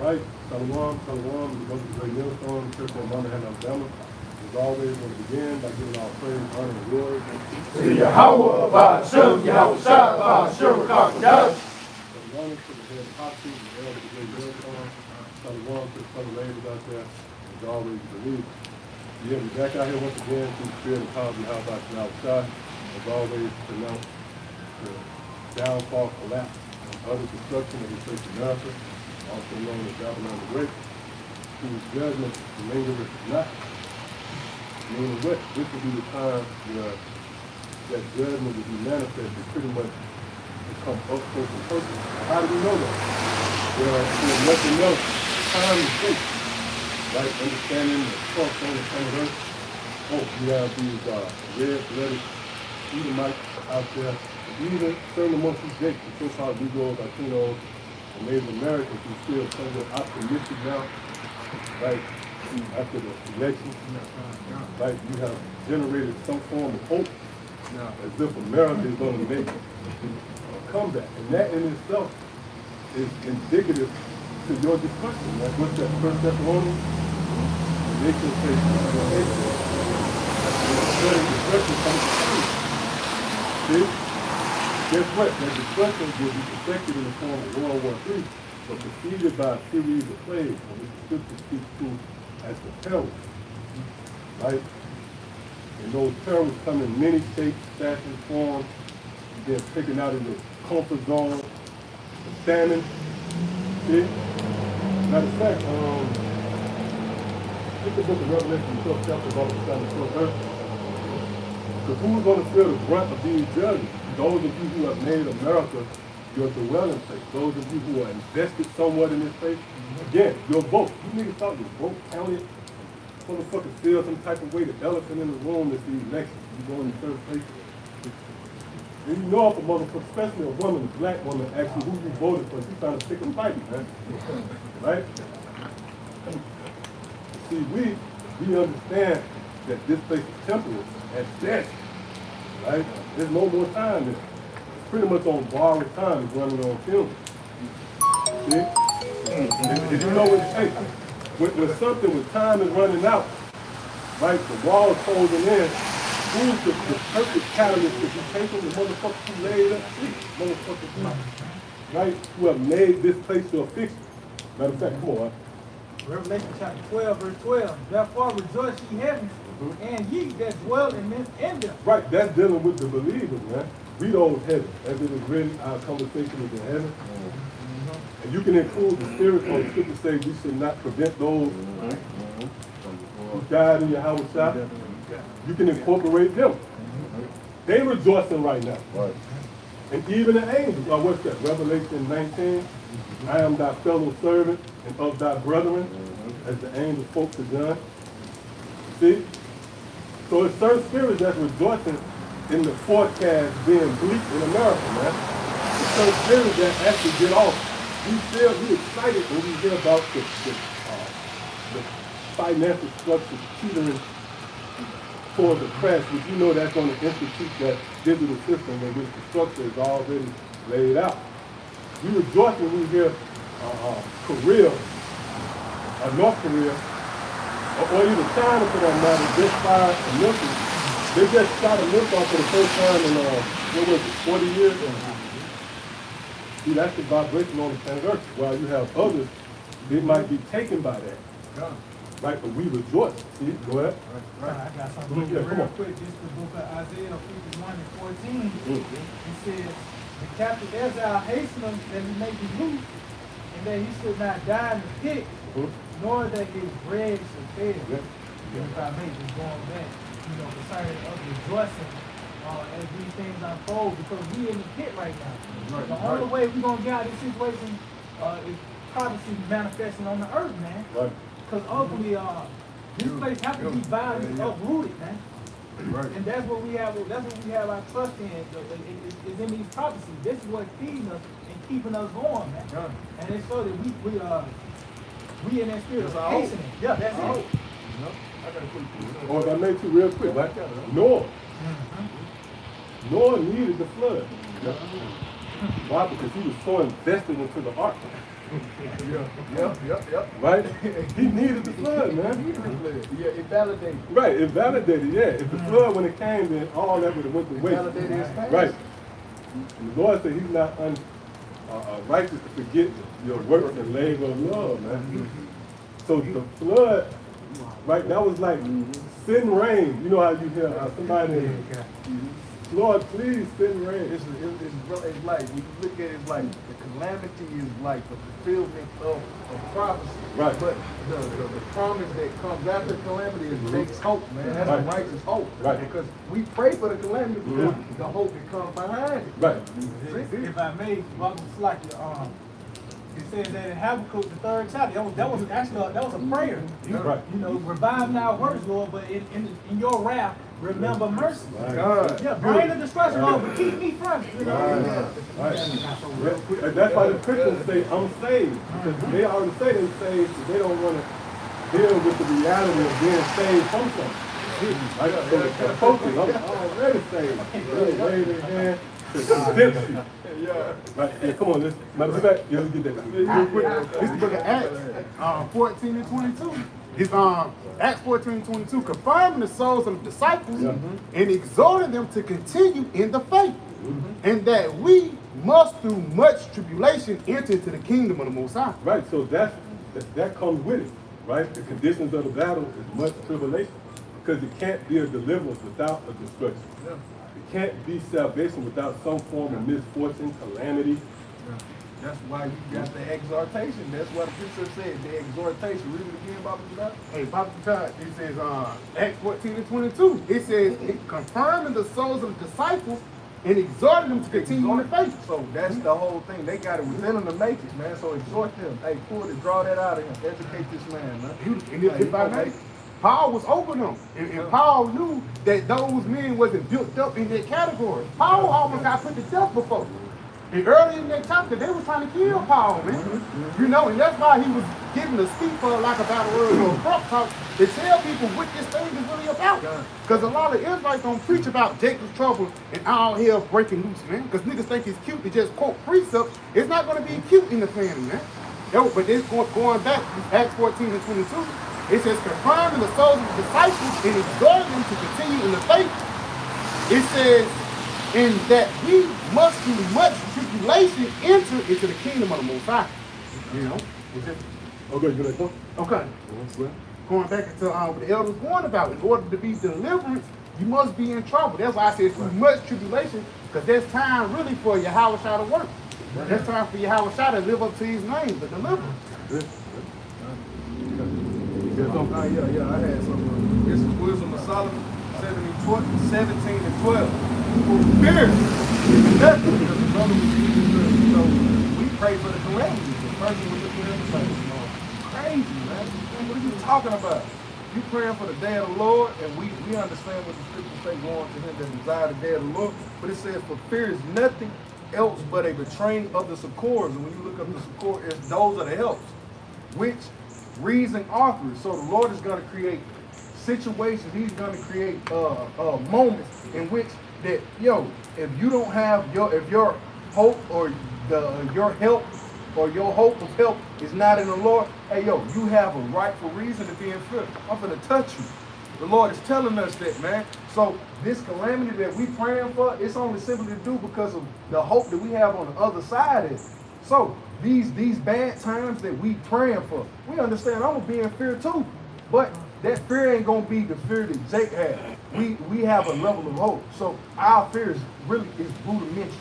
right, Shalom, Shalom, the most great millstone, church in Birmingham, Alabama. As always, we'll begin by giving our praise, honor, and glory to Yahweh, Ba'ashem, Yahweh Shai, Ba'ashem, Kakadash. Shalom to the head apostle, the elder of the great millstone. Shalom to the fellow ladies out there. As always, believe. Yeah, we're back out here once again through the spirit and power of Yahweh Yahweh Shai. As always, pronounce the downfall, collapse, and utter destruction of the church of America, also known as Babylon the Great, whose judgment lingereth not. Meaning what? This will be the time where that judgment will be manifested, pretty much become up close and personal. How do we know that? Well, there's nothing else. Time is fate. Right? Understanding the trust on the planet Earth. Oh, you have these red-blooded Edomites out there. Even certain amongst these Jakes, the so-called Negroes, Latinos, and Native Americans who feel somewhat optimistic now, right? After the election, right? You have generated some form of hope, as if America is going to make a comeback. And that in itself is indicative to your destruction. Like what's that, First Thessalonians? The nation says, destruction comes to you. See? Guess what? That destruction will be perfected in the form of World War III, but preceded by a series of plagues, which the scripture speaks to as the perils. Right? And those perils come in many shapes, fashions, forms. They're taken out of the comfort zone, the famine. See? Matter of fact, look the book of Revelation, the 12th chapter, about the 12th verse. Because who's going to feel the brunt of these judgments? Those of you who have made America your dwelling place. Those of you who are invested somewhat in this place. Again, your vote. You niggas thought your vote counted. Motherfuckers feel some type of way. The elephant in the room is the election. You go in the third place. And you know if a motherfucker, especially a woman, a black woman, asks you who you voted for, she's trying to pick a fight, man. Right? See, we understand that this place is temporary at best. Right? There's no more time there. It's pretty much on borrowed time. It's running on film. See? If you know what it takes, when something with time is running out, right, the wall is closing in, who's the perfect catalyst if you take them, the motherfuckers who laid up sleep, motherfuckers, right, who have made this place your fixture. Matter of fact, come on. Revelation chapter 12, verse 12. Therefore rejoice ye heavens, and ye that dwell in them. Right, that's dealing with the believers, man. Read those heavens, as it is written, our conversation is in heaven. And you can include the spirits on the scripture say we should not prevent those who died in your house shop. You can incorporate them. They rejoicing right now. Right. And even the angels, what's that? Revelation 19. I am thy fellow servant and of thy brethren, as the angel spoke to John. See? So it's certain spirits that's rejoicing in the forecast being bleak in America, man. It's certain spirits that actually get off. We excited when we hear about the financial structure teetering toward the crash, which you know that's going to institute that digital system in which the structure is already laid out. We rejoice when we hear Korea, North Korea, or even China for that matter, just fired a missile. They just shot a missile for the first time in, what was it, 40 years? See, that's the vibration on the planet Earth. While you have others, they might be taken by that. Yeah. Right, but we rejoice. See, go ahead. Right. I got something real quick. This is the book of Isaiah 51 and 14. It says, the captive Ezra hastened him that he may be loose, and that he should not die in the pit, nor that his bread should fail. Yeah. If I may just go on back, concerning of rejoicing as these things unfold, because we in the pit right now. Right. The only way we're going to get out of this situation is prophecy manifesting on the earth, man. Right. Because ultimately, this place has to be violently uprooted, man. Right. And that's what we have. That's what we have our trust in. Is in these prophecies. This is what's feeding us and keeping us going, man. Yeah. And it's so that we in that spirit of hastening. Yeah, that's it. Or if I make you real quick, like Noah. Noah needed the flood. Why? Because he was so invested into the ark. Yep. Right? He needed the flood, man. Yeah, it validated. Right, it validated, yeah. If the flood, when it came, then all that would have went to waste. Validated his faith. Right. And the Lord said he's not righteous to forget your works and labor of love, man. So the flood, right, that was like send rain. You know how you hear somebody, Lord, please send rain. It's like, when you look at it, it's like the calamity is like the fulfillment of prophecy. Right. But the promise that comes after calamity is makes hope, man. That's Right. the righteous hope. Right. Because we pray for the calamity because the hope that comes behind it. Right. If I may, it's like it says that in Habakkuk, the 3rd chapter, that was a prayer. Right. You know, revive now works, Lord, but in your wrath, remember mercy. God. Yeah, bring the destruction, Lord, but keep me from it. You know? Right. And that's why the Christians say, I'm saved. Because they already say they're saved, but they don't want to deal with the reality of being saved from something. Right? So they're focused, I'm already saved. They wave their hand to convince you. Yeah. Right, yeah, come on, let's get that. This is the book of Acts 14 and 22. It's Acts 14 and 22, confirming the souls of the disciples and exhorting them to continue in the faith, and that we must through much tribulation enter into the kingdom of the Most High. Right, so that comes with it, right? The conditions of the battle is much tribulation, because it can't be a deliverance without a destruction. It can't be salvation without some form of misfortune, calamity. That's why you got the exhortation. That's what the preacher said, the exhortation. Read it again, Baba Todd. Hey, Baba Todd, it says Acts 14 and 22. It says, confirming the souls of the disciples and exhorting them to continue in the faith. So that's the whole thing. They got it within them to make it, man. So exhort them. Hey, pull it, draw that out of him. Educate this man, man. And if I may, Paul was over them. And Paul knew that those men wasn't built up in that category. Paul almost got put to death before. And early in that chapter, they were trying to kill Paul, man. You know, and that's why he was giving a speech for like about a word or a front talk to tell people what this thing is really about. Because a lot of Israelites don't preach about Jacob's trouble and all hell breaking loose, man. Because niggas think it's cute to just quote precepts. It's not going to be cute in the family, man. But it's going back to Acts 14 and 22. It says, confirming the souls of the disciples and exhorting them to continue in the faith. It says, and that we must through much tribulation enter into the kingdom of the Most High. You know? Okay, you like that? Okay. Going back into what the elders warned about, in order to be deliverance, you must be in trouble. That's why I said through much tribulation, because there's time really for Yahweh Shah to work. There's time for Yahweh Shah to live up to his name, the deliverance. Yeah, I had some. This is Wisdom of Solomon, 17 and 12. Fear nothing, because the brother was using the, you know, we pray for the calamity. The person was looking at the face, crazy, man. What are you talking about? You praying for the day of the Lord, and we understand what the scriptures say, going to him that desire the day of the Lord. But it says, for fear is nothing else but a betraying of the succors. And when you look up the succor, those are the helps, which reason authors. So the Lord is going to create situations. He's going to create moments in which that, if you don't have if your hope or your help or your hope of help is not in the Lord, hey, you have a rightful reason to be in fear. I'm going to touch you. The Lord is telling us that, man. So this calamity that we praying for, it's only simply to do because of the hope that we have on the other side is. So these bad times that we praying for, we understand I'm going to be in fear too. But that fear ain't going to be the fear that Jake had. We have a level of hope. So our fear is rudimentary.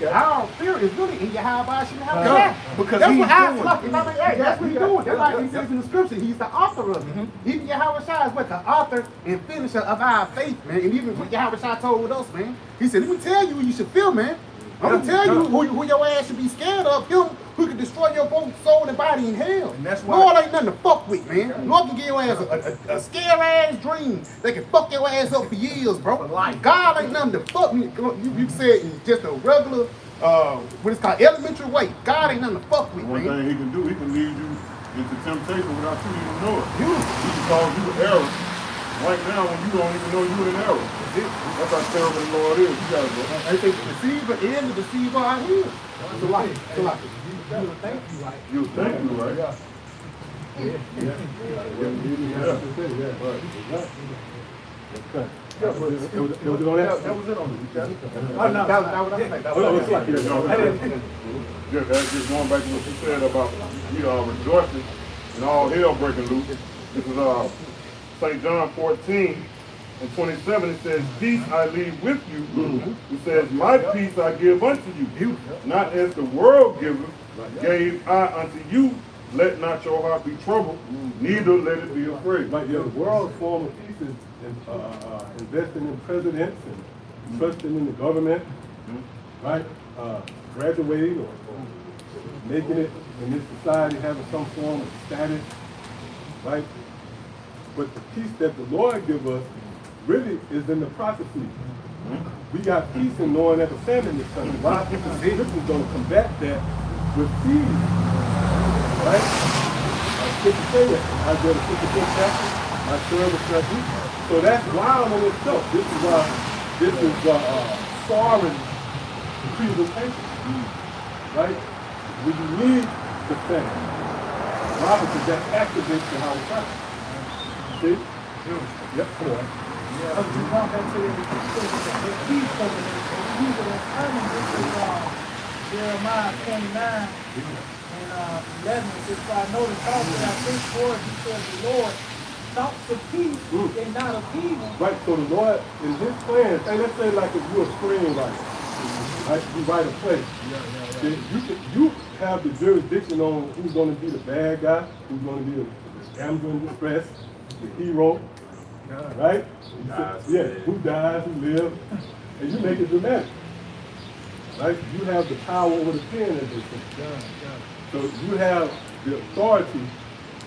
Our fear is really in Yahweh Shah. Because that's he's what I doing like. That's what he's doing. That's like he says in the scripture. He's the author of it. Even Yahweh Shah is what the author and finisher of our faith, man. And even what Yahweh Shah told us, man. He said, let me tell you who you should feel, man. I'm gonna tell you who your ass should be scared of. Him who can destroy your both soul and body in hell. And that's why Lord ain't nothing to fuck with, man. Lord can give your ass a scare ass dream. They can fuck your ass up for years, bro. Like God ain't nothing to fuck me. You said in just a regular, what it's called, elementary way. God ain't nothing to fuck with, One man. thing he can do, he can lead you into temptation without you even know it. He can cause you error right now when you don't even know you're in error. That's how terrible the Lord is. You gotta go. I think the deceiver and the deceiver are here. It's a lot. It's a lot. You would think you right. You think you right? Yeah. Yeah, but Was it on that? that was it on the weekend. Oh, no. That was I think. Oh, no, it's like that. Just going back to what you said about we are rejoicing and all hell breaking loose. This is St. John 14 and 27. It says, "Peace I leave with you." It says, "My peace I give unto you, not as the world giveth, gave I unto you. Let not your heart be troubled, neither let it be afraid." Like, yeah, the world's form of peace is investing in presidents and trusting in the government, right? Graduating or making it in this society, having some form of status, right? But the peace that the Lord gives us really is in the prophecy. We got peace in knowing that the famine is coming. Why? Because the scriptures don't combat that with peace, right? Scripture say that, Isaiah the 55th chapter, my servant shall eat. So that's wild in itself. This is foreign presentation, right? When you need the famine, why? Because that activates the Holy Spirit. See? Yep, come on. Yeah, you want that to the peace coming in. People are coming. This is Jeremiah 29 and 11. It says, "For I know the thoughts that I think towards you, says the Lord, thoughts of peace and not of evil." Right, so the Lord, in his plan, hey, let's say like if you're a screenwriter, right, you write a play. Then you have the jurisdiction on who's going to be the bad guy, who's going to be the damsel in distress, the hero, right? Yeah, who dies, who lives, and you make it dramatic. Right? You have the power over the pen, as they say. So you have the authority,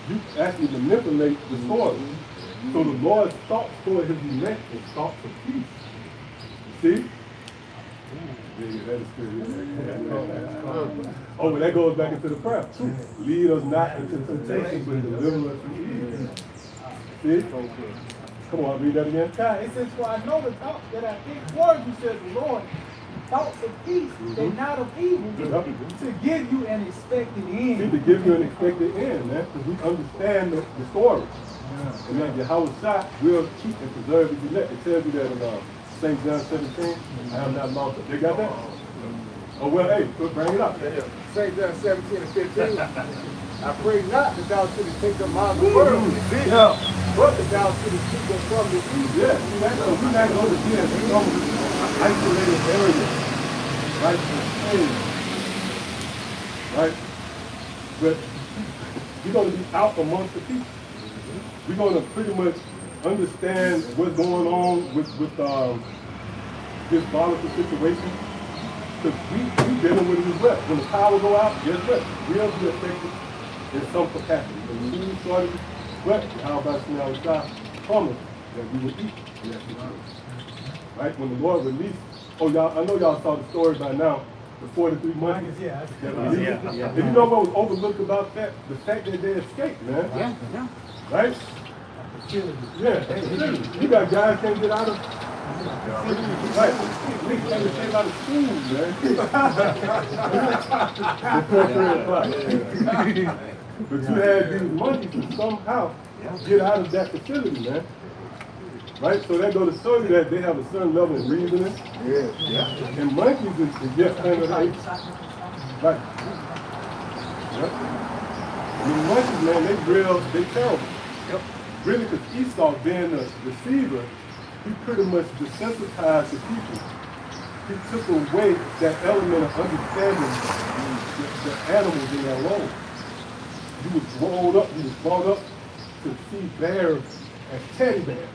you actually manipulate the story. So the Lord's thoughts toward his elect is thoughts of peace. See? Yeah, that is good. Oh, but that goes back into the prayer too. Lead us not into temptation, but deliver us from evil. See? Come on, read that again. God, it says, "For I know the thoughts that I think towards you, says the Lord, thoughts of peace and not of evil, to give you an expected end." See, to give you an expected end, man, because we understand the story. And then Yahweh Shah will keep and preserve his elect. It tells you that in St. John 17, I have not lost it. They got that? Oh, well, hey, bring it up. St. John 17 and 15. I pray not that thou shouldest take them out of the world, but that thou shouldest keep them from the evil. Yeah, so we're not going to be in some isolated area, right? Right? But we're going to be out amongst the people. We're going to pretty much understand what's going on with this volatile situation. Because we dealing with it as well. When the power go out, guess what? We'll be affected in some capacity. When the food shortage, but how about now God promised that we would eat in that situation. Right? When the Lord released, oh y'all, I know y'all saw the story by now, the 43 months. Yeah. And you know what was overlooked about that? The fact that they escaped, man. Yeah. Right? Yeah. You got guys can't get out of right. We can't get out of school, man. Before 3 o'clock. But you had these monkeys to somehow get out of that facility, man. Right? So that goes to show you that they have a certain level of reasoning. Yeah. And monkeys is just kind of like, right. Yep. I mean, monkeys, man, they terrible. Yep. Really, because Esau being the deceiver, he pretty much desensitized the people. He took away that element of understanding the animals in their role. You was brought up to see bears as teddy bears.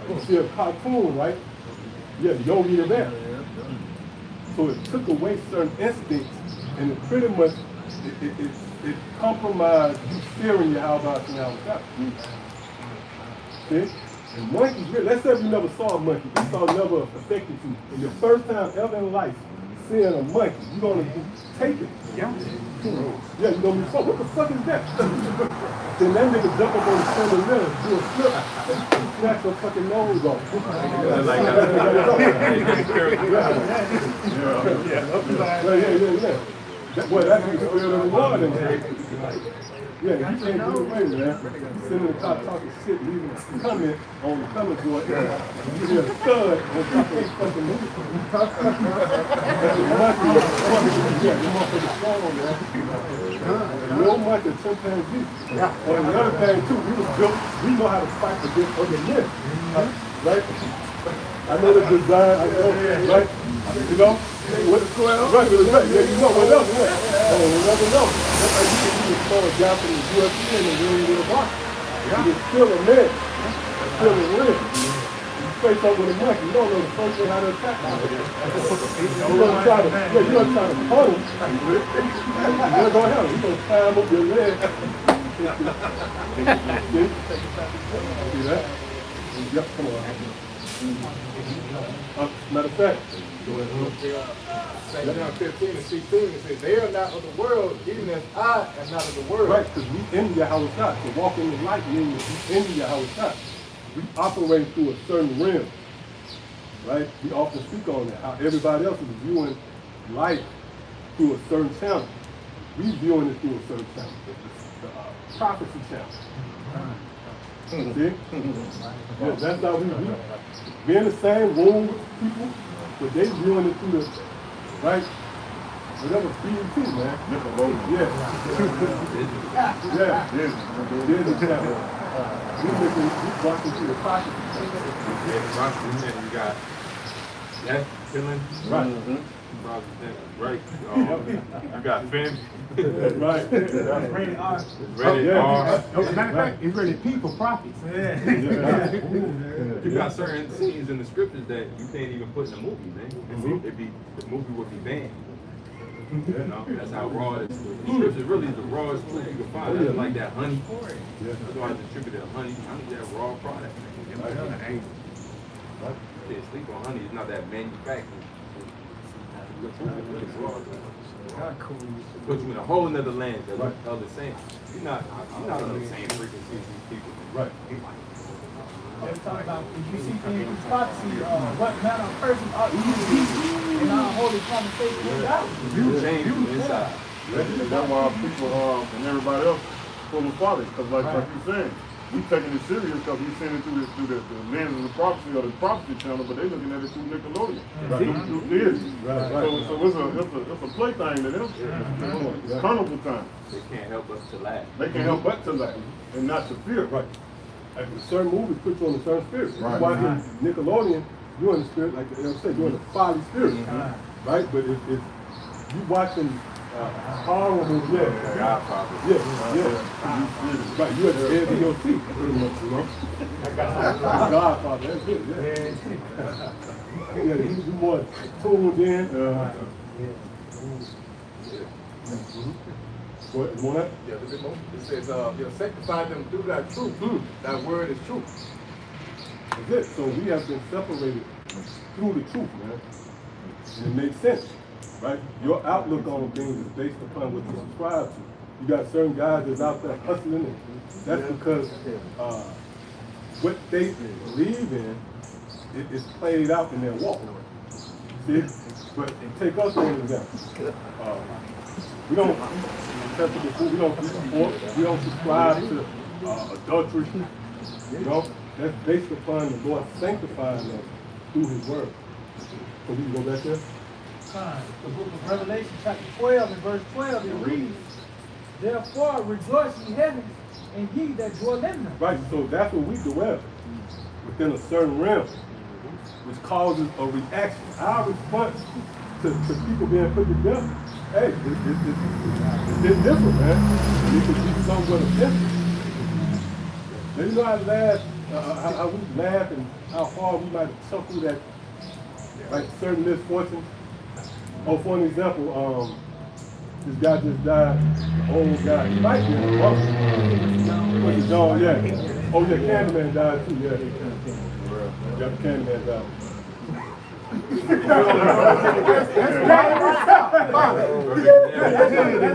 You see a cartoon, right? Yeah, Yogi the Bear. So it took away certain instincts, and it pretty much it compromised you fearing your how about now. See? And monkeys, let's say you never saw a monkey. Esau never affected you. And your first time ever in life seeing a monkey, you're gonna be taken. Yeah, you're gonna be what the fuck is that? Then that nigga jump up on the center of the do a flip. snatch your fucking nose off. Boy, that's the spirit of the Lord in there. Yeah, you can't do it away, man. You sit in the car talking shit, leaving a comment on the comment board. You hear a thud on top of his fucking movie. That's the monkey. Yeah, the motherfucker's strong on that. No monkey, chimpanzee. And another thing too, we was built, we know how to fight against other men. Right? I know the design, I know, right? You know? With the square, right, with the right. Yeah, you know what else? Oh, you never know. That's like you can throw a guy from the UFC and then win with a box. You can still a man. Still a win. You face up with a monkey. You don't know the first way how to attack him. You're gonna try to punt him. You're not gonna help him. You're gonna climb up your leg. See that? Yep, come on. Matter of fact, St. John 15 and 16, it says, they are not of the world, even as I am not of the world. right, because we in Yahweh Shah. To walk in the light means we in Yahweh Shah. We operate through a certain realm. Right? We often speak on that, how everybody else is viewing life through a certain channel. We viewing it through a certain channel. The prophecy channel. See? Yeah, that's how we be in the same room with people, but they viewing it through the, right? Whatever BET, man. Yeah. Yeah. There's a channel. We watching through the prophecy channel. You got that feeling. Right. Right. You got Finn. Right. Rated R. Rated R. Matter of fact, it's really people prophets. You got certain scenes in the scriptures that you can't even put in a movie, man. The movie would be banned. You know, that's how raw it is. The scripture really is the rawest truth you can find. That's like that honey. That's why I distributed honey. Honey, that raw product. You can't sleep on honey. It's not that manufactured. Put you in a whole nother land that what the other saying. You're not on the same frequency as these people. Right. They talk about if you see things in prophecy, what manner of person ought you to be in our holy conversation with God. You change inside. That's why people and everybody else full of folly. Because like you're saying, we taking it serious because we seeing it through the lens of the prophecy or the prophecy channel, but they looking at it through Nickelodeon. Through Disney. Right. So it's a play thing to them. It's carnival time. They can't help us to laugh. They can't help but to laugh and not to fear. Right. Like certain movies put you on a certain spirit. Right. Watching Nickelodeon, you're in the spirit, like they say, you're in the folly spirit. Right? But if you watching horror movies, Godfather. yeah. Right, you're at the edge of your seat, pretty much, you know? Godfather, that's it, yeah. You more tuned in. Go ahead, more that? Yeah, look at more. It says, sanctify them through thy truth. Thy word is truth. That's it. So we have been separated through the truth, man. And it makes sense, right? Your outlook on things is based upon what you subscribe to. You got certain guys that's out there hustling, and that's because what they believe in is played out in their walk. See? But take us for an example. We don't subscribe to adultery. You know, that's based upon the Lord sanctifying us through His Word. So we can go back there. The book of Revelation, chapter 12, and verse 12, it reads, therefore rejoice ye heavens, and ye that dwell in them. Right, so that's what we dwell within a certain realm, which causes a reaction. Our response to people being put to death, hey, it's different, man. It could be somewhat offensive. Now, you know how we laugh and how hard we might chuckle at like certain misfortunes. Oh, for an example, this guy just died, old guy. He might be in the bump. What's his dog? Yeah. Oh yeah, Candyman died too, yeah. Yeah, Candyman died. That's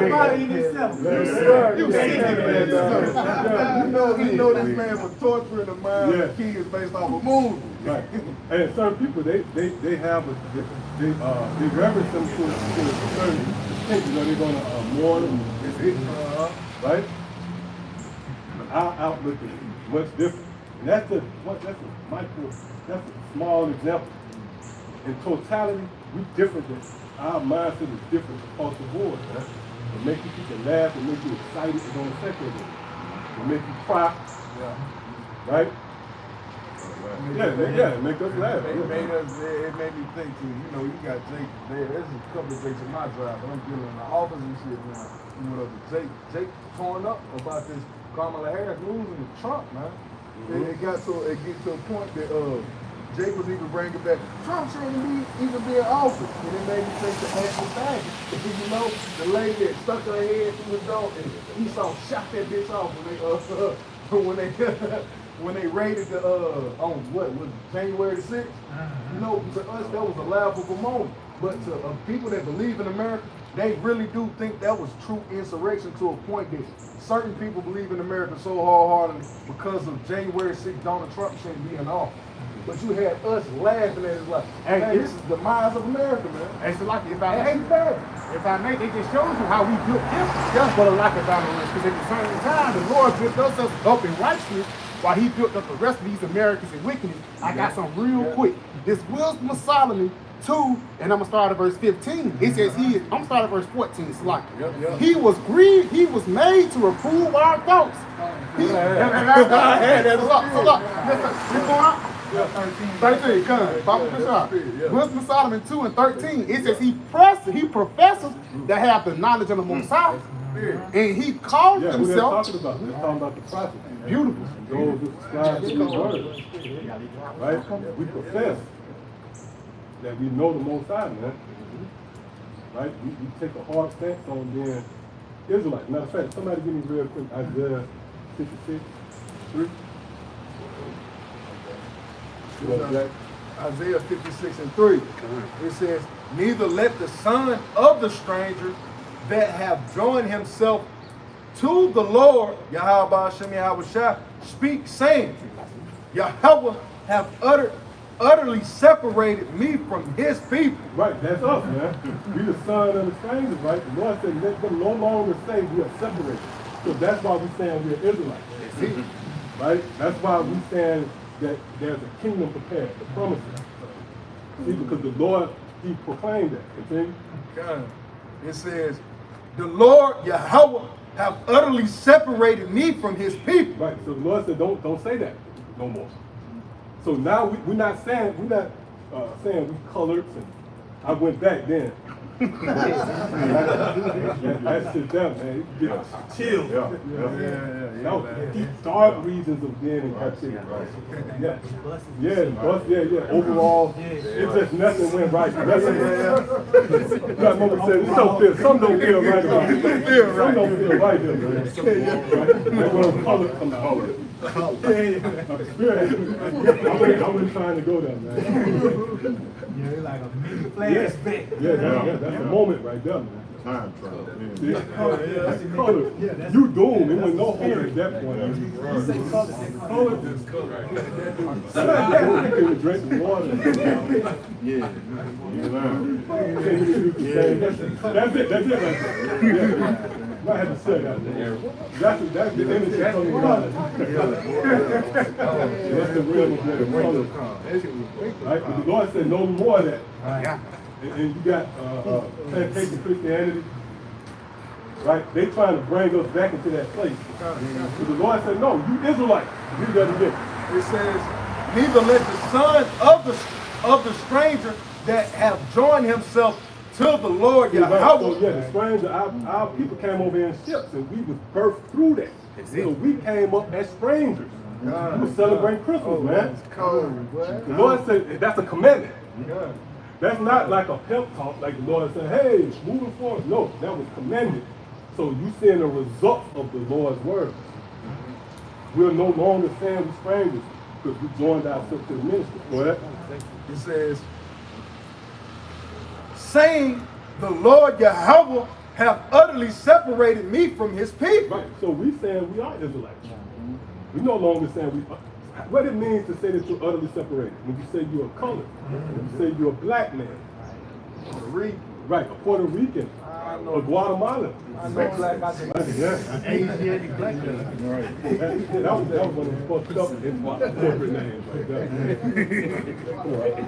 body in itself. You know this man for torturing the minds of kids based off of movies. Right. And certain people, they have they reverence them to a certain extent. You know, they're going to mourn them. Right? But our outlook is much different. And that's a small example. In totality, we different. Our mindset is different across the board. Right? It makes you people laugh, it makes you excited, it don't affect everything. It makes you cry. Right? It make us laugh. It made me think too, you know, you got Jake there. There's a couple of Jakes in my drive. I'm dealing in the office and shit now. You know, Jake torn up about this Kamala Harris losing to Trump, man. It get to a point that Jake was even bringing back Trump shouldn't even be in office. And it made me think the actual thing. You know, the lady that stuck her head through the door and Esau shot that bitch off when they raided the on what was January the 6th. You know, to us that was a laughable moment. But to people that believe in America, they really do think that was true insurrection to a point that certain people believe in America so wholeheartedly because of January 6th, Donald Trump shouldn't be in office. But you had us laughing at it like, hey, this is the demise of America, man. And so like, if I may, it just shows you how we built this just for the lack of balance. Because at the same time, the Lord built us up in righteousness while he built up the rest of these Americans in wickedness. I got some real quick. This Wisdom of Solomon 2, and I'm gonna start at verse 15. It says I'm gonna start at verse 14. It's like he was grieved, he was made to reprove our thoughts. Listen, 13, come. Papa Bishop. Wisdom of Solomon 2 and 13. It says he professes to have the knowledge of the Most High. And he called himself. They're talking about the prophet. Beautiful. Those who subscribe to his words. Right? We profess that we know the Most High, man. Right? We take a hard stance on being Israelites. Matter of fact, somebody give me real quick Isaiah 56:3. Isaiah 56:3. It says, neither let the son of the stranger that have joined himself to the Lord, Yahweh Hashem Yahweh Shah, speak, saying, Yahweh have utterly separated me from his people. Right, that's us, man. We the son of the strangers, right? The Lord said, let them no longer say we are separated. So that's why we saying we're Israelites. Right? That's why we saying that there's a kingdom prepared, the promises. See, because the Lord, he proclaimed that. Continue. God. It says, the Lord Yahweh have utterly separated me from his people. Right. So the Lord said, don't say that no more. So now we're not saying we colored and I went back then. That's just them, man. You get chills. That was deep, dark reasons of being in captivity. Overall, it's just nothing went right. That moment said, it don't feel, some don't feel right about it. Some don't feel right here, man. That's when color comes out. I wasn't trying to go there, man. Yeah, it's like a mini flashback. That's the moment right there, man. Time travel. That's the color. You doomed. It was no hope at that point. You say color, Color. You can drink the water. That's it right there. I had to say that. That's the image that's coming out. That's the real color. Right? But the Lord said no more of that. And you got plantation Christianity. Right? They trying to bring us back into that place. But the Lord said, no, you Israelites. You got to get. It says, neither let the son of the stranger that have joined himself to the Lord Yahweh. So, the stranger, our people came over in ships and we was birthed through that. So we came up as strangers. We were celebrating Christmas, man. The Lord said, that's a commandment. That's not like a pep talk, like the Lord said, hey, moving forward. No, that was commanded. So you seeing the result of the Lord's word. We're no longer saying we're strangers because we joined ourselves to the ministry. Go ahead. It says, saying, the Lord Yahweh have utterly separated me from his people. Right. So we saying we are Israelites. We no longer saying we. What it means to say that you're utterly separated. When you say you're a colored, when you say you're a black man, right, a Puerto Rican, a Guatemalan. I know black, I think. Yeah. Asiatic black man. Right. That was one of the fucked up corporate names right there.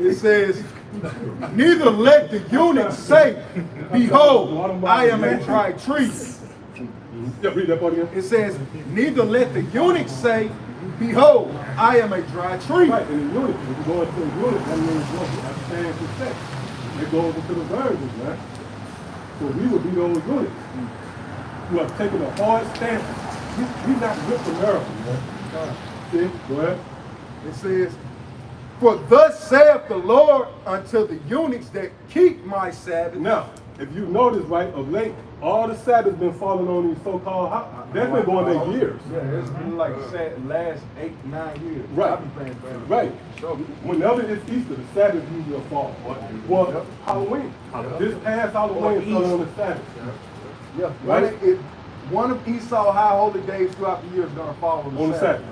It says, neither let the eunuch say, behold, I am a dry tree. Yeah, read that part again. It says, neither let the eunuch say, behold, I am a dry tree. Right, and the eunuch, if you go into the eunuch, that means what? You have to stand for sex. It goes into the virgins, man. So we would be those eunuchs who have taken a hard stance. We not with America, man. See, go ahead. It says, for thus saith the Lord unto the eunuchs that keep my Sabbath. Now, if you notice, right, of late, all the Sabbaths been falling on these so-called, that's been going there years. Yeah, it's been like last 8-9 years. Right. I've been paying for it. Right. Whenever it's Easter, the Sabbath usually will fall. Well, Halloween. This past Halloween fell on the Sabbath. Yeah, Right. one of Esau's high holy days throughout the year is going to fall on the Sabbath.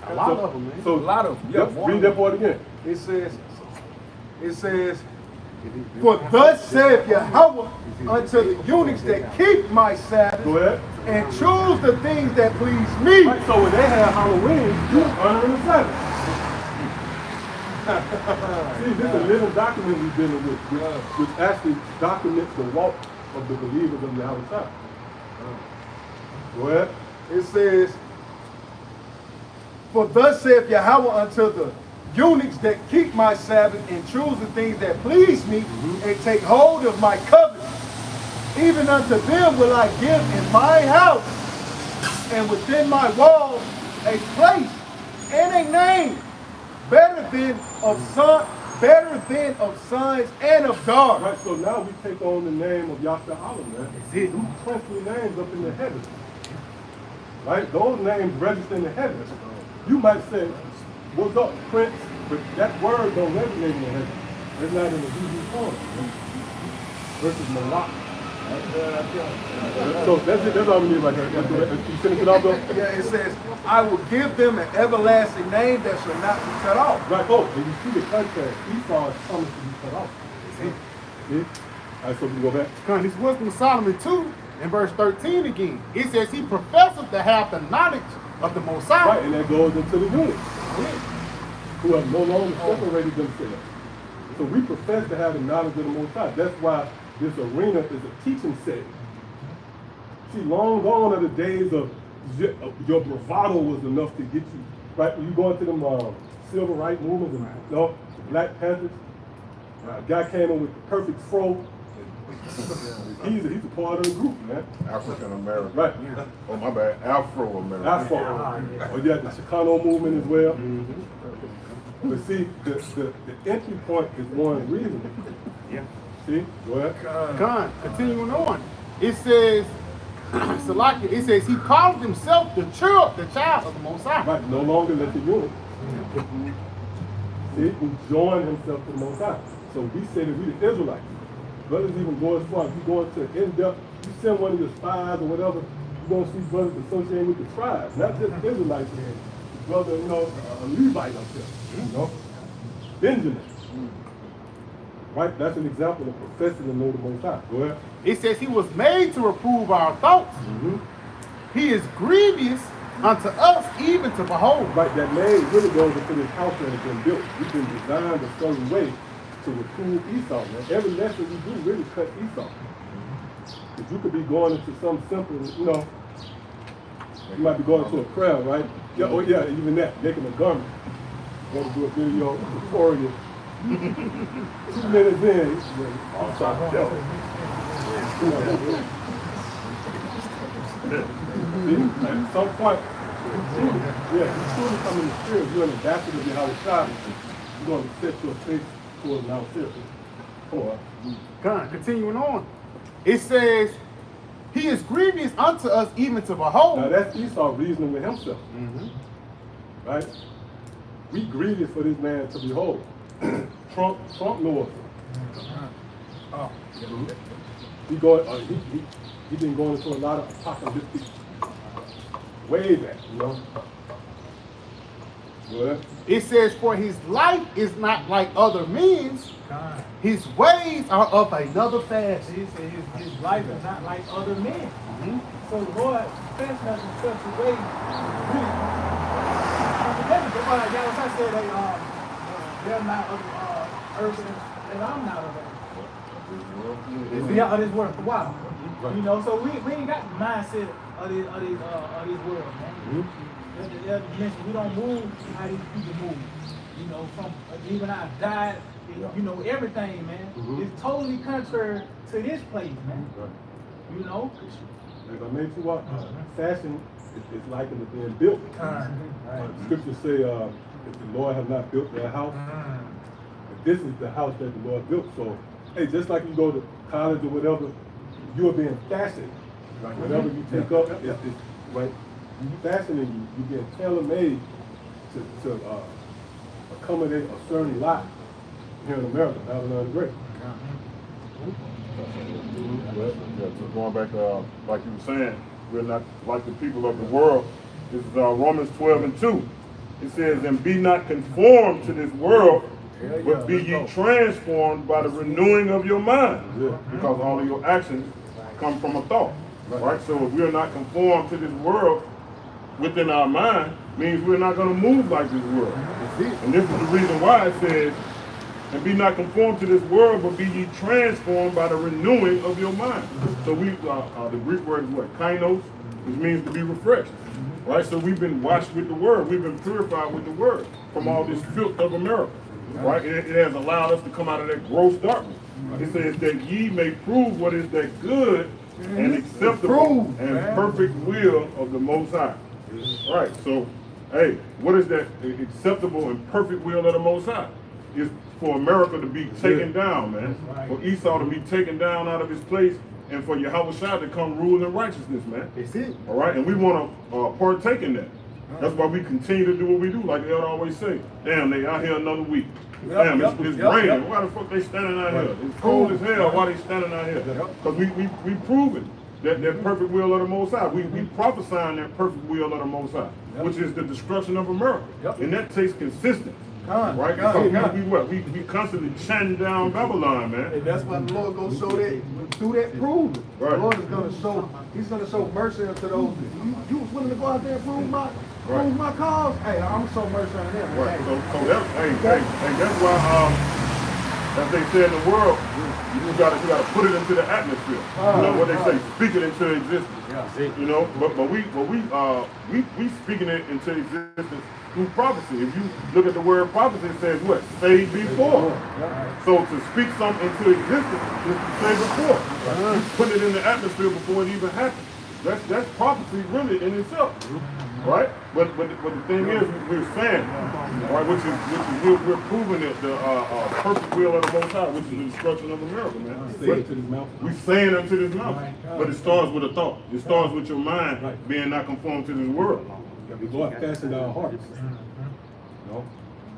A lot of them, man. So, A lot of them. Yeah, yep, read that part again. It says, for thus saith Yahweh unto the eunuchs that keep my Sabbath Go ahead. and choose the things that please me. Right, so when they have Halloween, you honoring the Sabbath. See, this is a living document we're dealing with, which actually documents the walk of the believers of Yahweh Shai. Go ahead. It says, for thus saith Yahweh unto the eunuchs that keep my Sabbath and choose the things that please me and take hold of my covenant. Even unto them will I give in my house and within my walls a place and a name better than of sons and of daughters. Right, so now we take on the name of Yahshua Allah, man. These princely names up in the heavens. Right? Those names register in the heavens. You might say, what's up, Prince? But that word don't resonate in the heavens. It's not in the Hebrew form. Versus Malak. So that's it. That's all we need right there. You finish it off, though? Yeah, it says, I will give them an everlasting name that shall not be cut off. Right. Oh, and you see the contrast. Esau is promised to be cut off. See? All right, so we go back. Come, this Wisdom of Solomon 2 in verse 13 again. It says he professeth to have the knowledge of the Most High. Right, and that goes into the eunuchs, who have no longer separated themselves. So we profess to have the knowledge of the Most High. That's why this arena is a teaching setting. See, long gone are the days of your bravado was enough to get you, right? When you go into them civil rights movements and the Black Panthers, a guy came in with the perfect fro. He's a part of the group, man. African American. Right. Oh, my bad. Afro American. Afro. Or you have the Chicano movement as well. But see, the entry point is one reason. Yeah. See? Go ahead. Come, continuing on. It says, Salakia, it says he called himself the child of the Most High. Right, no longer let the eunuch. See, he joined himself to the Most High. So we say that we the Israelites. Brothers even go as far as you go into in-depth, you send one of your spies or whatever, you're going to see brothers associated with the tribes, not just Israelites. Brother, you know, a Levite up there, you know, Benjamin. Right, that's an example of professing to know the Most High. Go ahead. It says he was made to reprove our thoughts. He is grievous unto us even to behold. Right, that name really goes into this house that has been built. We've been designed a certain way to reprove Esau, man. Every lesson we do really cut Esau. If you could be going into some simple, you know, you might be going to a prayer, right? Yeah, oh yeah, even that, making a garment. Want to do a video tutorial. 2 minutes in, I'll start to tell. At some point, yeah, you truly come in the spirit, you're an ambassador of Yahweh Shai, you're going to set your face towards Mount Seir. Come on. Come, continuing on. It says he is grievous unto us even to behold. Now that's Esau reasoning with himself. Right? We grievous for this man to behold. Trump knows. Oh. He been going into a lot of apocalyptic way back, you know. Well, It says, for his life is not like other men's, God. his ways are of another fashion. He said his life is not like other men. So the Lord fashioned us in such a way, really. That's why I said they're not of earth and I'm not of earth. Yeah, of this world. Wow. You know, so we ain't got the mindset of this world, man. As you mentioned, we don't move how these people move. You know, from even our diet, you know, everything, man. It's totally contrary to this place, man. You know? As I mentioned, what fashion is likened to being built. Scriptures say, if the Lord have not built their house, this is the house that the Lord built. So, hey, just like you go to college or whatever, you are being fashioned. Like whatever you take up, it's right. You fashioning you're being tailor-made to accommodate a certain lot here in America. Babylon Great. Yeah, so going back, like you were saying, we're not like the people of the world. This is Romans 12:2. It says, and be not conformed to this world, but be ye transformed by the renewing of your mind. Because all of your actions come from a thought. Right? So if we're not conformed to this world within our mind, means we're not going to move like this world. And this is the reason why it says, and be not conformed to this world, but be ye transformed by the renewing of your mind. So we, the Greek word is what? Kainos, which means to be refreshed. Right? So we've been washed with the word. We've been purified with the word from all this filth of America. Right? It has allowed us to come out of that gross darkness. It says that ye may prove what is that good and acceptable and perfect will of the Most High. Right? So, hey, what is that acceptable and perfect will of the Most High? It's for America to be taken down, man. For Esau to be taken down out of his place, and for Yahweh Shai to come rule in righteousness, man. That's it. All right? And we want to partake in that. That's why we continue to do what we do, like they always say. Damn, they out here another week. Damn, it's raining. Why the fuck they standing out here? It's cold as hell. Why they standing out here? Because we proven that perfect will of the Most High. We prophesying that perfect will of the Most High, which is the destruction of America. And that takes consistency. Right? Because we constantly chanting down Babylon, man. And that's why the Lord gonna show that through that proving. Right. The Lord is gonna show, He's gonna show mercy unto those. You was willing to go out there and prove my cause? Hey, I'm gonna show mercy on them. Right. So that's that's why as they say in the world, you gotta put it into the atmosphere. You know what they say, speak it into existence. You know, but we speaking it into existence through prophecy. If you look at the word prophecy, it says what? Say before. So to speak something into existence is to say before. You put it in the atmosphere before it even happens. That's prophecy really in itself. Right? But the thing is, we're saying, right, which is we're proving it the perfect will of the Most High, which is the destruction of America, man. We saying unto this mountain. But it starts with a thought. It starts with your mind being not conformed to this world. We go out fasten our hearts. No?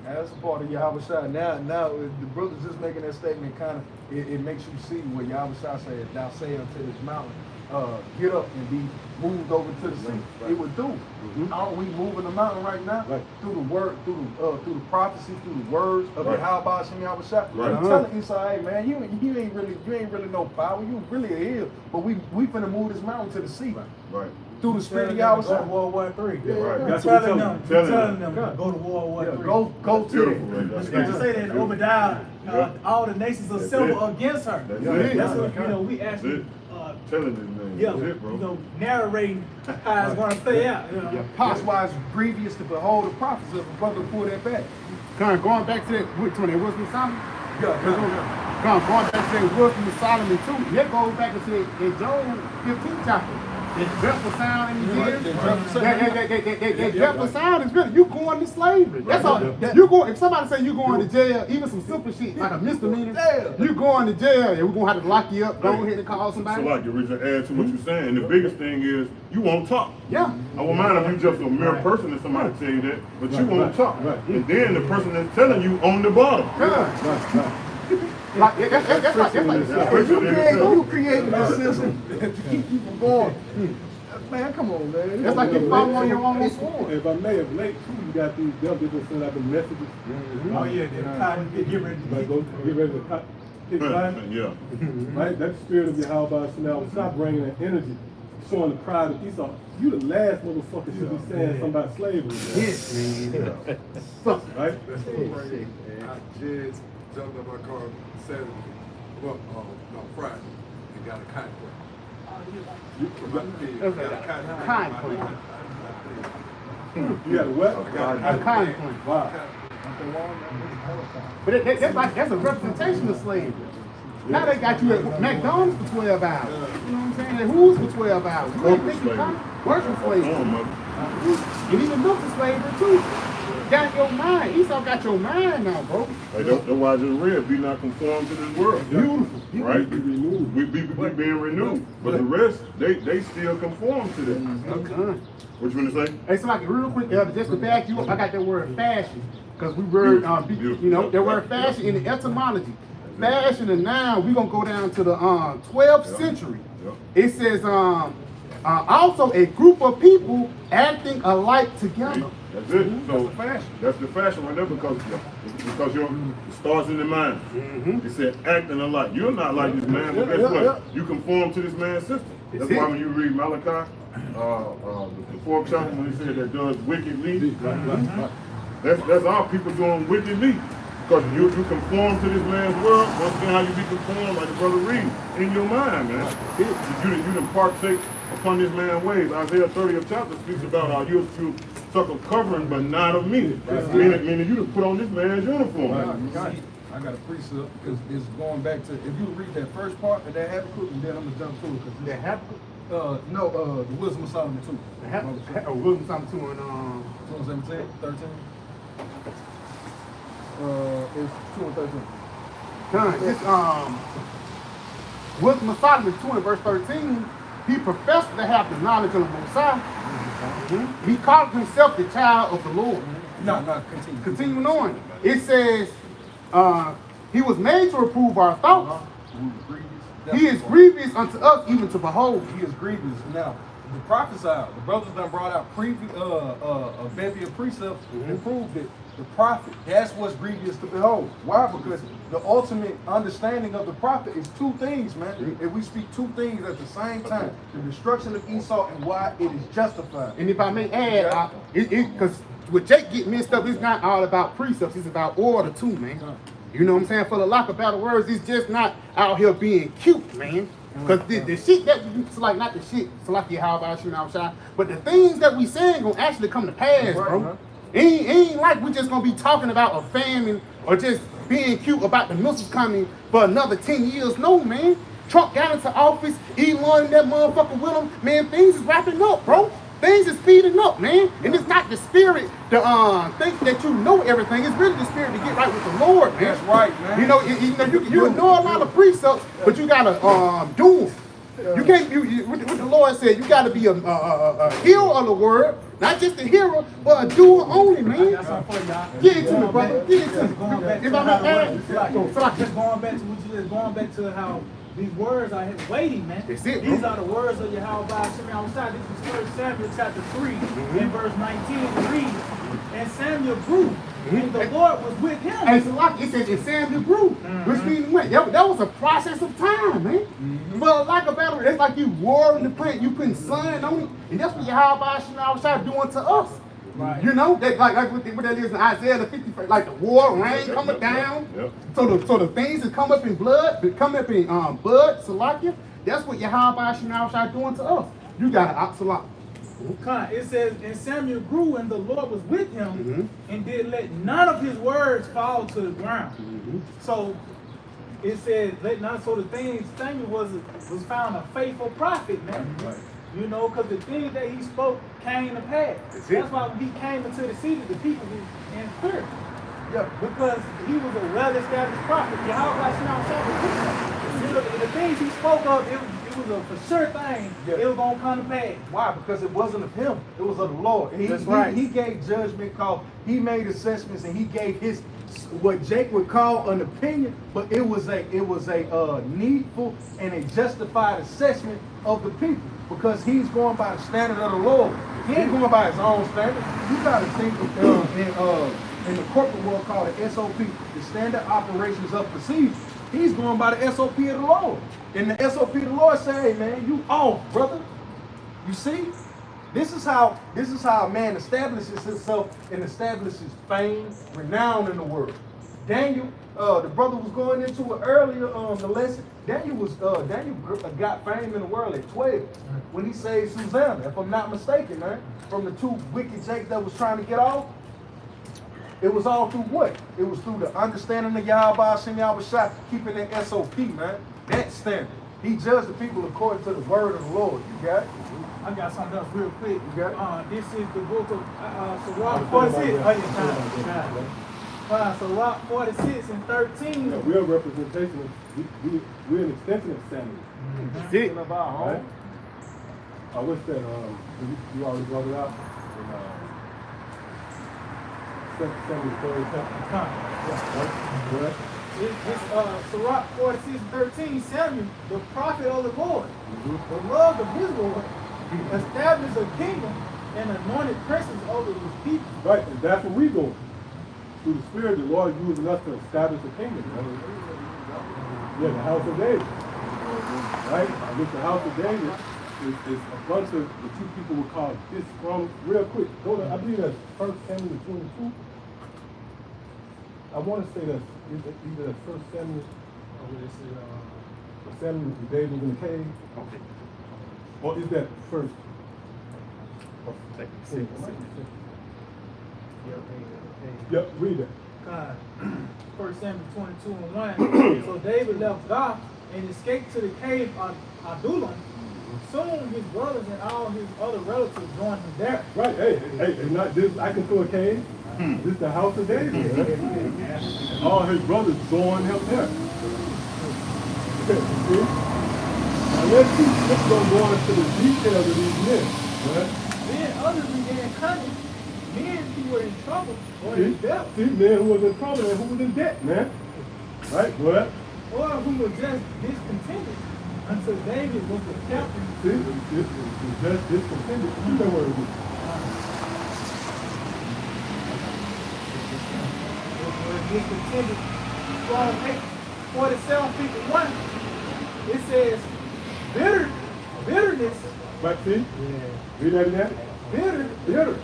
That's a part of Yahweh Shai. Now the brothers just making that statement kind of, it makes you see what Yahweh Shai said, thou say unto this mountain, get up and be moved over to the sea. It would do. Aren't we moving the mountain right now? Through the word, through the prophecy, through the words of Yahweh Shem Yahweh Shai. I'm telling Esau, hey man, you ain't really no power. You really a hill. But we finna move this mountain to the sea. Right. Through the spirit of Yahweh Shai. World War III. That's Telling what them to go to World War III. Go to it. The scripture say that in Obadiah, all the nations assemble against her. That's what, you know, we actually telling this man. That's it, bro. you know, narrating how it's gonna play out. You know? That's why it's grievous to behold the prophecy of a brother pull that back. Kind of going back to that, which one? That Wisdom of Solomon? Yeah. Kind of going back to that Wisdom of Solomon too. That goes back to that Job 15 chapter. That dreadful sound in the ears. That dreadful sound is good. You going to slavery. That's all. You go. If somebody say you going to jail, even some simple shit like a misdemeanor, you going to jail. And we're gonna have to lock you up. Go ahead and call somebody. So like you reason add to what you're saying. The biggest thing is you won't talk. Yeah. I won't mind if you just a mere person and somebody tell you that, but you won't talk. And then the person that's telling you on the bottom. Like that's like That's You creating a system to keep people going. Man, come on, man. That's like you following your own sword. If I may, of late too, you got these them people send out the messages. Oh yeah, they're cotton, get ready to Like go get ready to kick climb. Yeah. Right? That spirit of Yahweh Shalom, stop bringing that energy, showing the pride of Esau. You the last motherfucker should be saying something about slavery. Yes, man. Right? I just jumped on my car Saturday, well, no, Friday, and got a cotton plant. Cotton plant. You got a what? A cotton plant. Wow. But that's a representation of slavery. Now they got you at McDonald's for 12 hours. You know what I'm saying? At Who's for 12 hours. You ain't thinking working slavery. And even Milton slavery too. Got your mind. Esau got your mind now, bro. Like that's why I just read, be not conformed to this world. Beautiful. Right? Be renewed. We being renewed. But the rest, they still conform to this. Okay. What you gonna say? Hey, so like real quick, just to back you up, I got that word fashion. Because we word, Beautiful. you know, that word fashion in the etymology. Fashion and now we're gonna go down to the 12th century. It says also a group of people acting alike together. That's it. So that's the fashion right there because it starts in the mind. It said acting alike. You're not like this man, but guess what? You conform to this man's system. That's why when you read Malachi, the fourth chapter, when he said that does wickedly, that's our people doing wickedly. Because you conform to this man's world. Once again, how you be conformed, like the brother read, in your mind, man. You done partake upon this man's ways. Isaiah 30th chapter speaks about how you suck a covering, but not of me. Meaning you done put on this man's uniform. I got a precept because it's going back to, if you read that first part of that Habakkuk, and then I'm going to jump to it. Because The Habakkuk? the Wisdom of Solomon 2. Wisdom something to 17, 13. It's 2 and 13. This Wisdom of Solomon 2 and verse 13, he professed to have the knowledge of the Most High. He called himself the child of the Lord. No, continue. Continuing on, it says, he was made to reprove our thoughts. He is grievous unto us, even to behold. He is grievous. Now, the prophets out. The brothers done brought out a bevy of precepts and proved that the prophet, that's what's grievous to behold. Why? Because the ultimate understanding of the prophet is two things, man. If we speak two things at the same time, the destruction of Esau and why it is justified. And if I may add, because what Jake get messed up, it's not all about precepts, it's about order too, man. You know what I'm saying? For the lack of better words, it's just not out here being cute, man. Because the shit that we it's like, not the shit, it's like how about shooting outside, but the things that we saying gonna actually come to pass, bro. It ain't like we just gonna be talking about a famine or just being cute about the missiles coming for another 10 years. No, man. Trump got into office, Elon and that motherfucker with him. Man, things is wrapping up, bro. Things is speeding up, man. And it's not the spirit to think that you know everything. It's really the spirit to get right with the Lord, man. That's right, man. You know, you know a lot of precepts, but you gotta do them. You can't. What the Lord said, you gotta be a hearer of the word, not just a hearer, but a doer only, man. That's something for y'all. Give it to me, brother. Give it to me. Going back If to I'm how not adding, just going back to what you just going back to how these words are weighty, man. That's it, These bro. are the words of Yahweh outside. This is 1 Samuel chapter 3 and verse 19. It reads, and Samuel grew, and the Lord was with him. And it's like it says, it Samuel grew, which means what? That was a process of time, man. But like a battle, it's like you watering the plant, you putting sun on it, and that's what Yahweh outside doing to us. Right. You know, that like what that is in Isaiah the 50th, like the war, rain coming down. Yep. So the things that come up in blood, that come up in bud, Salakia, that's what Yahweh outside doing to us. You got an oxalot. It says, and Samuel grew, and the Lord was with him, and did let none of his words fall to the ground. So it said, let not. So the things Samuel was found a faithful prophet, man. You know, because the things that he spoke came to pass. That's why when he came into the city, the people was in fear. Yeah, because he was a well-established prophet. The things he spoke of, it was a for sure thing. Yeah. It was gonna come to pass. Why? Because it wasn't of him. It was of the Lord. And That's right. He gave judgment call. He made assessments and he gave his what Jake would call an opinion, but it was a needful and a justified assessment of the people, because he's going by the standard of the Lord. He ain't going by his own standard. You got to think in the corporate world called the SOP, the standard operations of procedure. He's going by the SOP of the Lord. And the SOP of the Lord say, hey man, you off, brother. You see? This is how a man establishes himself and establishes fame, renown in the world. Daniel, the brother was going into it earlier the lesson. Daniel got fame in the world at 12 when he saved Susanna, if I'm not mistaken, man. From the two wicked Jakes that was trying to get off. It was all through what? It was through the understanding of Yahweh Shem Yahushua, keeping that SOP, man. That standard. He judged the people according to the word of the Lord. You got it? I got something else real quick. You got it? This is the book of Sirach 46. Sirach 46 and 13. Yeah, we're a representation of, we're an extension of Samuel. That's it. Of our Right? home. What's that? You already brought it out? Samuel 3rd chapter. Come. Right? It's Sirach 46 and 13. Samuel, the prophet of the Lord, the love of his Lord, established a kingdom and anointed princes over his people. Right, and that's what we're doing. Through the Spirit, the Lord using us to establish a kingdom. Right? Yeah, the house of David. Right? With the house of David is a bunch of what you people would call disgruntled. Real quick, go to, I believe that's 1 Samuel 22. I want to say that's either 1 Samuel or Samuel when David was in the cave. Okay. Or is that first? Yep, read it. God. 1 Samuel 22 and 1. So David left Gath and escaped to the cave of Adullam. Soon his brothers and all his other relatives joined him there. Right, hey, not this, I can throw a cave. This is the house of David. Right? All his brothers joined him there. See? Now let's go into the details of these men. Right? Then others began coming, men who were in trouble or in debt, See, men who was in trouble and who was in debt, man. Right, what? or who were just discontented until David was the captain. See, this is just discontented. You know where it is. Discontented. 47:51. It says bitterness. Right, see? Read that again. Bitter.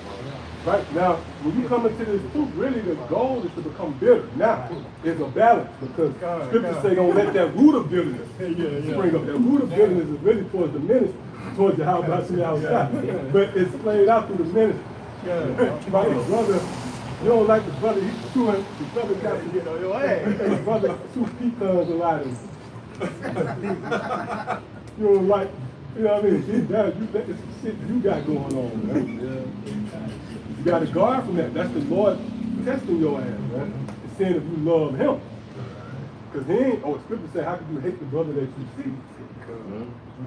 Right, now, when you come into this truth, really the goal is to become bitter. Now, it's a balance, because scriptures say don't let that root of bitterness spring up. That root of bitterness is really towards the ministry, towards the how about you outside. But it's played out through the ministry. Right, the brother, you don't like the brother, he's chewing, the brother got to get on your ass. The brother chew pecans a lot of you don't like, you know what I mean? That's the shit you got going on, man. You got to guard from that. That's the Lord testing your ass, man. It's saying if you love him. Because he ain't, scripture say, how can you hate the brother that you see?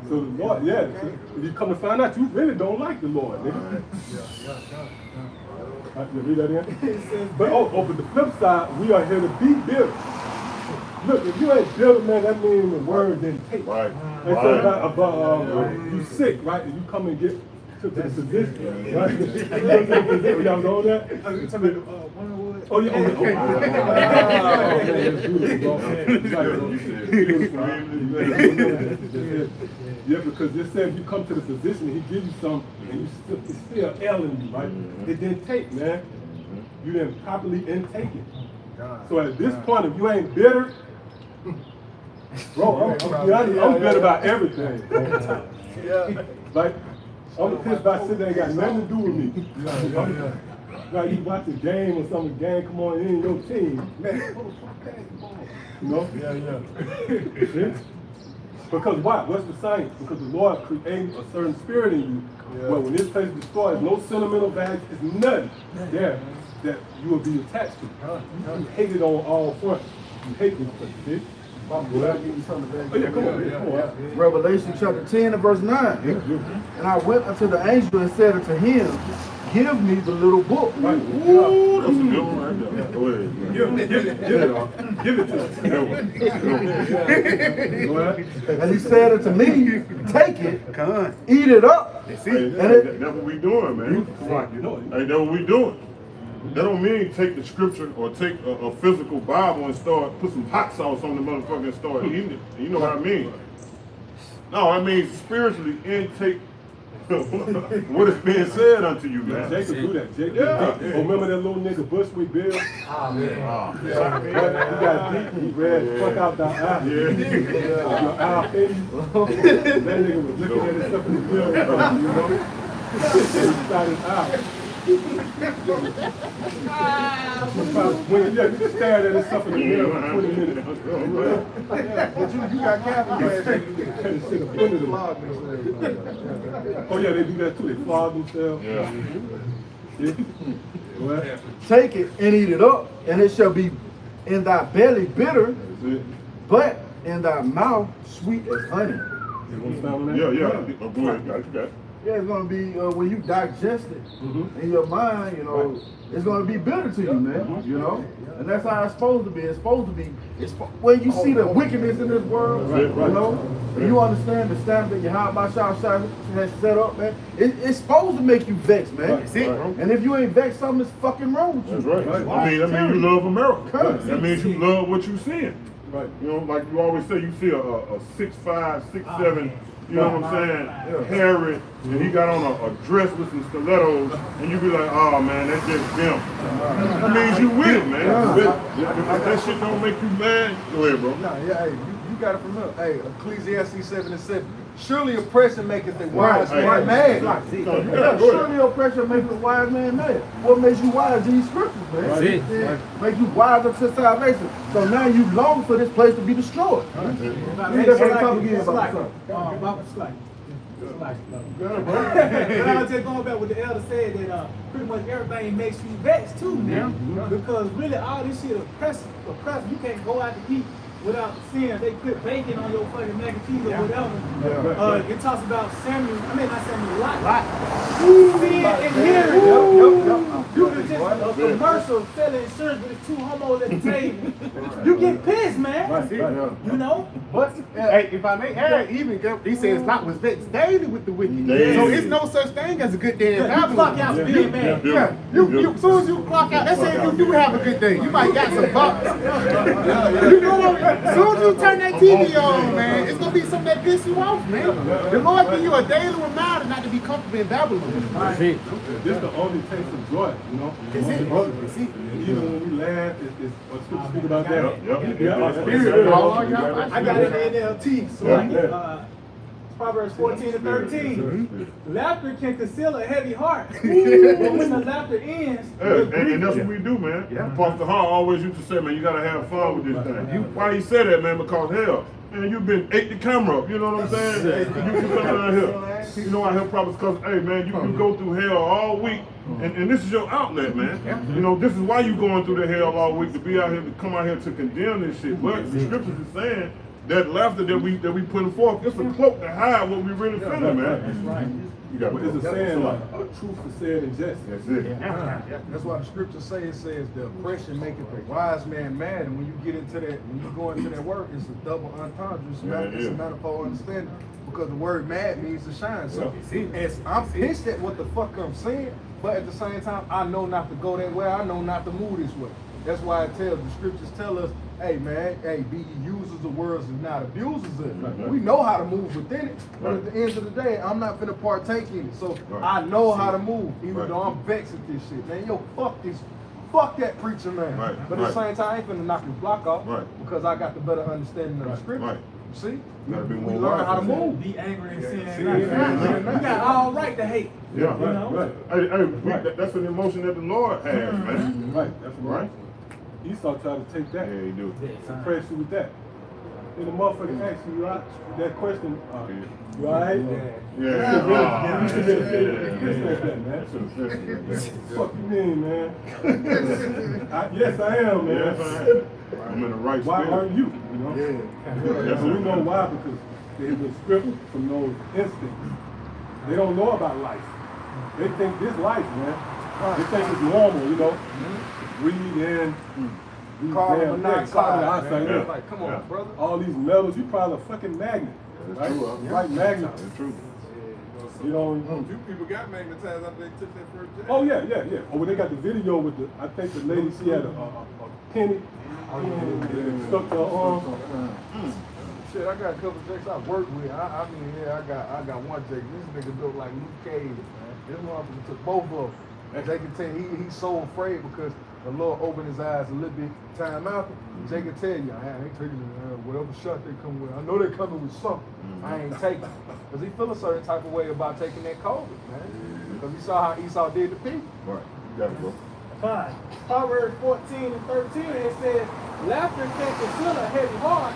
So the Lord, if you come to find out, you really don't like the Lord, nigga. You read that in? But but the flip side, we are here to be bitter. Look, if you ain't bitter, man, that means the word didn't take. Right. And so about you sick, right? And you come and get to the physician, right? You go to the physician, y'all know that? Oh, yeah. Yeah, because it said you come to the physician and he gives you something and it's still ailing you, right? It didn't take, man. You didn't properly intake it. So at this point, if you ain't bitter, bro, I'm bitter about everything. Like, I'm pissed about shit that ain't got nothing to do with me. Like you watch a game or something, game come on in your team. Man, you know? Because why? What's the science? Because the Lord created a certain spirit in you. Well, when this place is destroyed, no sentimental value, it's nothing there that you will be attached to. You hate it on all fronts. You hate this place, see? Revelation chapter 10 and verse 9. And I went unto the angel and said unto him, give me the little book. Ooh, that's a good one right there. Go ahead. Give it to us. And he said unto me, take it, eat it up. Hey, And that's what we doing, man. You know it. Hey, that's what we doing. That don't mean take the scripture or take a physical Bible and put some hot sauce on the motherfucker and start eating it. You know what I mean? No, I mean spiritually intake what is being said unto you, man. Jacob do that. Jacob. Yeah. Oh, remember that little nigga Bushwick Bill? Oh, man. He got deep. He read, fuck out thy eye. Yeah. Your eye baby. That nigga was looking at his stuff in the mirror, you know? And he shot his eye. You stared at his stuff in the mirror for 20 minutes. But you got Oh yeah, they do that too. They flog themselves. Yeah. What? take it and eat it up, and it shall be in thy belly bitter, That's it. but in thy mouth sweet as honey. You want to sound on that? Yeah, yeah. Oh, go ahead, guys. You got it. Yeah, it's gonna be when you digest it in your mind, you know, it's gonna be bitter to you, man. You know, and that's how it's supposed to be. It's supposed to be. When you see the wickedness in this world, you know, and you understand the standard that Yahweh has set up, man. It's supposed to make you vexed, man. That's it. And if you ain't vexed, something is fucking wrong with you. That's right. I mean, that means you love America. That means you love what you seeing. Right. You know, like you always say, you see a 6'5", 6'7", you know what I'm saying, Harry, and he got on a dress with some stilettos, and you be like, oh man, that's just them. That means you with it, man. If that shit don't make you mad, go ahead, bro. Nah, yeah, hey, you got it from her. Hey, Ecclesiastes 7:7. Surely oppression maketh the wise man mad. Surely oppression makes the wise man mad. What makes you wise? These scriptures, man. That's it. Make you wise unto salvation. So now you long for this place to be destroyed. But I was just going back with the elder said that pretty much everything makes you vexed too, man. Because really all this shit oppressive. You can't go out to eat without seeing they put bacon on your fucking mac and cheese or whatever. It talks about Samuel, Lot. Seeing and hearing. You can just a commercial selling insurance with two homos at the table. You get pissed, man. You know? But hey, if I may add, even he says Lot was vexed daily with the wicked. So it's no such thing as a good day in You Babylon. clock out to being mad. Yeah, you as soon as you clock out, let's say you do have a good day. You might got some bucks. You know what? As soon as you turn that TV on, man, it's gonna be something that piss you off, man. The Lord give you a daily reminder not to be comfortable in Babylon. This is the only taste of joy, you know. It's it. And even when we laugh, it's what scripture speak about that. I got it in NLT. So Proverbs 14:13. Laughter can conceal a heavy heart. But when the laughter ends, And that's what we do, man. Pastor Hall always used to say, man, you gotta have fun with this thing. Why he say that, man? Because hell, man, you've been ate the camera up, you know what I'm saying? You can come out here. You know I have problems because, hey man, you go through hell all week, and this is your outlet, man. You know, this is why you going through the hell all week, to be out here, to come out here to condemn this shit. But the scriptures is saying that laughter that we putting forth, it's a cloak to hide what we really feeling, man. that's right. You got But it's a saying like, truth is said in jest. That's it. That's why the scripture says the oppression maketh the wise man mad. And when you get into that, when you go into that word, it's a double entendre. It's a manifold understanding. Because the word mad means to shine. So as I'm pissed at what the fuck I'm saying, but at the same time, I know not to go that way. I know not to move this way. That's why the scriptures tell us, hey man, be ye users of words and not abusers of it. We know how to move within it, but at the end of the day, I'm not finna partake in it. So I know how to move, even though I'm vexed at this shit, man. Yo, fuck that preacher, man. But at the same time, I ain't finna knock his block off because I got the better understanding of the scripture. See? We learn how to move. Be angry and sin. You got all right to hate. Yeah. You know? That's an emotion that the Lord has, man. Right, that's right. Esau tried to take that. Yeah, he do. Suppress you with that. And the motherfucker asks you that question, you alright? Fuck you mean, man? Yes, I am, man. Yes, I am. I'm in the right Why spirit. aren't you? You know? So we know why, because they were stripped from those instincts. They don't know about life. They think this life, man. They think it's normal, you know. Breathe in. Carbon monoxide, dioxide, man. yeah. Like, come on, brother. All these metals, you probably a fucking magnet. Right? Like magnet. It's true. You know. Few people got magnetized after they took that first jab. Oh yeah. Oh, when they got the video with the, I think the lady, she had a penny and stuck to her arm. Shit, I got a couple jakes I work with. I mean, yeah, I got one jake. This nigga built like Luke Cage, man. This motherfucker took both of them. They can tell he's so afraid because the Lord opened his eyes a little bit time out. Jay can tell you, I ain't taking whatever shot they come with. I know they're coming with something. I ain't taking it. Because he feel a certain type of way about taking that COVID, man. Because he saw how Esau did to people. Right. You got it, bro. Fine. Proverbs 14 and 13, it says, laughter can conceal a heavy heart,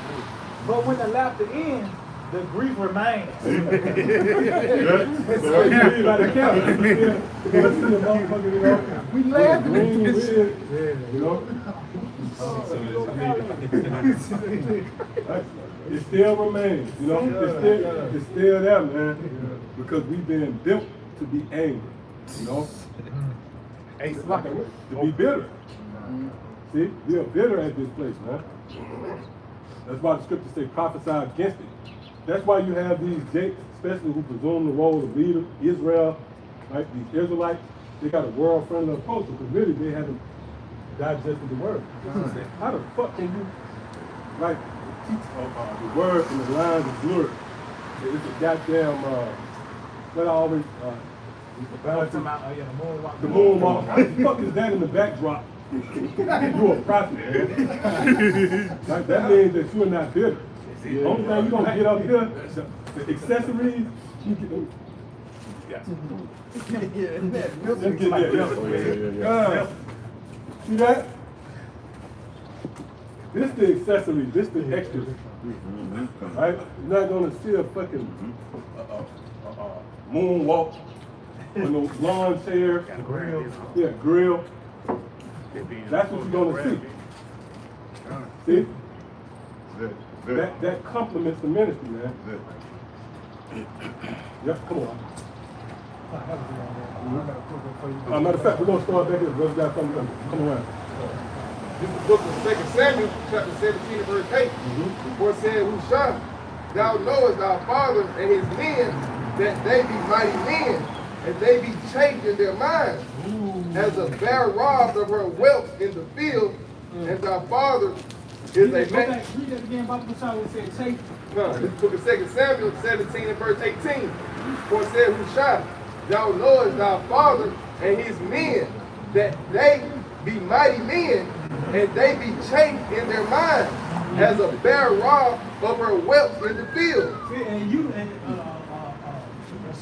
but when the laughter ends, the grief remains. We laughing at this shit. You know? It still remains, you know? It's still there, man. Because we've been built to be angry, you know? To be bitter. See? We are bitter at this place, man. That's why the scriptures say prophesy against it. That's why you have these jakes, especially who presume the role of leader, Israel, right? These Israelites, they got a world-friendly approach because really they haven't digested the word. How the fuck can you, like, teach the word in the lines of glory? It's a goddamn, what I always, the moonwalk. How the fuck is that in the backdrop? You're a prophet, man. Like, that means that you're not bitter. The only thing you're gonna get up here, the accessories, you get them. Yeah. Let's get that. See that? This the accessories, this the extras. Right? You're not gonna see a fucking moonwalk with no lawn chair. Yeah, grill. That's what you're gonna see. See? That complements the ministry, man. Yep, come on. Matter of fact, we're gonna start back here. Brother got something. Come around. This is the book of 2 Samuel, chapter 17, verse 8. The Lord said, Hushai, thou knowest thy father and his men, that they be mighty men, and they be chafed in their minds, as a bear robbed of her wealth in the field, and thy father is a man. Read that again, Bible Messiah said, take. No, this book of 2 Samuel 17 and verse 18. For it said, Hushai, thou knowest thy father and his men, that they be mighty men, and they be chafed in their minds, as a bear robbed of her wealth in the field. See, and you,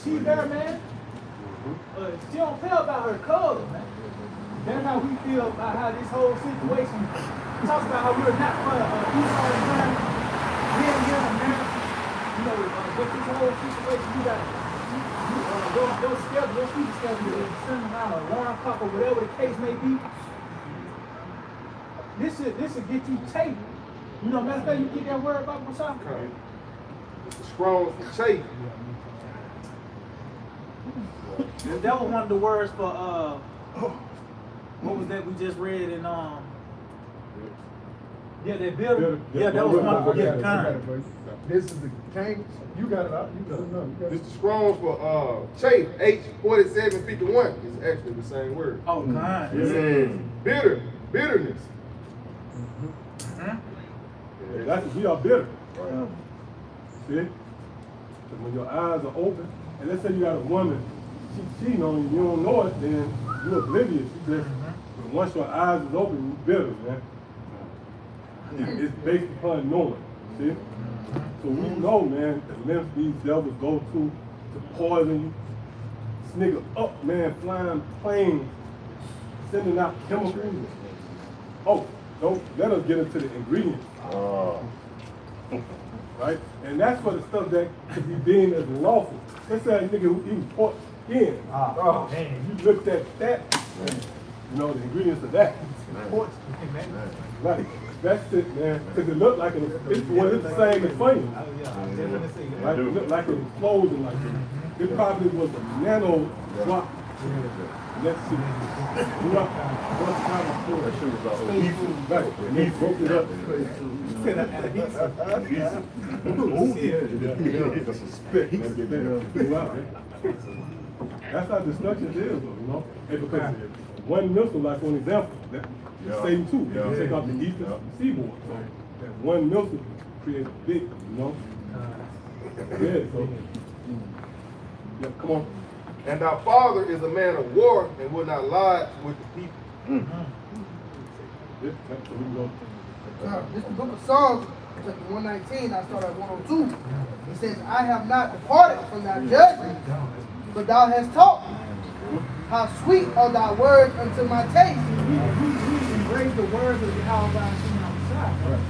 she bear, man, she don't care about her color, man. That's how we feel about how this whole situation talks about how we're not for Esau and Brown, here in America. You know, with this whole situation, you got those people scheduled send them out alarm clock or whatever the case may be. This will get you taped. You know, matter of fact, you get that word about Messiah. It's the scrolls from Chase. That was one of the words for what was that we just read in yeah, that builder. Yeah, that was one of the kind. This is the king. You got it out. You got it out. This is the scrolls for Chase, H4751. It's actually the same word. Oh, kind. It says bitterness. That's we are bitter. Right. See? Because when your eyes are open, and let's say you got a woman, she cheating on you, you don't know it, then you're oblivious. But once your eyes is open, you're bitter, man. It's based upon knowing. See? So we know, man, the lengths these devils go to poison you. This nigga up, man, flying planes, sending out chemicals. Oh, don't let us get into the ingredients. Right? And that's for the stuff that could be deemed as lawful. Let's say a nigga who eats pork skin. Man, you looked at that, you know, the ingredients of that. Pork skin, man. Right. That's it, man. Because it looked like it's the same as funny. Right? It looked like it was closing like that. It probably was a nano drop. Let's see. What kind of food? That shit was all adhesive. Right, and they broke it up. That's a spit. Wow. That's how destruction is, you know? And because one missile, like for an example, that Satan too, Yeah. you take out the eastern seaboard. So that one missile creates a big, you know? Yeah, so. Yeah, come on. And our Father is a man of war and will not lie with the people. Yeah, so we can go. This is the book of Psalms, chapter 119, I start at 102. It says, I have not departed from thy judgment, but thou hast taught me. How sweet are thy words unto my taste. We embrace the words of Yahweh by Hashem outside. Right.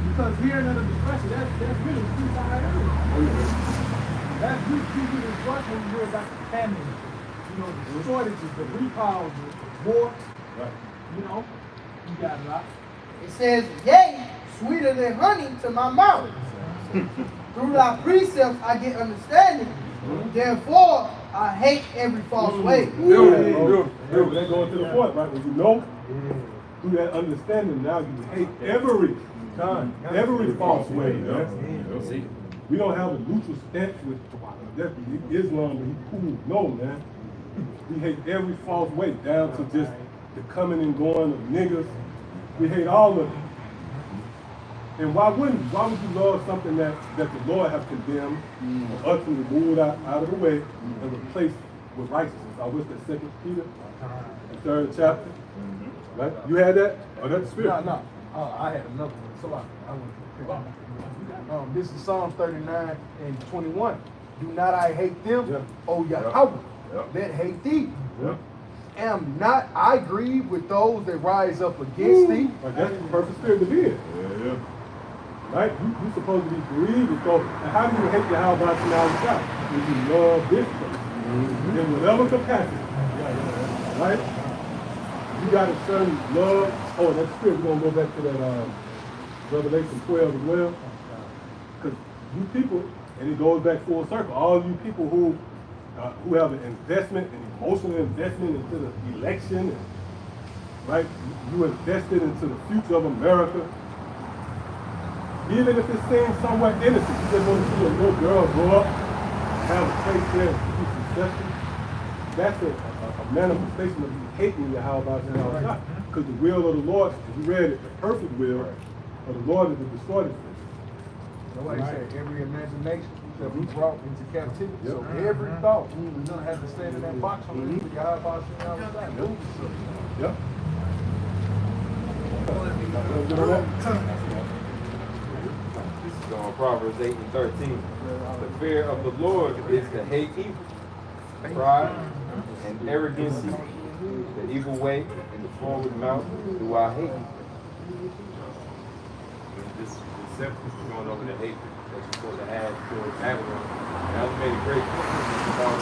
Because hearing of the depression, that's really too far early. That's really the destruction when you hear about the famine, you know, the shortages, the recalls, the war, Right. you know, you got a lot. It says, yea, sweeter than honey to my mouth. Through thy precepts I get understanding. Therefore, I hate every false way. That goes to the point, right? When you know, through that understanding, now you hate every time, every false way. Man. We don't have a neutral stance with Islam, but he cool. No, man. We hate every false way, down to just the coming and going of niggas. We hate all of it. And why would you love something that the Lord have condemned or utterly removed out of the way and replaced with righteousness? I wish that 2 Peter, the 3rd chapter. Right? You had that? Or that's the spirit? No. I had another one. So I went to this is Psalms 39 and 21. Do not I hate them, O Yahweh, that hate thee. Yeah. Am not I grieved with those that rise up against thee? Right, that's the perfect spirit to be in. Yeah. Right? You're supposed to be grieved with those. And how do you hate the how about you outside? When you love this person in whatever capacity. Right? You got a certain love. Oh, that's spirit. We're gonna go back to that Revelation 12 as well. Because you people, and it goes back full circle, all you people who have an investment, an emotional investment into the election, right? You invested into the future of America. Even if it seems somewhat innocent, you just want to see a little girl grow up, have a place there, and be successful. That's a manifestation of you hating Yahweh Allah. Because the will of the Lord, if you read it, the perfect will of the Lord is to destroy this thing. Nobody said every imagination shall be brought into captivity. So every thought, we're gonna have to stand in that box on the Yahweh outside. Yep. This is on Proverbs 8 and 13. The fear of the Lord is to hate evil, pride, and arrogancy, the evil way, and the forward mouth do I hate. This is going over the hate that you're supposed to have towards Babylon. Now, we made a great point about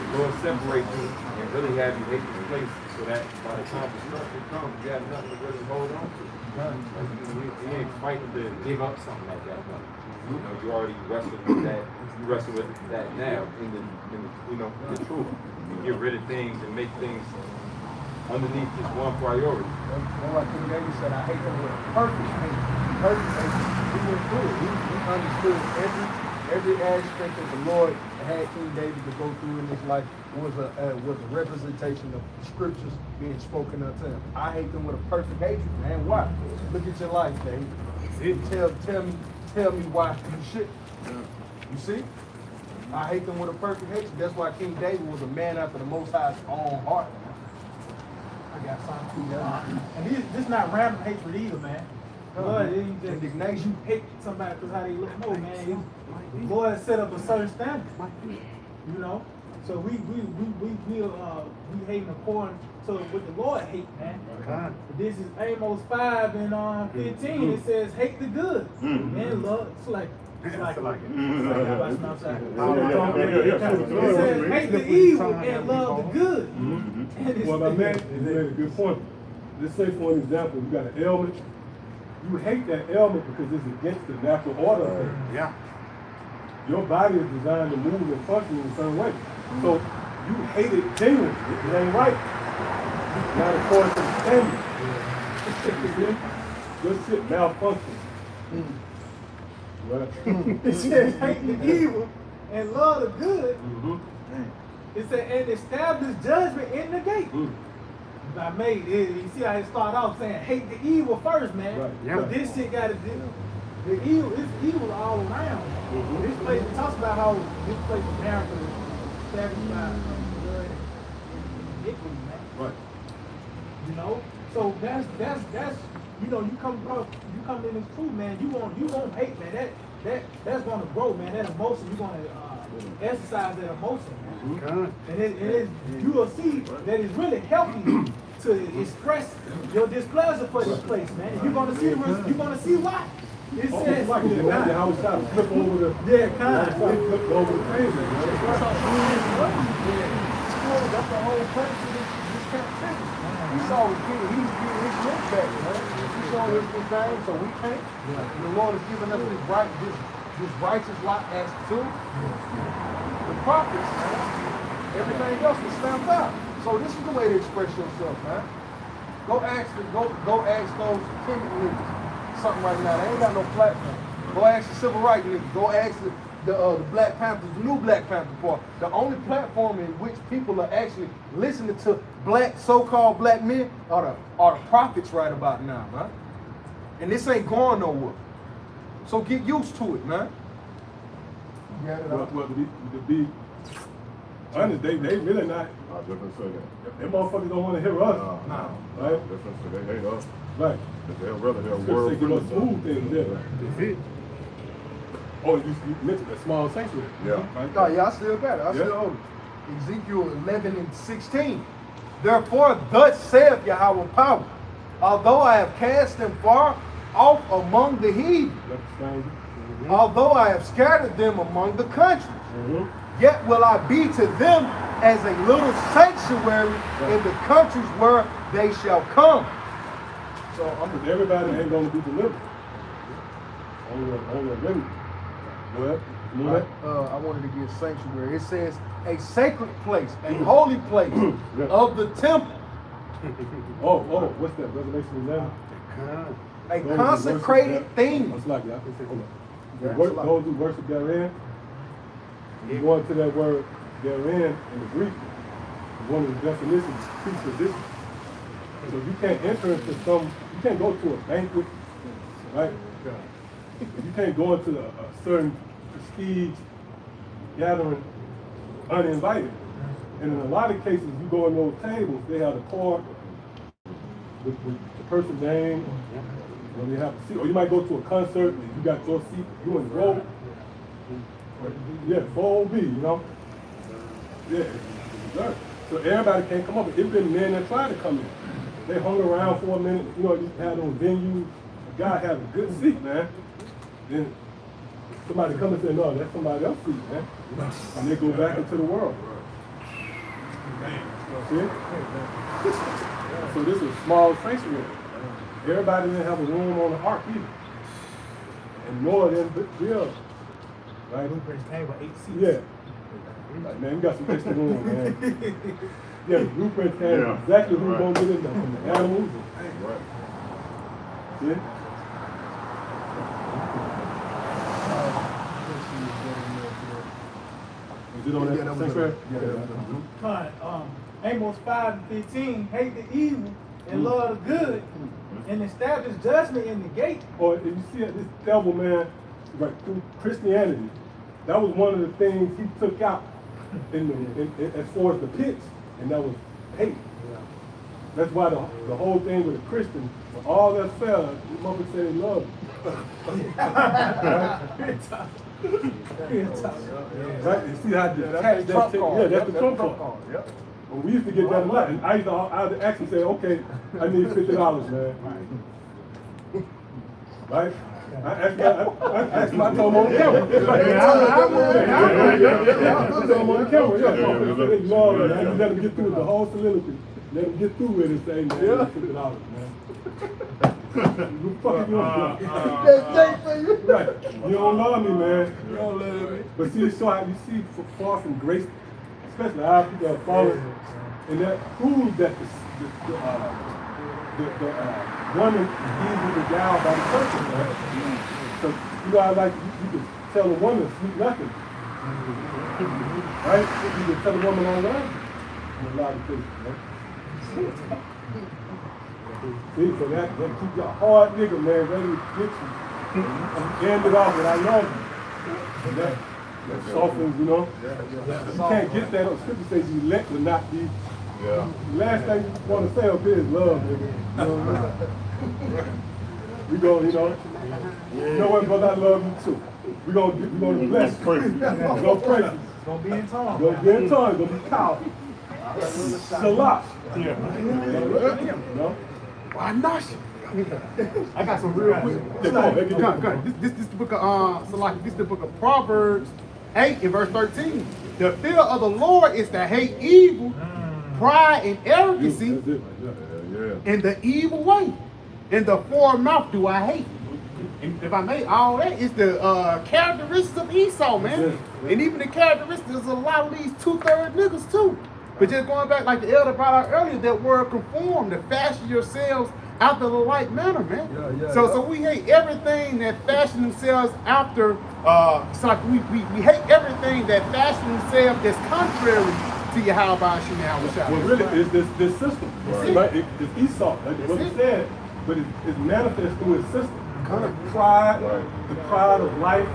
the Lord separate you and really have you hate this place so that by the time destruction comes, you have nothing to really hold on to. You ain't fighting to give up something like that. But, you know, you already wrestle with that. You wrestle with that now in the truth. You get rid of things and make things underneath just one priority. That's why King David said, I hate them with perfect hate. Perfect hate. He went through it. He understood every aspect of the Lord that had King David to go through in his life was a representation of the scriptures being spoken unto him. I hate them with a perfect hatred, man. Why? Look at your life, David. Tell me why you should. You see? I hate them with a perfect hatred. That's why King David was a man after the Most High's own heart. I got something too. And this not random hatred either, man. Lord, indignation. You hate somebody because how they look. No, man. Lord set up a certain standard. You know? So we hating according to what the Lord hate, man. This is Amos 5 and 15. It says, hate the good. Man, love. It's like it says, hate the evil and love the good. Well, my man, you made a good point. Let's say, for an example, you got an ailment. You hate that ailment because it's against the natural order of things. Yeah. your body is designed to move and function in a certain way. So you hate it genuinely. It ain't right. Not according to the standard. You see? Your shit malfunction. Right? It says hate the evil and love the good. It said and establish judgment in the gate. I made it. You see how it started off saying hate the evil first, man. Right. Yeah. But this shit got to do. The evil, it's evil all around. This place, it talks about how this place America is established by blood and iniquity, man. Right. You know, so that's you know, you come in this truth, man. You won't hate, man. That's gonna grow, man. That emotion, you gonna exercise that emotion, man. And it is you will see that it's really helping you to express your displeasure for this place, man. You're gonna see why. It says Like it, man. How we try to flip over the kind. flip over the pavement, man. That's the whole purpose of this captivity. He saw his kid, he's getting his look back, man. He saw his thing, so we can't. The Lord has given us this righteous lot as to the prophets, man. Everything else is stamped out. So this is the way to express yourself, man. Go ask those timid niggas something right now. They ain't got no platform. Go ask the civil rights niggas. Go ask the Black Panthers, the new Black Panther Party. The only platform in which people are actually listening to so-called black men are the prophets right about now, man. And this ain't going nowhere. So get used to it, man. Well, to be honest, they really not. I definitely say that. Them motherfuckers don't want to hear us. No. Right? Definitely say they hate us. Right. They'll rather hear Scripture world say give us freedom. smooth things there. That's it. Oh, you mentioned a small sanctuary. Yeah. Right? No, yeah, I still got it. I still hold it. Ezekiel 11:16. Therefore, thus saith Yahweh power, although I have cast them far off among the heathen, although I have scattered them among the countries, yet will I be to them as a little sanctuary in the countries where they shall come. So everybody ain't going to be delivered. Only a remnant. Go ahead. I wanted to get sanctuary. It says a sacred place, a holy place of the temple. Oh, what's that? Revelation 11? A consecrated thing. What's like that? Those who worship therein. You go into that word therein in the Greek, one of the definitions, preposition. So you can't enter into you can't go to a banquet, right? You can't go into a certain prestige gathering uninvited. And in a lot of cases, you go in those tables, they have a card with the person's name, or they have a seat, or you might go to a concert and you got your seat, you in the row. Yeah, 4OB, you know? Yeah, right. So everybody can't come up. It's been men that tried to come in. They hung around for a minute, you know, you had those venues. A guy had a good seat, man. Then somebody come and say, no, that's somebody else's seat, man. And they go back into the world. See? So this is a small sanctuary. Everybody didn't have a room on the ark either. And Noah didn't build. Right? Blueprints came with 8 seats. Yeah. Like, man, we got some extra room, man. Yeah, the blueprints came exactly who's gonna get in there, from the animals. Right. See? Is it on that sanctuary? Amos 5:15, hate the evil and love the good, and establish judgment in the gate. Or if you see this devil, man, right through Christianity, that was one of the things he took out as far as the pits, and that was hate. That's why the whole thing with a Christian, when all that fell, the mother said he loved him. Right? You see how detached that thing? Yeah, that's the trump card. Yep. Well, we used to get that a lot, and I used to actually say, okay, I need $50, man. Right? I told him on the camera. I told him on the camera, yeah. You let him get through the whole soliloquy. Let him get through with it and say, man, $50, man. Who the fuck you want? That's Jake for you. Right. You don't love me, man. You don't love me. But see, so you see, far from grace, especially our people are fallen, and that proves that the woman is easily beguiled by the person, right? So you know, like you can tell a woman sweet nothing, right? You can tell a woman I love you in a lot of cases, right? See, so that keep your hard nigga, man, ready to get you. And end it off with I love you. And that softens, you know. You can't get that. Scripture says you let will not be. Yeah. The last thing you want to say up here is love, nigga. You know what I mean? We go, you know. You know what, brother? I love you too. We gonna bless you. We gonna pray for you. Gonna be in tongues. Gonna be in tongues. Gonna be powerful. Salat. Yeah. You know. Why not? I got some real quick. Come. This the book of Salaki. This is the book of Proverbs 8 and verse 13. The fear of the Lord is to hate evil, pride and arrogancy, That's it. Yeah. and the evil way. And the foul mouth do I hate. And if I may, all that is the characteristics of Esau, man. And even the characteristics of a lot of these 2/3 niggas too. But just going back, like the elder brought out earlier, that word conform, to fashion yourselves after the like manner, man. So we hate everything that fashion themselves after. It's like we hate everything that fashion themselves that's contrary to Yahweh Shemel. Well, really, it's this system, right? It's Esau, like what he said, but it's manifest through his system. Kind of pride, the pride of life.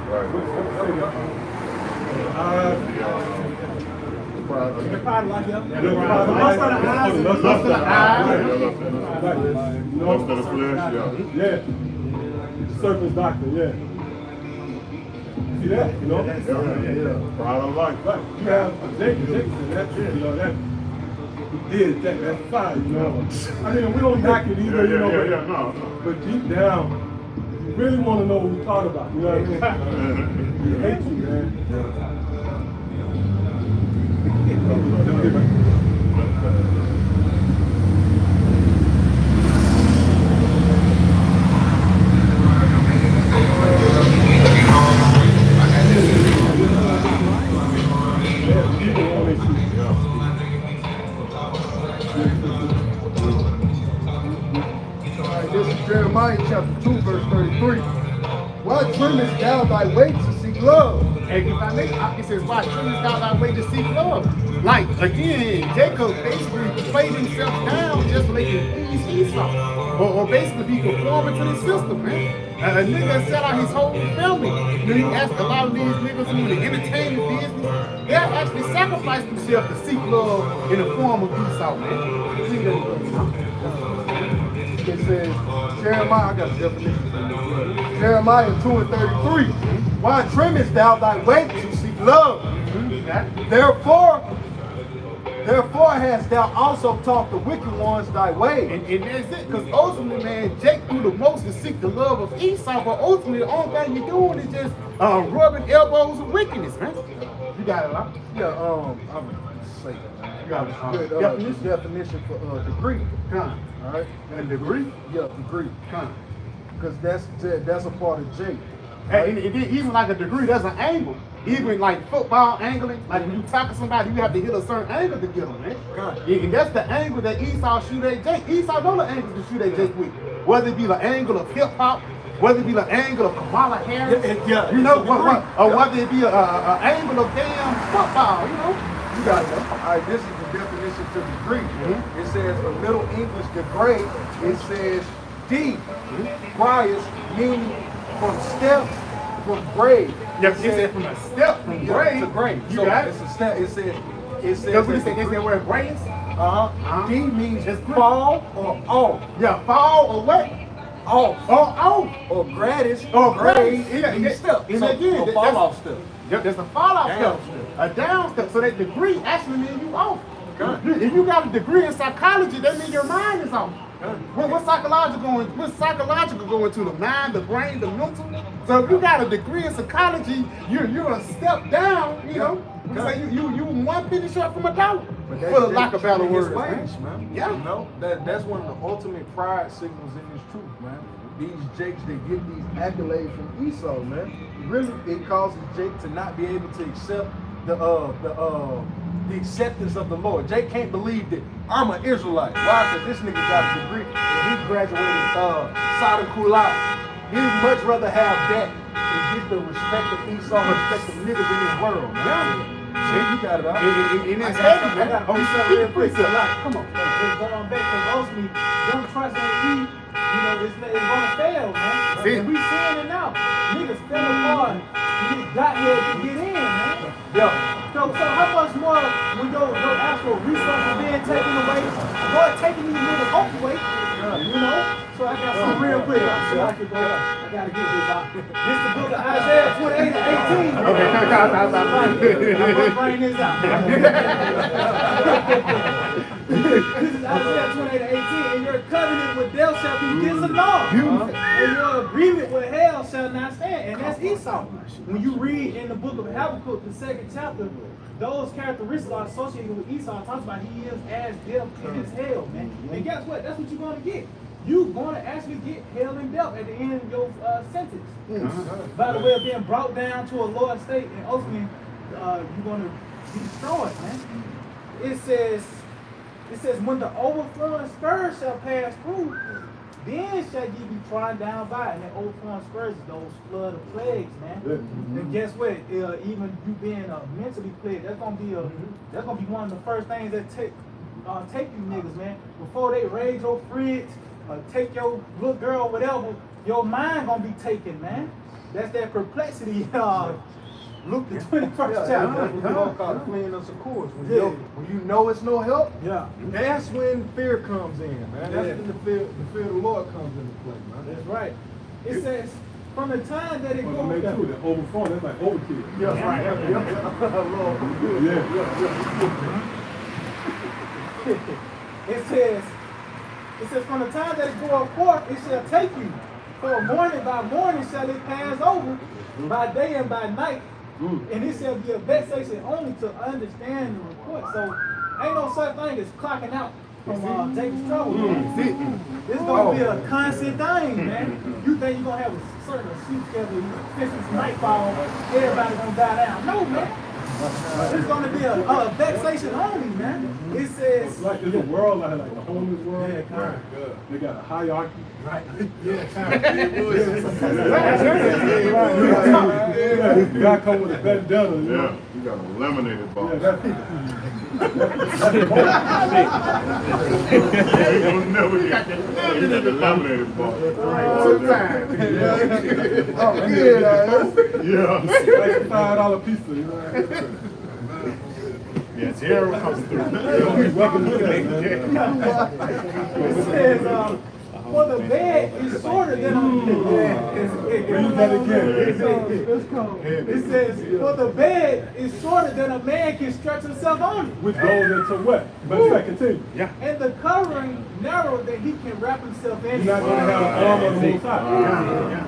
The pride of life, yeah. The pride of life. Lust of the eyes. Lust of the flesh, yeah. Yeah. Serpent's doctrine, yeah. See that, you know? Yeah. Pride of life. Right. You have Jacob, and that's it, you know, that he did that, that's fine, you know. I mean, we don't knock it either, you know, no. but deep down, you really want to know what we're talking about, you know what I mean? We hate you, man. This is Jeremiah chapter 2, verse 33. Why trimmest thou thy way to seek love? And if I make, it says, why choose thou thy way to seek love? Like, again, Jacob basically played himself down just so they can please Esau. Or basically be conforming to the system, man. A nigga set out his whole family. You know, you ask a lot of these niggas who in the entertainment business, they'll actually sacrifice themselves to seek love in the form of Esau, man. It says, Jeremiah, I got the definition. Jeremiah 2 and 33. Why trimmest thou thy way to seek love? Therefore hast thou also taught the wicked ones thy way. And that's it, because ultimately, man, Jake do the most to seek the love of Esau, but ultimately the only thing you're doing is just rubbing elbows with wickedness, man. You got it, huh? Yeah, I'm gonna say that. You got it. Good definition for degree. Con. All right, A degree? yeah, degree. Con. Because that's a part of J. And even like a degree, there's an angle. Even like football angling, like when you tackle somebody, you have to hit a certain angle to get them, man. And that's the angle that Esau shoot at Jake. Esau know the angle to shoot at Jake with. Whether it be the angle of hip hop, whether it be the angle of Kamala Harris, you know, or whether it be an angle of damn football, you know. You got it. All right, this is the definition to degree. It says for Middle English degree, it says D, Briars, meaning from step, from grade. Yeah, it said from a step from grade to grade. You So got it's it. a step. It says. Because we say they wear grades. D means fall or off. Yeah, fall or what? Off. Or gratis. Or grade. yeah, means step. And So, again, a fall off step. Yep, there's a fall off Down step. A down step. So that degree actually means you off. If you got a degree in psychology, that means your mind is off. What's psychological going to the mind, the brain, the mental? So if you got a degree in psychology, you're a step down, you know. So you one penny short from a dollar. For the lack of better words, man. Yeah. You know, that's one of the ultimate pride signals in this truth, man. these Jakes, they get these accolades from Esau, man. Really, it causes Jake to not be able to accept the acceptance of the Lord. Jake can't believe that I'm an Israelite. Why? Because this nigga got a degree and he graduated Sodom Kulai. He'd much rather have that than get the respect of Esau, respect of niggas in this world. Man. See, you got it out. And it's heavy, man. I got to be something real quick. So, like, come on. Just going back, because ultimately, them trust in Eve, you know, it's going to fail, man. See? And we seeing it now. Niggas fell apart. Niggas got here to get in, man. Yeah. So how much more when your actual resources being taken away, Lord taking these niggas off away, you know? So I got some real quick. I gotta get this out. This the book of Isaiah 28 and 18. Okay, I'm gonna bring this out. This is Isaiah 28 and 18. And your covenant with them shall be dissolved. And your agreement with hell shall not stand. And that's Esau. When you read in the book of Habakkuk, the 2nd chapter, those characteristics are associated with Esau. It talks about he is as death and as hell, man. And guess what? That's what you're going to get. You're going to actually get hell and death at the end of your sentence. By the way of being brought down to a lower state, and ultimately you're going to be destroyed, man. It says, when the overflowing scourge shall pass through, then shall ye be trodden down by it. And that overflowing scourge is those flood of plagues, man. And guess what? Even you being mentally plagued, that's gonna be one of the first things that take you niggas, man. Before they raid your fridge, take your little girl, whatever, your mind gonna be taken, man. That's that perplexity. Luke the 21st chapter. That's what we all call the queen of course. When you know it's no help, that's when fear comes in, man. That's when the fear of the Lord comes into play, man. That's right. It says, from the time that it Well, goes make sure that overflowing, that's like overkill. Yeah, right. It says, from the time that it goeth forth, it shall take you. For morning by morning shall it pass over, by day and by night. And it shall be a vexation only to understand the report. So ain't no such thing as clocking out from Jacob's trouble, man. It's gonna be a constant thing, man. You think you're gonna have a certain sleep schedule, since nightfall, everybody gonna die down. No, man. It's gonna be a vexation only, man. It says It's like there's a world like the homeless world. Yeah, kind They got a hierarchy. right. You gotta come with a vendetta. You know? Yeah, you got a lemonade bar. Yeah, that's You'll never get the lemonade bar. Yeah. like a $5 pizza. You know? Yeah, Tierra comes through. Welcome to that, It says, for the bed is shorter than a Read that again. It says, for the bed is shorter than a man can stretch himself on it. Which goes into what? But continue. Yeah. And the covering narrow that he can wrap himself in. You're not going to have an arm on the Most High.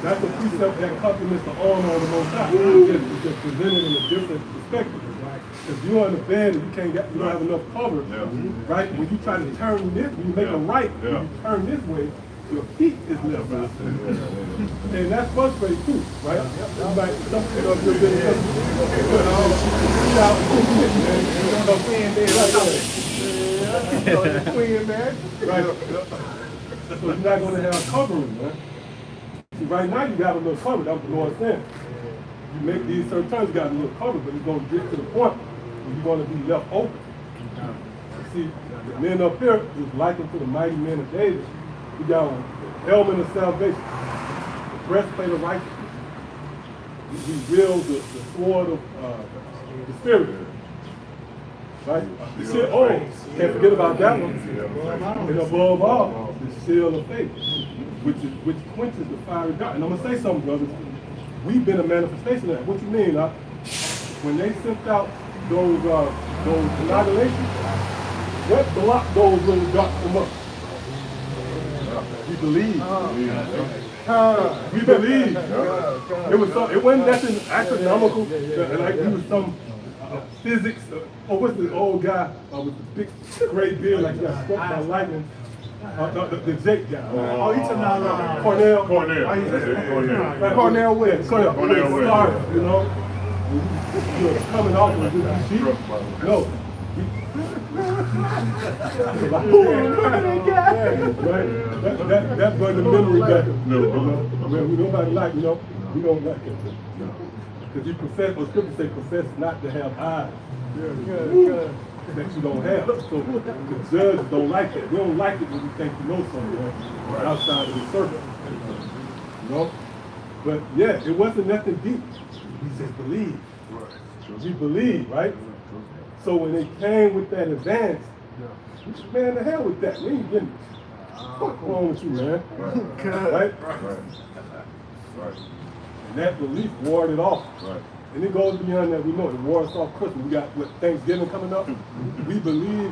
That's the precept that complements the arm on the Most High. It's just presented in a different perspective. If you're in the bed and you don't have enough cover, right? When you try to turn this, when you make a right, when you turn this way, your feet is left out. And that's frustrating too, right? Like something of your business. Put all the feet out and shit, man. You know what I'm saying? Right. So you're not going to have covering, man. See, right now you got a little cover. That's what the Lord said. You make these certain times, you got a little cover, but it's going to get to the point where you're going to be left open. See, the men up here is likened to the mighty men of David. You got a helmet of salvation, the breastplate of righteousness. He wields the sword of the Spirit. Right? The shield, can't forget about that one. And above all, the shield of faith, which quenches the fiery dart. And I'm going to say something, brothers. We've been a manifestation of that. What you mean? When they sent out those annihilation, what blocked those little darts from us? We believe. We believe. It wasn't nothing astronomical, like it was some physics. What's the old guy with the big gray beard like he got struck by lightning? The Jake guy. Oh, you talking about Cornell. Cornell. Oh, yeah. Cornell. Cornell West. Cornell West. Start, you know. He was coming off with the sheep. No. That brought the memory back. Nobody like, you know, we don't like it. Because you profess, or scripture say, profess not to have eyes that you don't have. So the judges don't like that. They don't like it when you think you know something outside of the circle. You know? But yeah, it wasn't nothing deep. He just believed. He believed, right? So when they came with that advance, man, the hell with that. We ain't getting what's wrong with you, man? Right? And that belief warded off. And it goes beyond that. We know it wars off Christmas. We got what, Thanksgiving coming up. We believe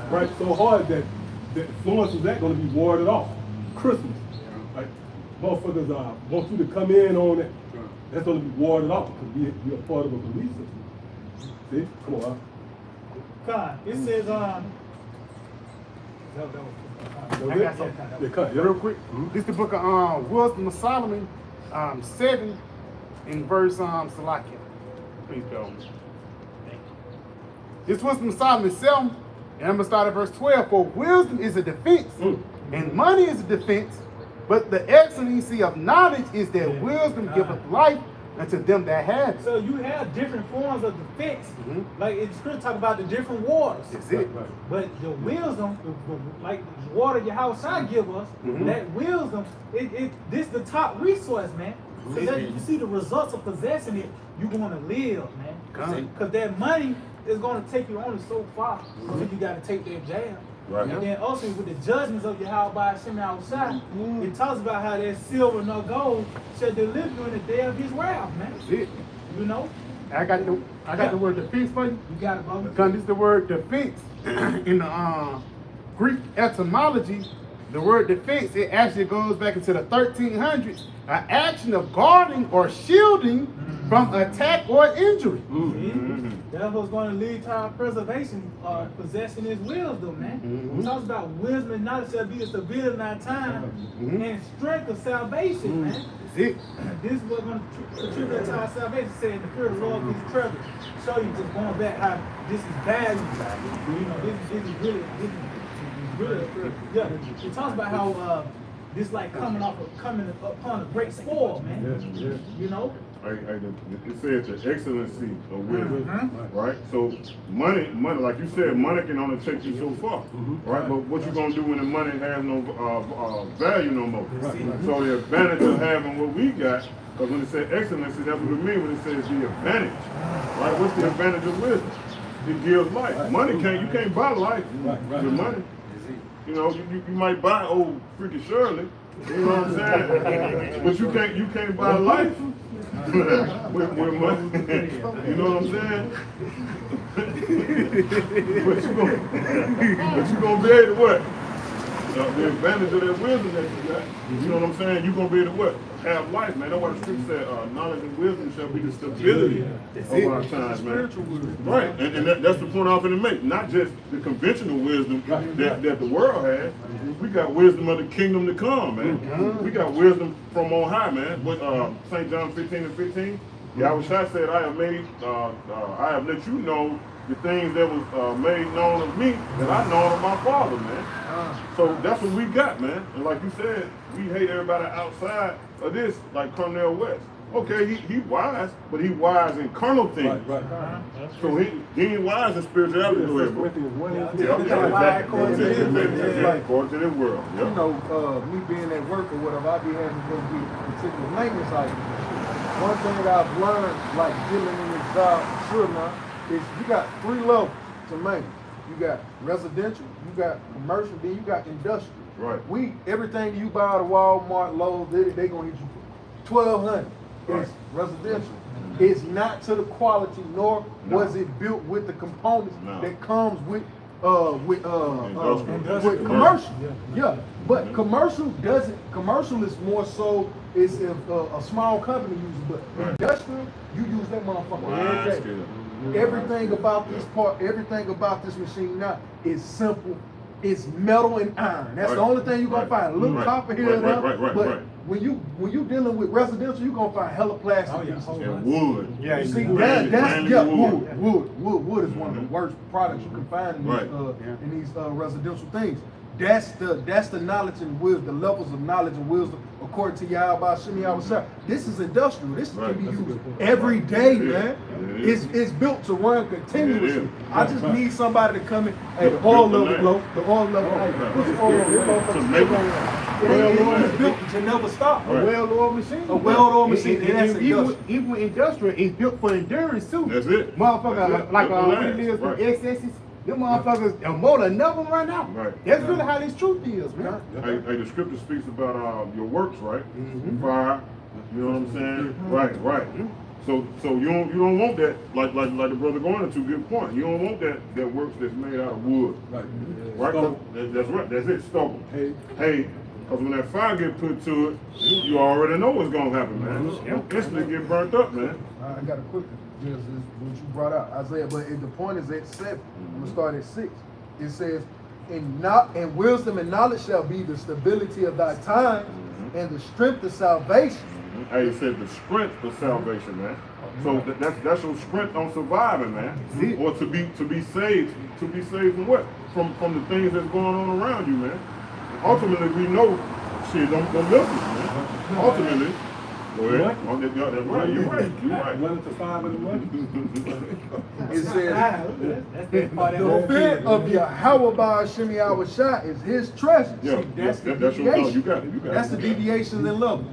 right so hard that the influence of that going to be warded off. Christmas. Like motherfuckers want you to come in on it. That's going to be warded off because we are part of a belief system. See? Come on. God, it says Real quick. This is the book of Wisdom of Solomon, 7 in verse Salakia. Please go. This Wisdom of Solomon 7, and I'm gonna start at verse 12. For wisdom is a defense, and money is a defense, but the excellency of knowledge is that wisdom giveth life unto them that have it. So you have different forms of defense. Like it's scripture talk about the different waters. That's it. But the wisdom, like the water your house I give us, that wisdom, this the top resource, man. Because you see the results of possessing it, you're going to live, man. Because that money is going to take you only so far. So you got to take that jab. Right. And then also with the judgments of your house by Hashem outside, it talks about how that silver nor gold shall deliver you in the day of his wrath, man. That's it. You know? I got the word defense for you. You got it, brother. Because this is the word defense. In the Greek etymology, the word defense, it actually goes back into the 1300s, an action of guarding or shielding from attack or injury. That's what's going to lead to our preservation, possessing his wisdom, man. It talks about wisdom and knowledge shall be the stability of our time and strength of salvation, man. That's it. This is what's going to contribute to our salvation. Saying the fear of the Lord is treasure. Show you just going back how this is valuable. You know, this is really, yeah. It talks about how this like coming upon a great spoil, man. You know. It says the excellency of wisdom, right? So money, like you said, money can only take you so far, right? But what you gonna do when the money has no value no more? So the advantage of having what we got, because when it says excellency, that's what it means when it says the advantage, right? What's the advantage of wisdom? It gives life. Money you can't buy life with money. You know, you might buy old freaking Shirley, you know what I'm saying? But you can't buy life. with money, you know what I'm saying? but you gonna be able to what? The advantage of that wisdom that you got, you know what I'm saying? You're gonna be able to what? Have life, man. That's why the scripture said, knowledge and wisdom shall be the stability of our times, man. Right, and that's the point I'm going to make. Not just the conventional wisdom that the world has. We got wisdom of the kingdom to come, man. We got wisdom from on high, man. What St. John 15:15, Yahweh said, I have let you know the things that was made known of me that I know of my Father, man. So that's what we got, man. And like you said, we hate everybody outside of this, like Cornell West. Okay, he wise, but he wise in carnal things. Right. So he ain't wise in spirituality. According to this world. You know, me being at work or whatever, I be having to go get particular maintenance items. One thing I've learned, like dealing in this job, sure now, is you got 3 levels to maintenance. You got residential, you got commercial, then you got industrial. Right. Everything you buy at a Walmart, Lowe's, they gonna hit you for $1,200. It's residential. It's not to the quality, nor was it built with the components that comes with commercial. Yeah. But commercial doesn't. Commercial is more so. It's if a small company uses, but industrial, you use that motherfucker every day. Everything about this part, everything about this machine now is simple is metal and iron. That's the only thing you're gonna find. A little copper here and there. But when you dealing with residential, you're gonna find hella plastic. And wood. Yeah, you see, wood is one of the worst products you can find in these residential things. That's the knowledge and wisdom, the levels of knowledge and wisdom according to Yahweh Shemi Yahweh. This is industrial. This can be used every day, man. It's built to run continuously. I just need somebody to come in. Hey, the oil level low. The oil level. What's the oil level? It's built to never stop. A well-oiled machine. A well-oiled machine. Even industrial is built for endurance too. That's it. Motherfucker, like when it is for excesses. Them motherfuckers, a motor never run out. Right. That's really how this truth is, man. Hey, the scripture speaks about your works, right? Fire. You know what I'm saying? Right. So you don't want that, like the brother going into good point. You don't want that works that's made out of wood. Right? That's right. That's it. Stubble. Hey. Because when that fire get put to it, you already know what's gonna happen, man. You instantly get burnt up, man. I got a quick one. This is what you brought out, Isaiah. But the point is at 7. I'm gonna start at 6. It says, "And wisdom and knowledge shall be the stability of thy time, and the strength of salvation." Hey, he said the strength of salvation, man. So that's your strength on surviving, man. Or to be saved from what? From the things that's going on around you, man. Ultimately, we know shit don't miss us, man. Ultimately, go ahead. That's right. You're right. 1 to 5 in the morning. It says, "The fear of Yahweh Shemi Yahweh is his treasure." Yeah, See, that's the that's your deviation. you got it. That's the deviation in level.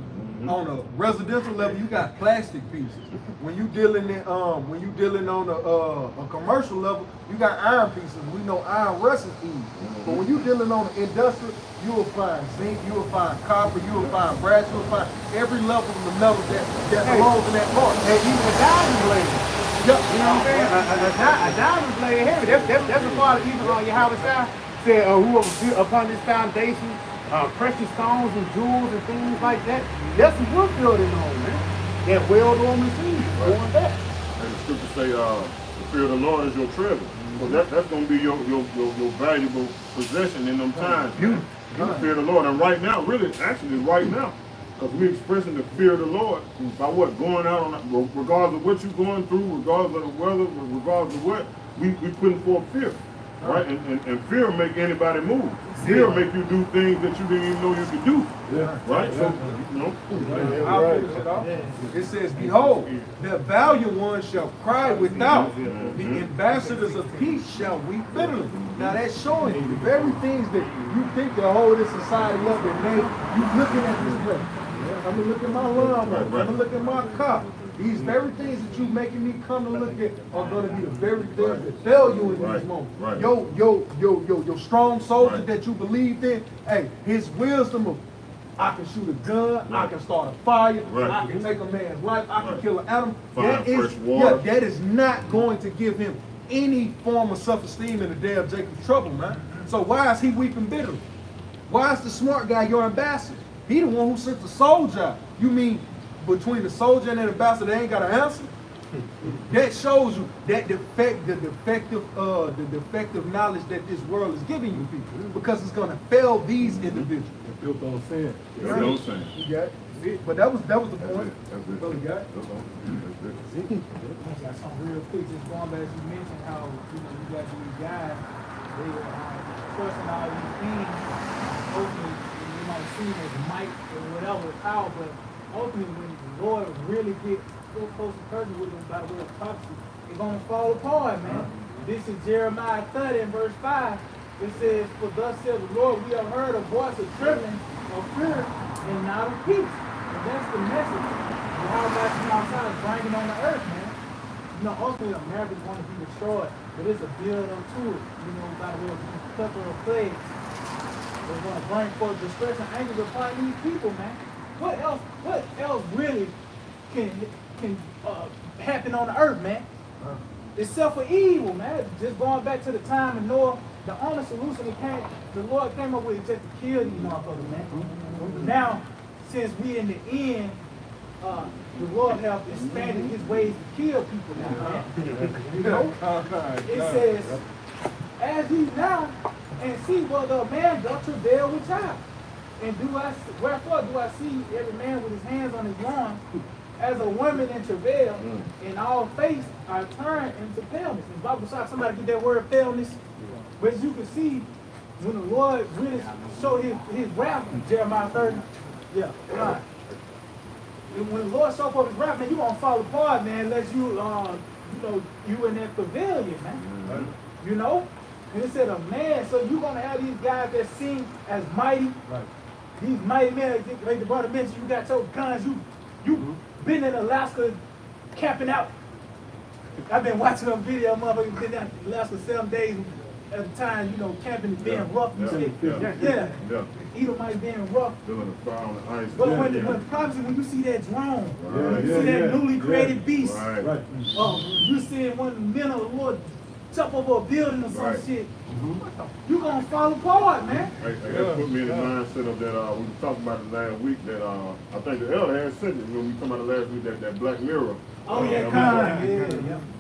On a residential level, you got plastic pieces. When you dealing on a commercial level, you got iron pieces. We know iron rusts easy. But when you dealing on the industrial, you will find zinc, you will find copper, you will find brass, you will find every level of the metal that belongs in that part. And even a diamond blade. Yeah. You know what I'm saying? A diamond blade heavy. That's a part of even on Yahweh said, whoever built upon this foundation, precious stones and jewels and things like that. That's some wood building on, man. That well-oiled machine going back. And the scripture say, the fear of the Lord is your treasure. So that's gonna be your valuable possession in them times. You fear the Lord, and right now, actually right now, because we're expressing the fear of the Lord by what going out on, regardless of what you're going through, regardless of the weather, regardless of what, we putting forth fear. Right? And fear make anybody move. Fear make you do things that you didn't even know you could do. Right? So, you know. It says, "Behold, the valiant ones shall cry without. The ambassadors of peace shall weep bitterly." Now that's showing you the very things that you think that hold this society up at night. You looking at this way. I'm gonna look at my lawnmower. I'm gonna look at my car. These very things that you making me come to look at are going to be the very things that fail you in these moments. Your strong soldier that you believed in, hey, his wisdom of, I can shoot a gun, I can start a fire, I can take a man's life, I can kill an animal. That is not going to give him any form of self-esteem in the day of Jacob's trouble, man. So why is he weeping bitterly? Why is the smart guy your ambassador? He the one who sent the soldier out. You mean between the soldier and the ambassador, they ain't got an answer? That shows you that the defective knowledge that this world is giving you people, because it's gonna fail these individuals. Built on sin. That's what I'm saying. You got it? But that was the point. That's it. Brother got it? I got some real quick, just going back, you mentioned how, you got these guys, they trusting all these things, ultimately, you might see them as might or whatever, power, but ultimately, when the Lord really gets so close to person with them by way of prophecy, it's going to fall apart, man. This is Jeremiah 30 and verse 5. It says, "For thus says the Lord, we have heard a voice of trembling, of fear, and not of peace." And that's the message. How about you outside is bringing on the earth, man? Ultimately, America is going to be destroyed, but it's a build-up to it, by the way of these plethora of plagues. They're going to bring forth distress and anger upon these people, man. What else really can happen on the earth, man? Except for evil, man. Just going back to the time of Noah, the only solution the Lord came up with is just to kill these motherfuckers, man. Now, since we in the end, the Lord have expanded his ways to kill people now, man. It says, as he's now, and see whether a man doth travail with child. And wherefore do I see every man with his hands on his loins, as a woman in travail, and all face are turned into paleness. And Bible says somebody get that word paleness, but as you can see, when the Lord really showed his wrath, Jeremiah 30, yeah, right. And when the Lord showed up his wrath, man, you gonna fall apart, man, unless you, you in that pavilion, man. You know? And it said a man, so you're gonna have these guys that seem as mighty. Right. These mighty men, like the brother mentioned, you got your guns, you been in Alaska camping out. I've been watching them video, motherfuckers been down in Alaska 7 days at a time, camping and being rough. Yeah. Edomites being rough. Feeling the fire on the ice. But when you see that drone, you see that newly created beast, you see one of the men of the Lord jump over a building or some shit, you gonna fall apart, man. That put me in the mindset of that, we were talking about it last week, that I think the elder had said it when we come out of last week, that Black Mirror. Oh yeah.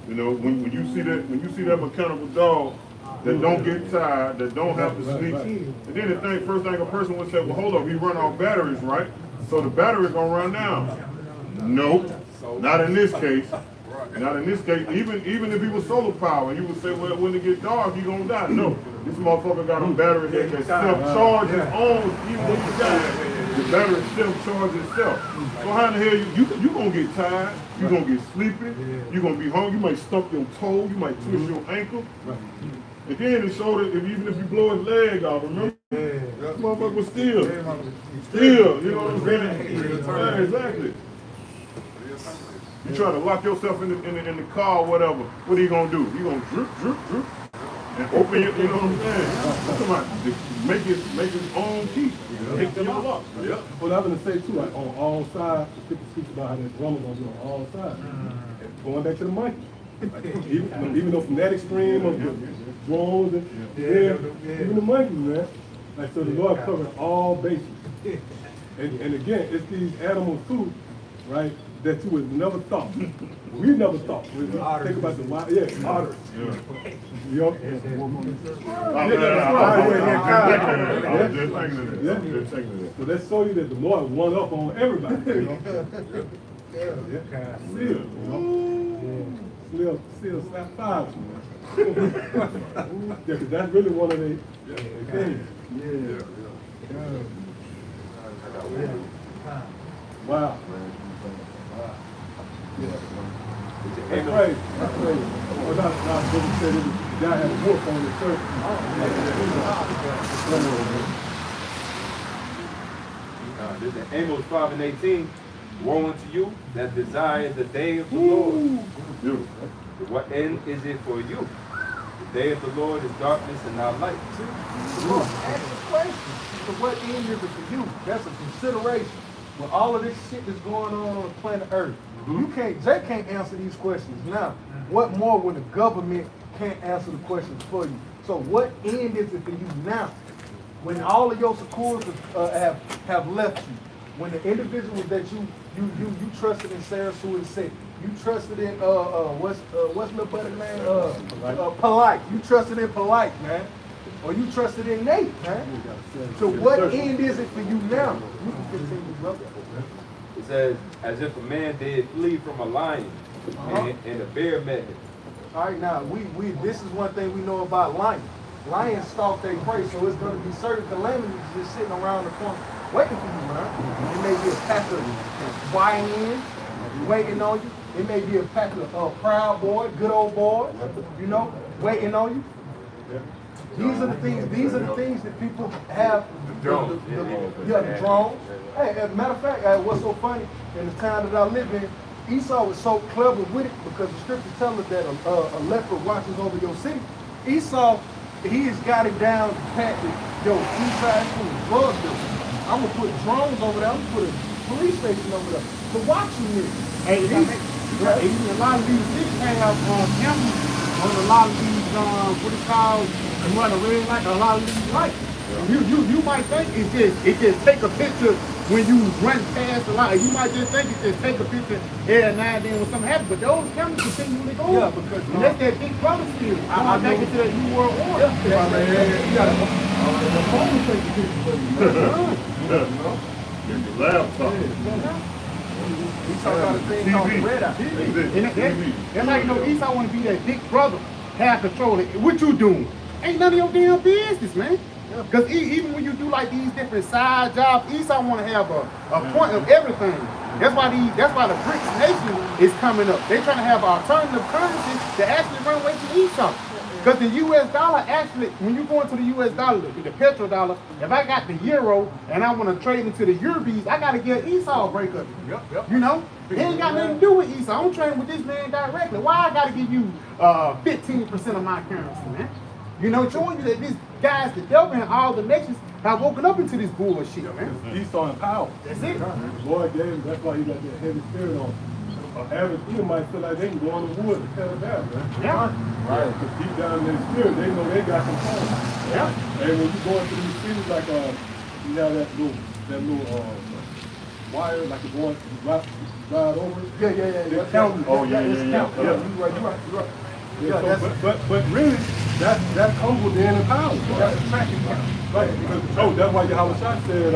You know, when you see that mechanical dog that don't get tired, that don't have to sleep, and then the first thing a person would say, well, hold up, we run off batteries, right? So the battery's gonna run down. Nope, not in this case. Not in this case, even if he was solar power, you would say, well, when it gets dark, you're going to die. No, this motherfucker got a battery that can self-charge its own, even when you die. The battery self-charge itself. So how in the hell you going to get tired, you're going to get sleepy, you're going to be hungry, you might stump your toe, you might twist your ankle. And then it showed that even if you blow his leg off, remember? That motherfucker was still, you know what I'm saying? Yeah, exactly. You try to lock yourself in the car or whatever, what are you going to do? You going to drip, and open it, you know what I'm saying? Make his own key. Pick them all up. Yeah. Well, I'm going to say too, like on all sides, the people speak about how that drummer going to be on all sides. And going back to the mic. Like, even though from that extreme of the drones and even the monkeys, man. Like, so the Lord covered all bases. And again, it's these animals too, right? That you would never thought. We never thought. We think about the wild, otters. So let's show you that the Lord won up on everybody. Still slap fives. Because that's really one of the things. Wow. That's right. Well, not said it. Y'all had a book on the church. This is Amos 5:18. Woe unto you that desire the day of the Lord. What end is it for you? The day of the Lord is darkness and not light. Look, ask the question. So what end is it for you? That's a consideration. With all of this shit that's going on planet Earth, Jay can't answer these questions now. What more when the government can't answer the questions for you? So what end is it for you now? When all of your schools have left you, when the individuals that you trusted in Sarah Sue and said, you trusted in what's my buddy name? Polite. You trusted in Polite, man. Or you trusted in Nate, man. So what end is it for you now? You can continue, brother. It says, as if a man did flee from a lion and a bear met him. All right, now this is one thing we know about lions. Lions stalk their prey, so it's going to be certain calamities just sitting around the corner waiting for you, man. It may be a pack of YNs waiting on you. It may be a pack of proud boys, good old boys, waiting on you. These are the things that people have. The drones. The drones. Hey, as a matter of fact, what's so funny, in the town that I live in, Esau was so clever with it because the scripture tells us that a leopard watches over your city. Esau, he has got it down to pat that, yo, you try to drug dealers. I'm going to put drones over there. I'm going to put a police station over there to watch you niggas. Hey, a lot of these things have cameras on a lot of these, what it's called, and run a red light, a lot of these lights. You might think it just take a picture when you run past the line. You might just think it just take a picture every now and then when something happens, but those cameras continually go. Yeah, because and that's that big brother still. I back into that New World Order. Yeah, you got the phone will take the picture for you, man. You know? Get the laptop. We talk about a thing called red eye. And like, Esau want to be that big brother, have control. What you doing? Ain't none of your damn business, man. Because even when you do like these different side jobs, Esau want to have a point of everything. That's why the BRICS nation is coming up. They're trying to have alternative currencies to actually run away from Esau. Because the US dollar actually, when you go into the US dollar, the petrodollar, if I got the euro and I want to trade into the Euros, I got to get Esau a break of it. You know? It ain't got nothing to do with Esau. I'm trading with this man directly. Why I got to give you 15% of my currency, man? You know, showing you that these guys, the devil and all the nations have woken up into this bullshit, man. Esau in power. That's it. The Lord gave him, that's why he got that heavy spirit on him. Average people might feel like they can go in the woods and cut it down, man. Yeah. Right. Because deep down in their spirit, they know they got control. Yeah. And when you go into these cities, like you have that little wire, like you're going to ride over it. Yeah. They're counting. Oh, yeah. You right. Yeah, so, but really, that's humble then in power. That's a tracking count. Right. Because, that's why Yahweh Shah said,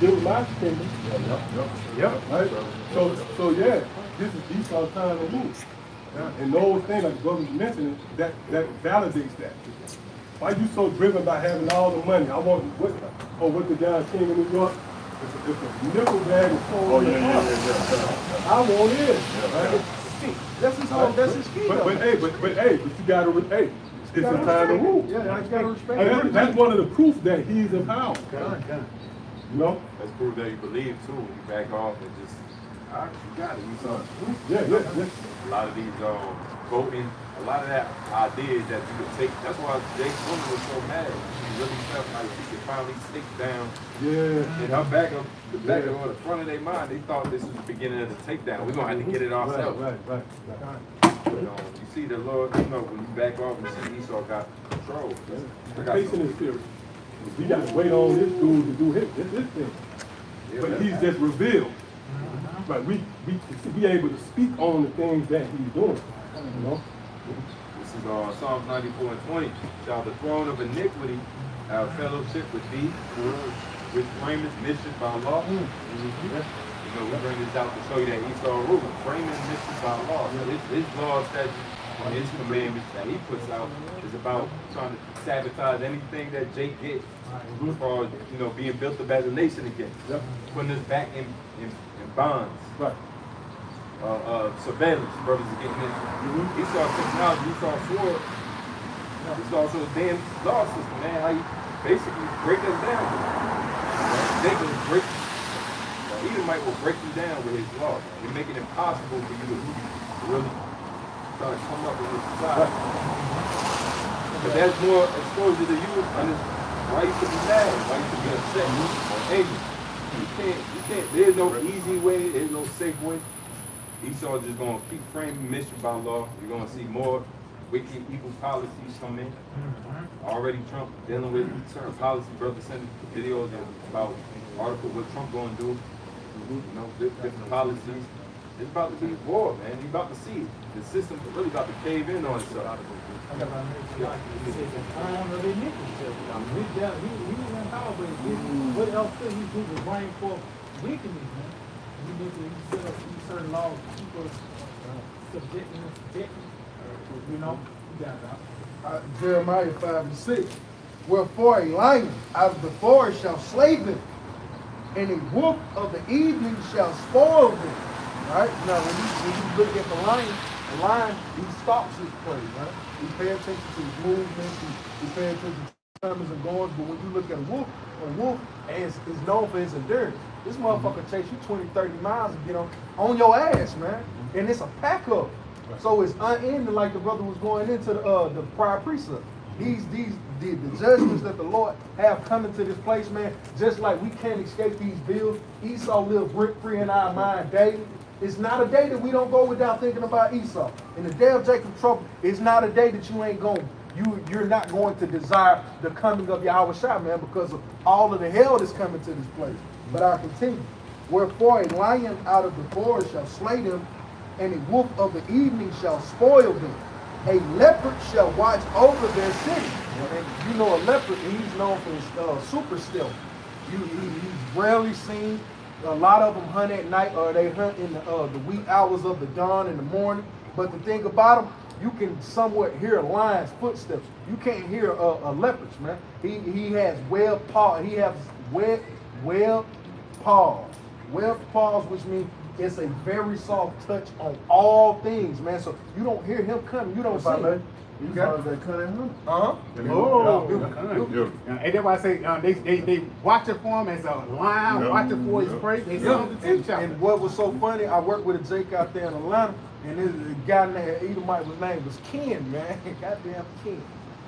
deal with my kingdom. Yep. Right? So yeah, this is Esau's time to move. And those things, like the brother was mentioning, that validates that. Why you so driven by having all the money? I want what the guy king in New York. It's a nickel bag of soul. I want it. Right? That's his key. But you gotta it's a time to move. Yeah, you gotta respect. That's one of the proof that he's in power. You know? That's proof that you believe too. When you back off and just, all right, you got it. You saw it. Yeah. A lot of these voting, a lot of that ideas that you could take. That's why Jay Woman was so mad. She really felt like she could finally stick down. Yeah. In her back of the front of their mind, they thought this was the beginning of the takedown. We're gonna have to get it ourselves. Right. You see the Lord, when you back off and see Esau got control. Facing his spirit. We got to wait on this dude to do his thing. But he's just revealed. But we able to speak on the things that he's doing. You know? This is Psalms 94 and 20. Shall the throne of iniquity have fellowship with thee, which framest mischief by law? We bring this out to show you that Esau rule. Framing mischief by law. So his law, statutes, and his commandments that he puts out is about trying to sabotage anything that Jake gets as far as being built up as a nation again. Putting us back in bonds. Right. Surveillance, brothers are getting into. Esau technology, Esau sword. It's also a damn law system, man. How you basically break us down. They can break. Edomite will break you down with his law. They make it impossible for you to really try to come up with this society. But that's more exposure to you, and it's why you should be mad, why you should be upset or angry. You can't, there's no easy way, there's no safe way. Esau is just going to keep framing mischief by law. You're going to see more wicked, evil policies come in. Already Trump dealing with certain policy. Brother sent videos about articles what Trump going to do. Different policies. It's about to be war, man. You're about to see it. The system is really about to cave in on itself. I got my next slide. It says, I don't know they nicked himself. He was in power, but what else could he do to bring forth wickedness, man? He set up these certain laws to keep us subjecting and protecting. You got that. Jeremiah 5:6. Wherefore a lion out of the forest shall slay them, and a wolf of the evening shall spoil them. Right? Now when you look at the lion, he stalks his prey, right? He pay attention to his movements, he pay attention to comings and goings, but when you look at a wolf is known for his endurance. This motherfucker chase you 20, 30 miles and get on your ass, man. And it's a pack up. So it's unending, like the brother was going into the prior precept. The judgments that the Lord have come into this place, man, just like we can't escape these bills. Esau lives rent-free in our mind daily. It's not a day that we don't go without thinking about Esau. And the day of Jacob's trouble is not a day that you ain't going to you're not going to desire the coming of Yahweh Shai, man, because of all of the hell that's coming to this place. But I continue. Wherefore a lion out of the forest shall slay them, and a wolf of the evening shall spoil them. A leopard shall watch over their city. And you know a leopard, he's known for his super stealth. He's rarely seen. A lot of them hunt at night, or they hunt in the wee hours of the dawn in the morning. But the thing about them, you can somewhat hear a lion's footsteps. You can't hear a leopard's, man. He has webbed paws. He has webbed paws. Webbed paws, which means it's a very soft touch on all things, man. So you don't hear him coming. You don't see him. You got that cunning hunter. Uh-huh. Oh, Yeah. and that's why I say they watch it for him as a lion, watch it for his prey. They And what was so funny, I worked with a Jake out there in Atlanta, and this guy named Edomite, his name was Ken, man. Goddamn Ken.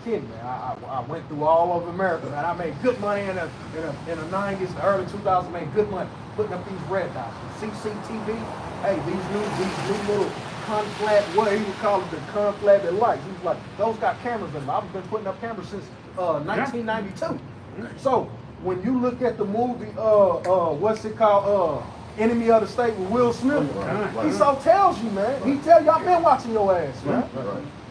Ken, man. I went through all over America, man. I made good money in the 90s, the early 2000s, made good money putting up these red dots. CCTV, hey, these new little conflab, what he would call it, the conflab lights. He was like, those got cameras in them. I've been putting up cameras since 1992. So when you look at the movie, what's it called, Enemy of the State with Will Smith, he so tells you, man. He tell you, I've been watching your ass, man.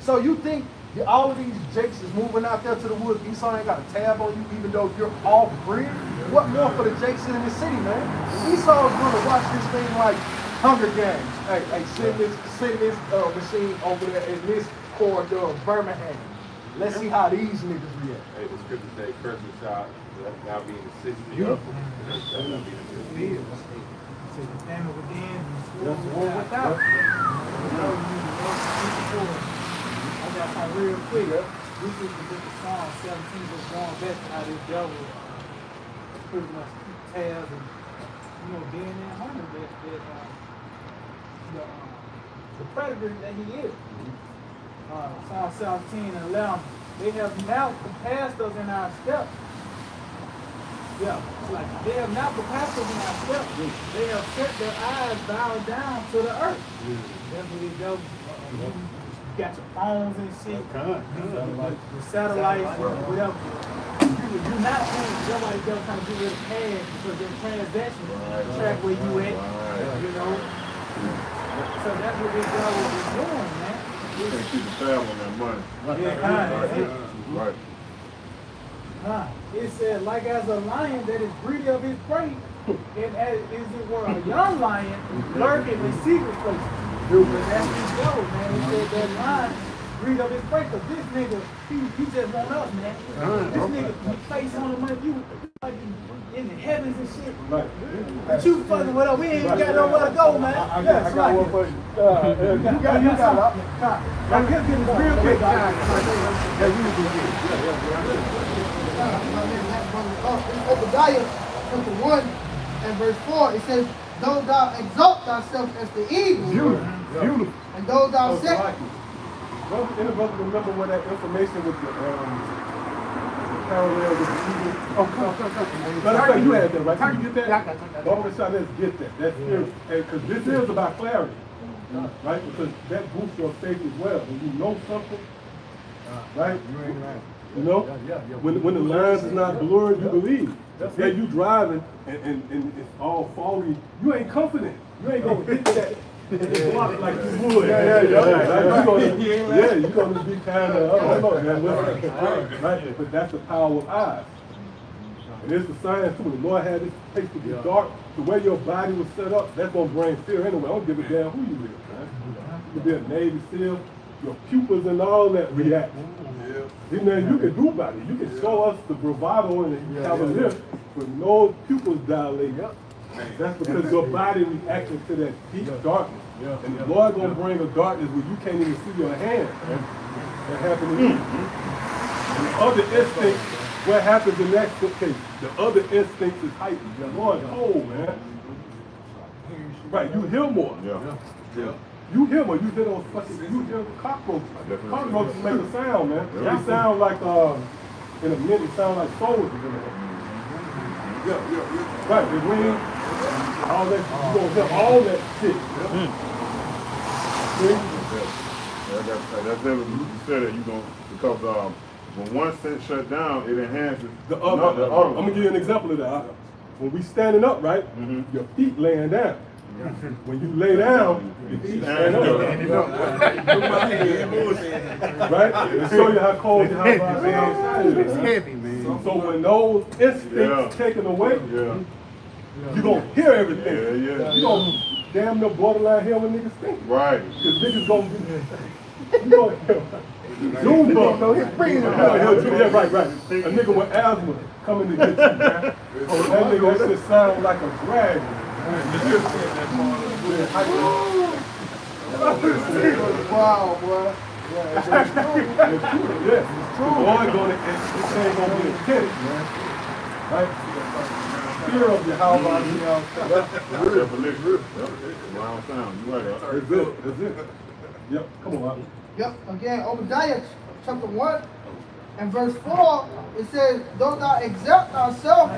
So you think all of these jakes is moving out there to the woods, Esau ain't got a tab on you, even though you're off grid? What more for the jakes in the city, man? Esau is gonna watch this thing like Hunger Games. Hey, send this machine over there in this corridor of Birmingham. Let's see how these niggas react. Hey, the scripture say, curse the child, now being the sixth. Beautiful. So the famine within, the war without. You know, you need to go before. I got my real quick. This is the book of Psalm 17, just going back to how this devil pretty much keep tabs and, you know, being that hunter that the predator that he is. Psalm 17 and 11. They have now compassed us in our steps. Yeah, it's like they have now compassed us in our steps. They have set their eyes bowed down to the earth. That's what they go. You got your phones and shit, your satellites, whatever. You're not paying. Somebody else trying to get rid of cash because their transaction track where you at. You know. So that's what this guy was doing, man. You can't keep a tab on that money. Right. It said, like as a lion that is greedy of his prey, and as it were a young lion lurking in secret places. But that's his goal, man. He said that lion greedy of his prey, because this nigga, he just want us, man. This nigga, face on the money, you like in the heavens and shit. Right. But you fucking with us, we ain't got nowhere to go, man. I got one for you. You got it. Like, he'll get this real quick. Obadiah chapter 1 and verse 4, it says, though thou exalt thyself as the eagle, Beautiful. and though thou set Any brother remember where that information with the parallel with the eagle? Matter of fact, you had that, right? Can you get that? All of a sudden, let's get that. That's spiritual. Because this is about clarity, right? Because that boosts your faith as well. When you know something, right? You know, when the lines is not blurred, you believe. Yeah, you driving and it's all foggy. You ain't confident. You ain't gonna hit that. It's blocked like you would. You're gonna be kind of, I don't know, man. Right? But that's the power of eyes. And it's the science too. The Lord had this place to be dark. The way your body was set up, that's gonna bring fear anyway. I don't give a damn who you is, man. You can be a Navy SEAL, your pupils and all that react. You know, you can do about it. You can show us the bravado and the cavalier, but no pupils dilate. That's because your body reacting to that deep darkness. And the Lord gonna bring a darkness where you can't even see your hand. That happened to you. And the other instinct, what happens in that case? The other instinct is heightened. The Lord cold, man. Right, you hear more. You hear more. You hear those fucking, you hear cockroaches. Cockroaches make a sound, man. They sound like, in a minute, it sound like soldiers. Right, the wings, all that, you gonna hear all that shit. See? that's definitely you said it. You gonna because when one sense shut down, it enhances The other. I'm gonna give you an example of that. When we standing up, right, your feet laying down. When you lay down, your feet stand up. Right? And show you how cold your house is. It's heavy, man. So when those instincts taken away, you gonna hear everything. You gonna damn near borderline hear when niggas think. Right. Cause niggas gonna be, you gonna hear. Zoom up. Yeah, right. A nigga with asthma coming to get you, man. Oh, that nigga, that shit sound like a dragon. Wow, boy. It's true. The boy gonna, this ain't gonna be a kid, man. Right? Fear of you, how about you know? Round sound. You right. That's it. Yep, come on, Bobby. Yep, again, Obadiah chapter 1 and verse 4, it says, though thou exalt thyself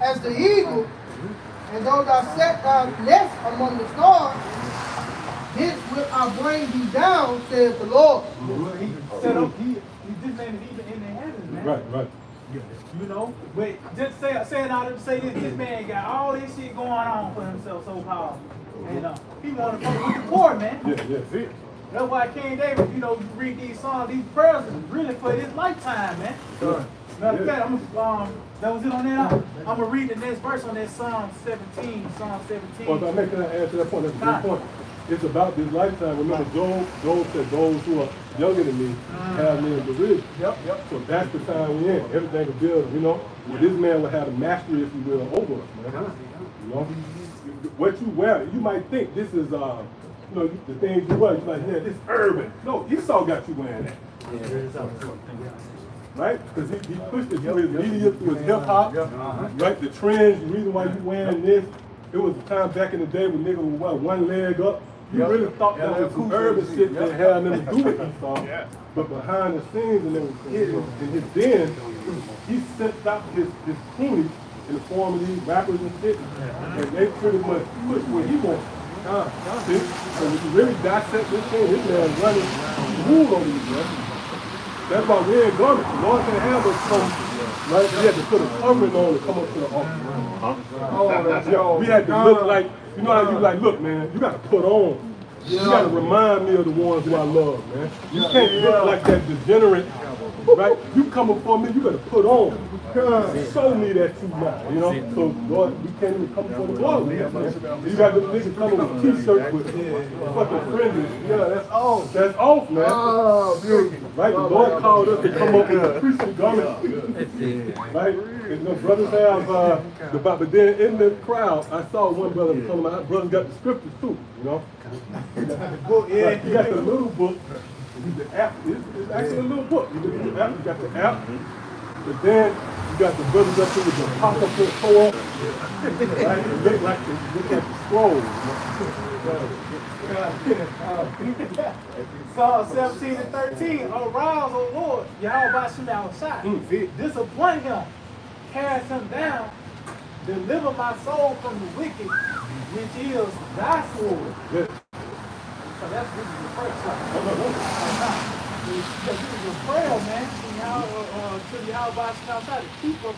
as the eagle, and though thou set thy nest among the stars, hence will I bring thee down, says the Lord. He set up, he just made it even in the heavens, man. Right. You know, but just saying all to say this man got all this shit going on for himself so powerful. And he wanted to fuck with the poor, man. Yeah. That's why King David, you know, you read these songs, these prayers is really for his lifetime, man. Matter of fact, that was it on that. I'm gonna read the next verse on that Psalm 17. Psalm 17. Well, if I make that answer that point, that's a good point. It's about this lifetime. Remember, Job said, those who are younger than me have me in derision. Yep. So that's the time we're in. Everything will build, you know. Well, this man will have a mastery, if you will, over us, man. You know, what you wear, you might think this is, you know, the things you wear, you're like, yeah, this is urban. No, Esau got you wearing that. Right? Because he pushed it through his media, through his hip hop, right? The trends, the reason why you wearing this. It was a time back in the day when niggas would wear one leg up. You really thought that was some urban shit that had nothing to do with Esau. But behind the scenes and everything, in his den, he sent out his cronies in the form of these rappers and shit. And they pretty much push what he wants. See? So when you really dissect this thing, this man's running rule on these, man. That's why we ain't garments. The Lord can't have us come, right? We had to put a covering on to come up to the altar. We had to look like, you know how you like, look, man, you got to put on. You got to remind me of the ones who I love, man. You can't look like that degenerate, right? You come before me, you got to put on. Show me that you know, you know. So Lord, we can't even come before the Lord, man. You got the niggas coming with t-shirts with fucking fringes. Yeah, that's off. That's off, man. Oh, beautiful. Right? The Lord called us to come up in a priestly garment. Right? And the brothers have but then in the crowd, I saw one brother telling my brothers got the scriptures too, you know. You got the little book. The app. It's actually a little book. You look at the app. You got the app. But then you got the brothers up here with the pop-up co-op. Right? It look like the scroll. Psalm 17 and 13. Arouse, O Lord, Yahweh Shem outside. Disappoint him, cast him down, deliver my soul from the wicked, which is thy sword. So this is the first one. This is a prayer, man, to the Yahweh outside to keep us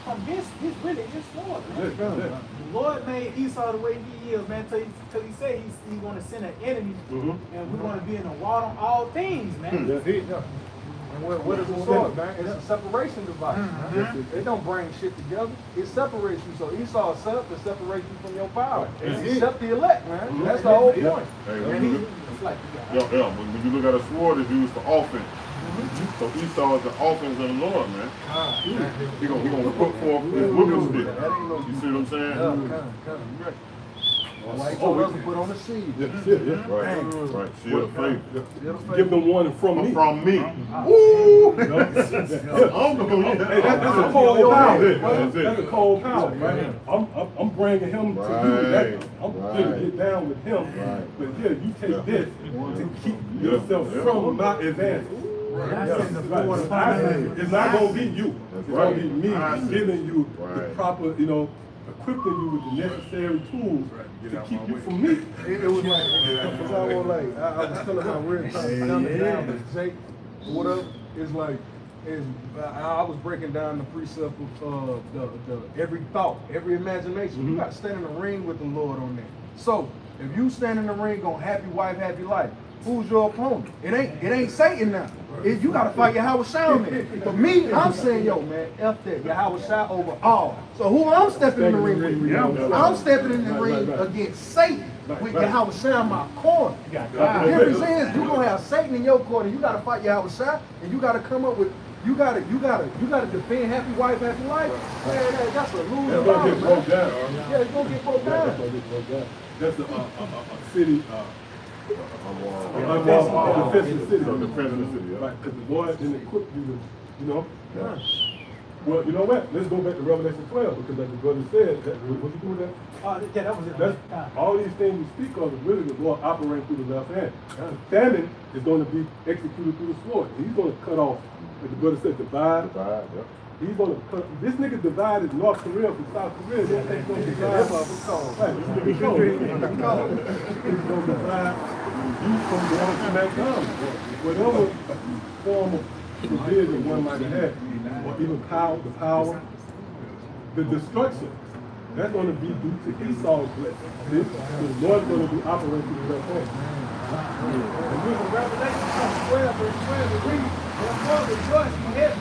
from his really his sword, man. The Lord made Esau the way he is, man, till he said he's going to send an enemy, and we're going to be in a war on all things, man. And what is the sword, man? It's a separation device. It don't bring shit together. It separates you. So Esau set up to separate you from your power. Except the elect, man. That's the whole point. When you look at a sword, it's used for offense. So Esau is the offense of the Lord, man. He gonna put forth his whipping stick. You see what I'm saying? Like told us to put on the seed. Right. Shield of faith. Give them one from me. From me. Ooh! That's a cold power. That's a cold power, right? I'm bringing him to you. I'm going to get down with him. But yeah, you take this to keep yourself from my advantage. It's not going to be you. It's going to be me giving you the proper, you know, equipping you with the necessary tools to keep you from me. It was like, power, like I was telling my real time coming down with Jake, or whatever. It's like, I was breaking down the precept of the every thought, every imagination. You got to stand in the ring with the Lord on that. So if you stand in the ring on happy wife, happy life, who's your opponent? It ain't Satan now. You got to fight Yahweh Shai, man. But me, I'm saying, yo, man, F that. Yahweh Shai over all. So who I'm stepping in the ring with? I'm stepping in the ring against Satan with Yahweh Shai in my corner. The difference is you gonna have Satan in your corner. You got to fight Yahweh Shai, and you got to come up with. You gotta defend happy wife, happy life. Man, that's a losing It's gonna get broke down. Yeah, it's gonna get broke down. That's gonna get broke down. That's a city. Defensive city. Defensive city, yeah. Right, because the Lord didn't equip you to, you know. Yeah. Well, you know what? Let's go back to Revelation 12 because like the brother said, what you do with that? Yeah, that was it. That's, all these things we speak of is really the Lord operating through the left hand. Famine is going to be executed through the sword. He's going to cut off, like the brother said, divide. Yeah. He's going to cut. This nigga divided North Korea from South Korea. He's going to divide. He's going to divide you from the other smack down. Whatever form of division one might have had, or even the power, the destruction. That's going to be due to Esau's blessing. The Lord's going to be operating through that point. And in Revelation 12, verse 12, it reads, therefore rejoice in heaven,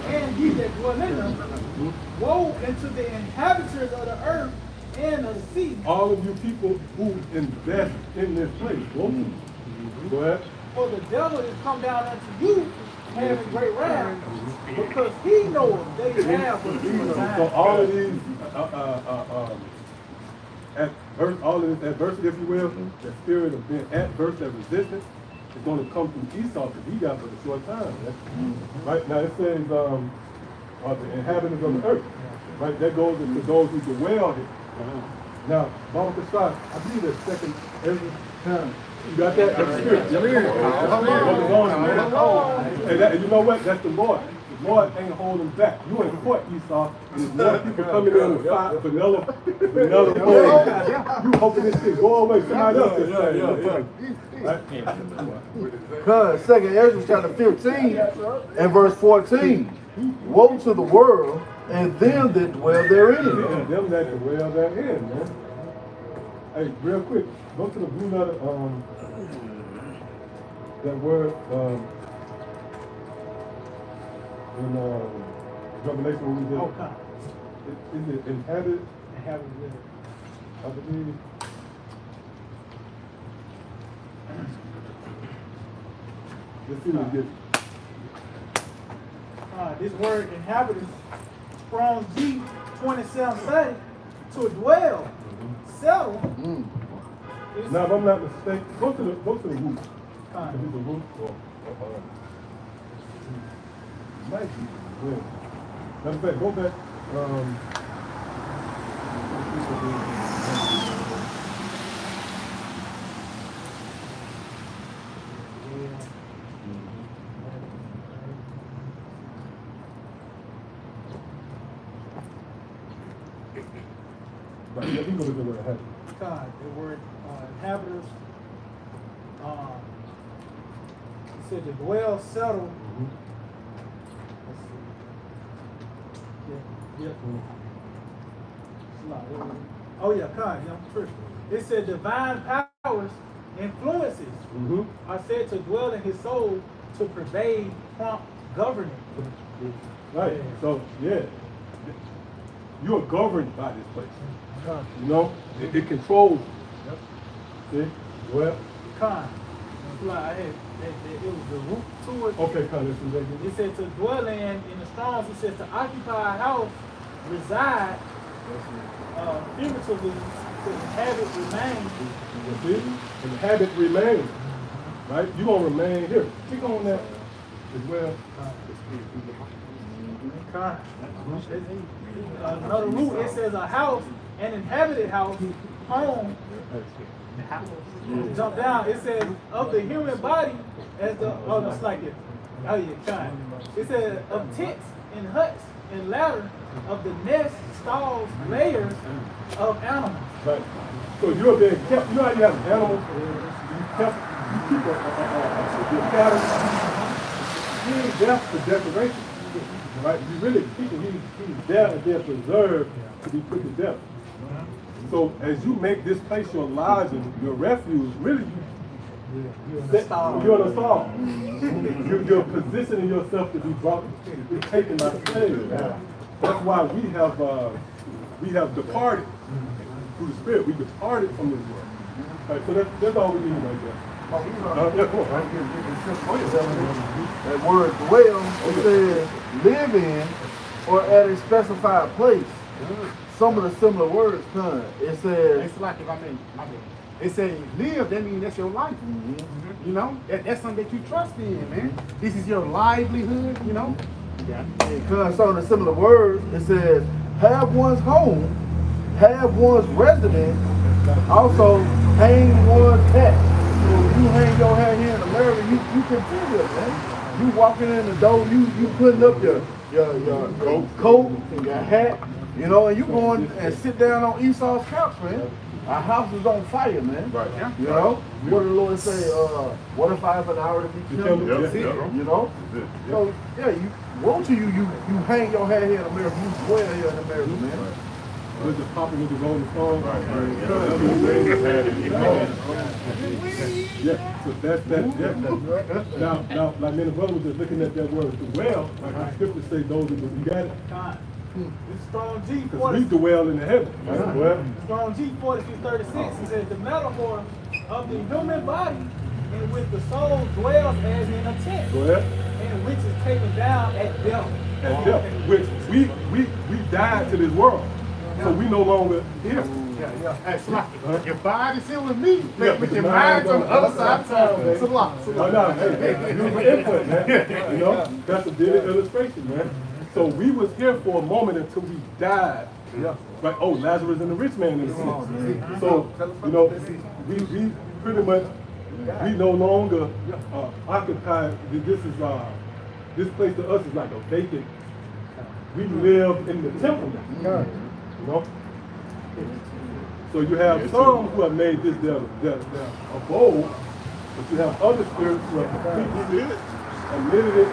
and ye that dwell in them. Woe unto the inhabitants of the earth and of the sea. All of you people who invest in this place, won't you? Go ahead. For the devil is come down unto you, having great wrath, because he knoweth they have what he has. So all of these, all of this adversity, if you will, the spirit of being adverse, that resistance, is going to come through Esau because he got for the short time. Right now it says, the inhabitants of the earth. Right, that goes into those who dwell here. Now, Mama Kasai, I believe that second every time. You got that? That's the spirit. And you know what? That's the Lord. The Lord ain't holding back. You in court, Esau, and there's more people coming in with vanilla. You hoping this shit go away. Somebody else is saying. Because 2 Ezra chapter 15 and verse 14. Woe to the world and them that dwell therein. And them that dwell therein, man. Hey, real quick, go to the blue letter, that word, in Revelation when we did. Okay. Is it inhabited? Inhabited. I believe. Let's see what it gives. This word inhabited, Strong's G 2730, to dwell, settle. Now, if I'm not mistaken, go to the root. If it's a root, might be. Yeah. Matter of fact, go back. Right, yeah, we go to the word inhabited. God, the word inhabitants, it said to dwell, settle. Let's see. Yeah. Oh yeah, God, yeah, I'm tripping. It said divine powers, influences are said to dwell in his soul to pervade prompt governing. Right, so yeah, you are governed by this place. You know, it controls you. See? Well, Con. It was the root to it. okay, Con, this is it. It said to dwell in the Strong's, it says to occupy a house, reside, figuratively, to inhabit, remain. You see? Inhabit remain. Right? You're going to remain here. Click on that as well. Con. Another root, it says a house, an inhabited house, home. Jump down, it says of the human body as the, it's like it. Oh yeah, kind. It says of tents and huts and ladder of the nest, stalls, layers of animals. Right. So you're being kept, you know how you have animals, you keep a cattle. He ain't there for decoration, right? You really keeping, he's there and being preserved to be put to death. So as you make this place your lodging, your refuge, really, you're in a stall. You're positioning yourself to be brought, to be taken by the slave. That's why we have departed through the Spirit. We departed from this world. Right, so that's all we need right there. Yeah, come on. That word dwell, it says live in or at a specified place. Some of the similar words come. It says, It's like if I mean, it says live, that means that's your life. You know, that's something that you trust in, man. This is your livelihood, you know. it comes some of the similar words. It says have one's home, have one's residence, also hang one's hat. So if you hang your hat here in America, you continue it, man. You walking in the door, you putting up your coat and your hat, you know, and you going and sit down on Esau's couch, man. Our house is on fire, man. Right. You know? What did the Lord say? What if I have an hour to be killed? You know? So yeah, you hang your hat here in America, you dwell here in America, man. With the popping with the golden phone. Yeah, so that's that. Now, like me and the brother was just looking at that word dwell, like the scriptures say those who you got it. It's strong G. Because we dwell in the heaven. Strong G 40-36. It says the metaphor of the human body in which the soul dwells as in a tent. Go ahead. And which is taken down at death. At death. Which we died to this world. So we no longer here. That's like your body's still with me, but your mind's on the other side of town. It's a lot. Input, man. You know, that's a vivid illustration, man. So we was here for a moment until we died. Right? Oh, Lazarus and the rich man in the sense. So, you know, we pretty much, we no longer occupy, this place to us is like a vacant, we live in the temple now. You know? So you have some who have made this their abode, but you have other spirits who have completely admitted it.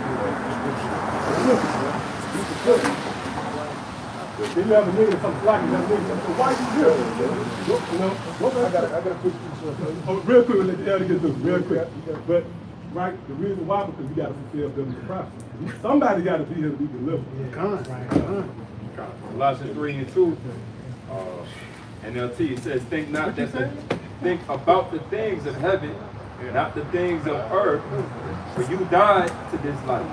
Then you have a nigga come flocking that nigga. So why you here? You know? I gotta push you. Oh, real quick, let the elder get through. Real quick. But right, the reason why, because we gotta fulfill biblical prophecy. Somebody gotta be here to be delivered. Colossians 3:2. NLT, it says, think about the things of heaven, not the things of earth, for you died to this life.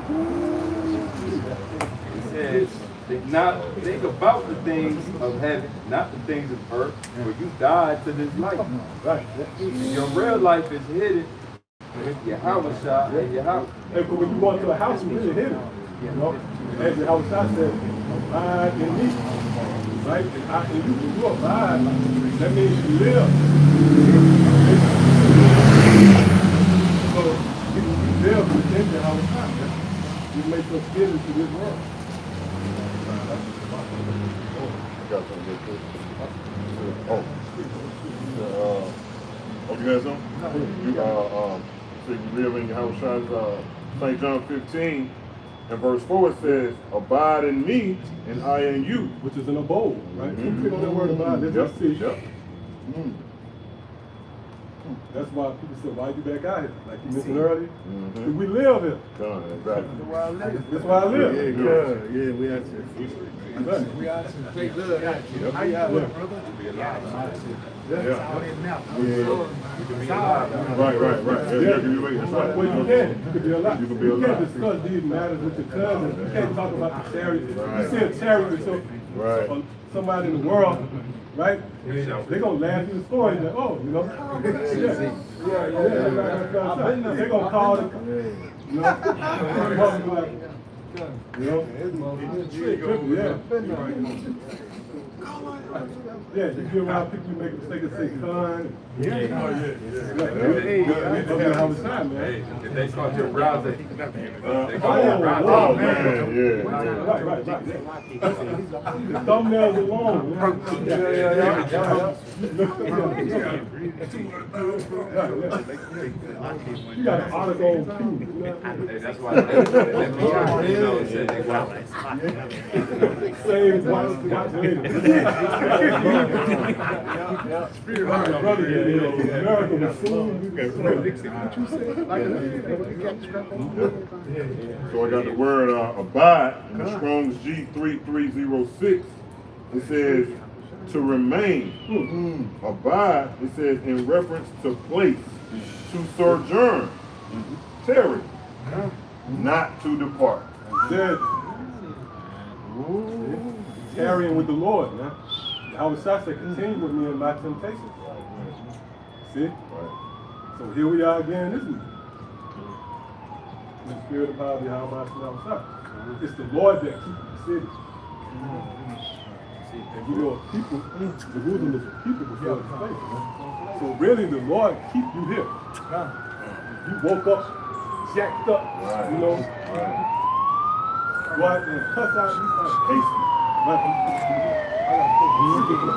It says, think about the things of heaven, not the things of earth, for you died to this life. Right. And your real life is hidden with Yahweh Shah and Yahweh. And when you go into a house, you really hit it. You know? As Yahweh Shah said, abide in me. Right? And you abide, that means you live. So you live within Yahweh Shah. You make us get into this world. You got something? You so you live in Yahweh Shah's St. John 15 and verse 4 it says, abide in me and I in you. Which is an abode, right? Click on that word abide, let's see. That's why people say, why you back out here? Like you mentioned earlier. We live here. Exactly. That's why I live. Yeah, we out here. We out here. Take love. How you doing, brother? Right. Well, you can. You can be alive. You can't discuss these matters with your cousins. You can't talk about the charity. You see a charity with somebody in the world, right? They're going to laugh in the story. Like, oh, you know. They're going to call it, you yeah, you be around people, you make a mistake and say, con. How was time, man? If they start your browser, they go to Oh, your browser. man, yeah. Right. The thumbnails alone. You got an article too. Hey, that's why they let me out. You know, said they wow. Same watch later. America was soon. So I got the word abide in the Strong's G3306. It says to remain. Abide, it says in reference to place, to sojourn, tarry, not to depart. Said, tarrying with the Lord, man. I was shocked to continue with me in my temptations. See? So here we are again this week. In the spirit of power, how much now it's the Lord that keeps the city. And you know, people, Jerusalem is a people before the place. So really, the Lord keep you here. You woke up, jacked up, you know. Go out there and cuss out, you start hasty.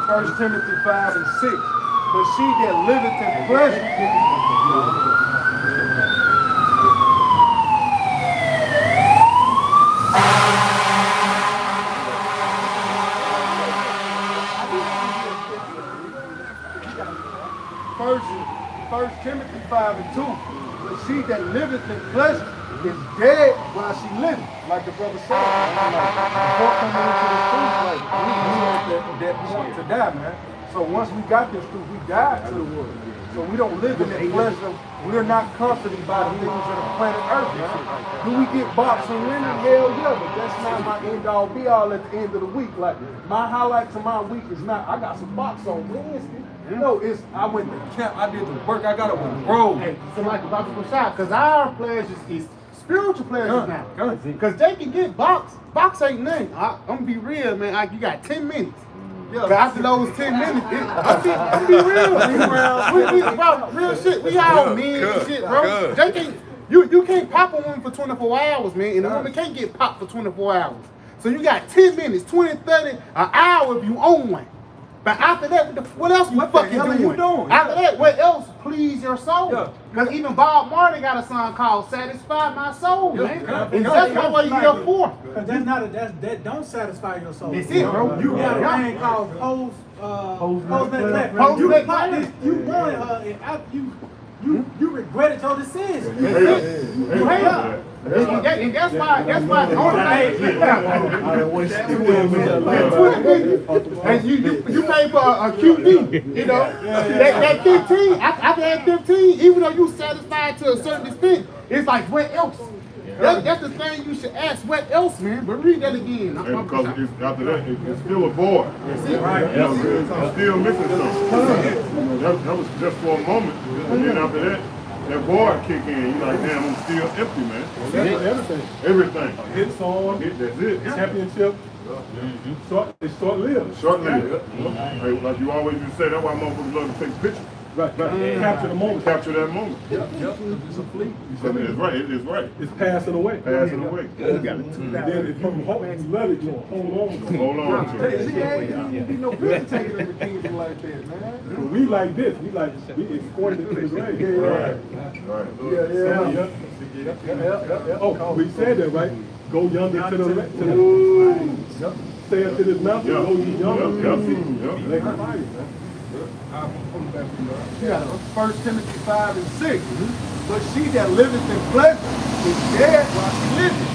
First Timothy 5 and 6. But she that liveth in pleasure. First Timothy 5 and 2. But she that liveth in pleasure is dead while she liveth. Like the brother said. Before coming into this truth, like we want to die, man. So once we got this truth, we died to the world. So we don't live in that pleasure. We're not comforted by the things of the planet Earth. Man. Do we get boxing winning? Hell yeah, but that's not my end all be all at the end of the week. Like my highlight to my week is not I got some box on Wednesday. You know, it's I went to camp, I did the work, I got up with bro. Hey, so like the Bible was shot, because our pleasures is spiritual pleasures now. Because they can get box. Box ain't nothing. I'm gonna be real, man. You got 10 minutes. Yeah, but after those 10 minutes, I'm be real. Bro, real shit. We all men and shit, bro. They can't, you can't pop a woman for 24 hours, man, and a woman can't get popped for 24 hours. So you got 10 minutes, 20, 30, an hour if you own one. But after that, what else what fucking doing? After that, what else please your soul? Because even Bob Marley got a song called "Satisfy My Soul," man. And that's not what you're here for. Because that don't satisfy your soul. That's it, bro. You got a man called Pose Neck. Pose Pop this. You wanted her, and after you regretted your decision. You hate her. And that's why the only thing, and you pay for a QD, you know, that 15, after that 15, even though you satisfied to a certain extent, it's like, what else? That's the thing you should ask, what else, man? But read that again. Because after that, it's still a void. It's still missing something. That was just for a moment. And then after that, that void kick in. You're like, damn, I'm still empty, man. Everything. Hit song. That's it. Championship. It's short-lived. Short-lived. Hey, like you always used to say, that's why motherfuckers love to take pictures. Right. Capture the moment. Capture that moment. It's a fleet. It's right. It's right. It's passing away. Passing away. And then if you hope you love it, you'll hold on. Hold on to it. See, ain't be no business taking them to kingdom like that, man. But we like this. We escorted it to the grave. Right. Oh, we said that, right? Go yonder to the stay up to this mountain. Go yonder. Like a fire, man. You got 1 Timothy 5 and 6. But she that liveth in pleasure is dead while she liveth.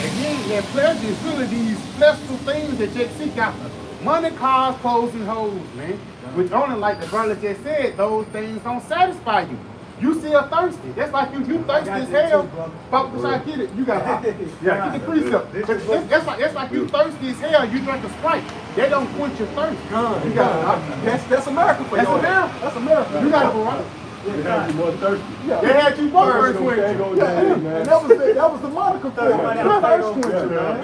Again, that pleasure is really these fleshful things that you seek after. Money, cars, clothes, and hoes, man. Which only, like the brother just said, those things don't satisfy you. You still thirsty. That's like you thirsty as hell. But I get it. You got get the precept. That's like you thirsty as hell. You drink a Sprite. They don't quench your thirst. You got that's America for you. That's America. You got to They had you more thirsty. They had you more thirsty. And that was the moniker for it. Thirst quencher, man.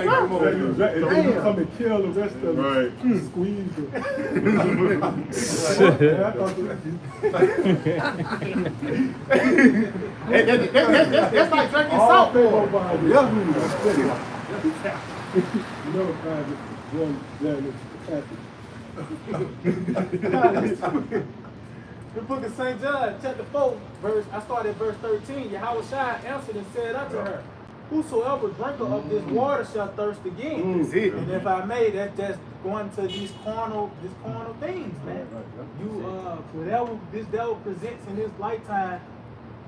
Then you come and kill the rest of it. Squeeze it. That's like drinking All salt faith water. over here. Yeah. You know the kind of one there is Catholic. The book of St. John, chapter 4, I started at verse 13. Yahweh Shai answered and said unto her, whosoever drinketh of this water shall thirst again. And if I may, that's just going to these carnal things, man. You whatever this devil presents in this lifetime,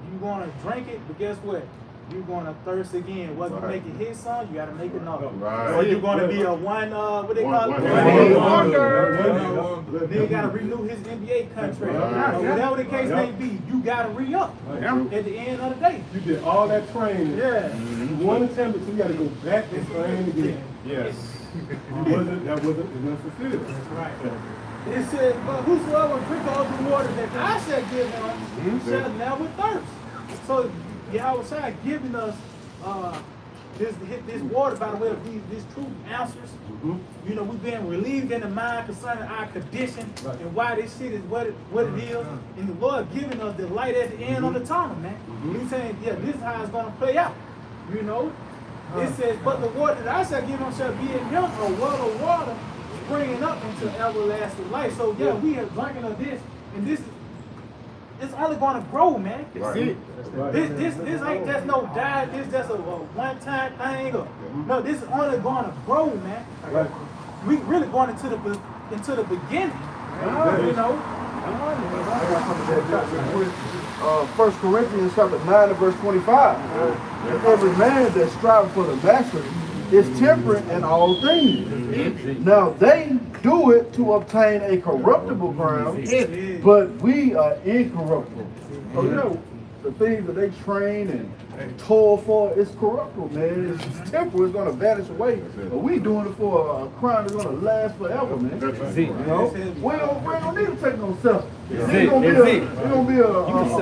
you're gonna drink it, but guess what? You're gonna thirst again. Whether you make it his son, you gotta make it another. Right. Or you're gonna be a what they call it? Then you gotta renew his NBA contract. Right. Whatever the case may be, you gotta re-up at the end of the day. You did all that training. Yeah. You won a championship, so you got to go back and train again. Yes. It wasn't fulfilled. That's right. It says, but whosoever drink of the water that I shall give him shall never thirst. So Yahweh Shai giving us this water by the way of these true answers. You know, we've been relieved in the mind concerning our condition and why this shit is what it is. And the Lord giving us the light at the end of the tunnel, man. He's saying, yeah, this is how it's going to play out. You know? It says, but the water that I shall give him shall be in him a well of water springing up into everlasting life. So, yeah, we have drinking of this, and this is, it's only going to grow, man. Right. This ain't just no diet. This just a one-time thing. No, this is only going to grow, man. Right. We really going into the beginning. You know. I got something that quick. 1 Corinthians chapter 9 and verse 25. Every man that strives for the mastery is temperate in all things. Now they do it to obtain a corruptible crown, but we are incorruptible. So you know, the things that they train and toil for is corruptible, man. It's temporal, it's gonna vanish away. But we doing it for a crown that's gonna last forever, man. That's right. You know, we don't need to take no self. It's gonna be a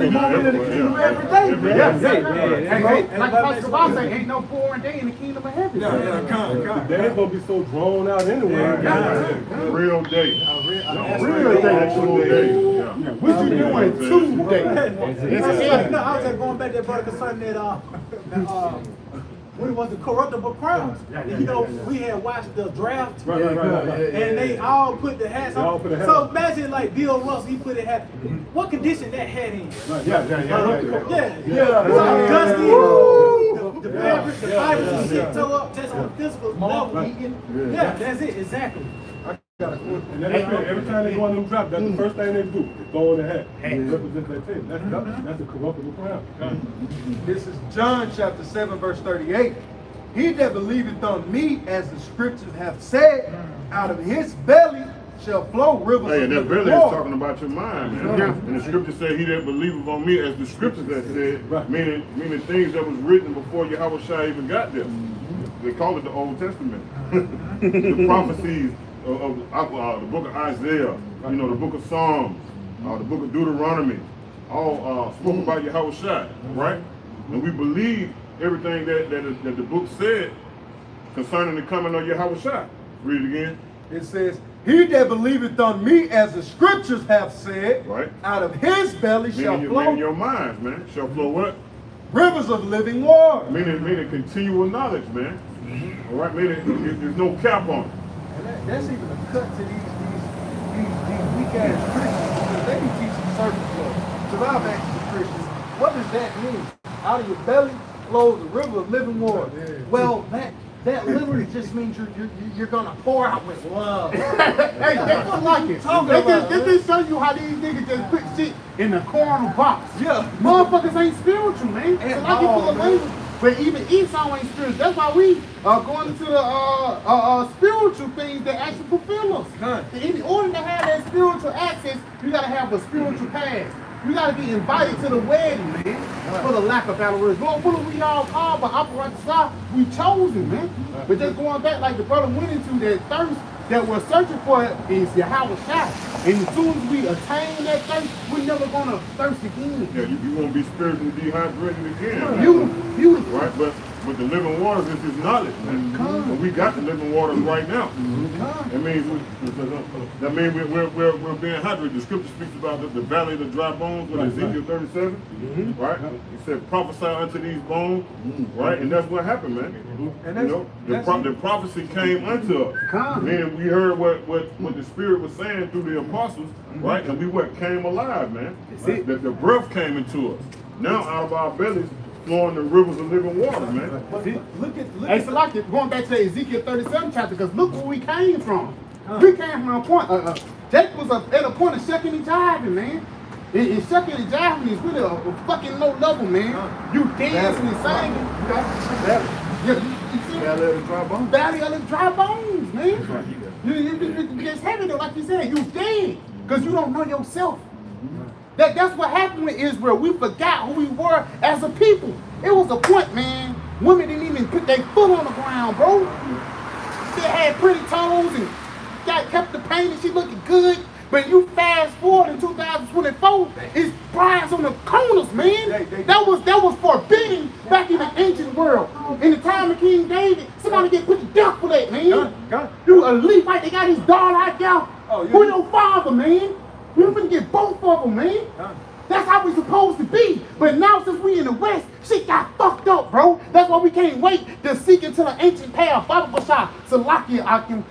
moment of the kingdom every day, man. Like Pastor Bob say, ain't no foreign day in the kingdom of heaven. The day ain't gonna be so drawn out anyway. Real day. Real day. Actual day. Yeah. What you doing today? No, I was just going back there, brother, concerning that what was the corruptible crowns? And, you know, we had watched the draft, and they all put the hats on. So imagine like Bill Russell, he put a hat. What condition that hat in? Dusty, the fabric, the fibers and shit toe up just on the physical level. Yeah, that's it, exactly. And every time they go on them drop, that's the first thing they do. They throw in the hat. Represent that team. That's a corruptible crown. This is John chapter 7 verse 38. He that believeth on me, as the scriptures have said, out of his belly shall flow rivers Hey, of and that living belly is water. talking about your mind, man. And the scripture said, he that believeth on me, as the scriptures have said, meaning things that was written before Yahweh Shai even got there. They call it the Old Testament. The prophecies of the book of Isaiah, you know, the book of Psalms, the book of Deuteronomy, all spoke about Yahweh Shai, right? And we believe everything that the book said concerning the coming of Yahweh Shai. Read it again. It says, he that believeth on me, as the scriptures have said, Right. out of his belly shall Meaning flow your minds, man, shall flow what? rivers of living water. Meaning continual knowledge, man. All right, meaning there's no cap on it. And that's even a cut to these weak ass Christians, because they be teaching certain stuff. So I've asked the Christians, what does that mean? Out of your belly flows a river of living water. Well, that literally just means you're gonna pour out with love. Hey, they don't like it. They just show you how these niggas just put shit in the corner box. Yeah. Motherfuckers ain't spiritual, man. So like you put a label. But even Esau ain't spiritual. That's why we are going into the spiritual things that actually fulfill us. In order to have that spiritual access, you gotta have a spiritual past. You gotta be invited to the wedding, man. For the lack of better words. What are we all called by operate side? We chosen, man. But just going back like the brother went into that thirst that we're searching for is Yahweh Shai. And as soon as we attain that thirst, we're never gonna thirst again. Yeah, you won't be spiritually dehydrated again. Beautiful, beautiful. Right, but But the living waters is his knowledge, man. And we got the living waters right now. That means we're being hydrated. The scripture speaks about the valley of the dry bones with Ezekiel 37, right? He said, prophesy unto these bones, right? And that's what happened, man. And You know, the prophecy came unto us. Meaning we heard what the Spirit was saying through the apostles, right? And we came alive, man. That the breath came into us. Now out of our bellies flowing the rivers of living water, man. Hey, so like going back to the Ezekiel 37 chapter, because look where we came from. We came from a point, Jacob was at a point of shucking and jiving, man. And shucking and jiving is really a fucking low level, man. You dancing and singing. You see? Valley of the dry bones. Valley of the dry bones, man. You just heavy though, like you said, you dead. Because you don't know yourself. That's what happened with Israel. We forgot who we were as a people. It was a point, man. Women didn't even put their foot on the ground, bro. They had pretty toes and kept the paint and she looking good. But you fast forward in 2024, it's brides on the corners, man. That was forbidden back in the ancient world. In the time of King David, somebody get put to death for that, man. You a Levite, they got his daughter out there. Who your father, man? We finna get both of them, man. That's how we supposed to be. But now since we in the West, shit got fucked up, bro. That's why we can't wait to seek into the ancient path. Baba Bashar, Salakia,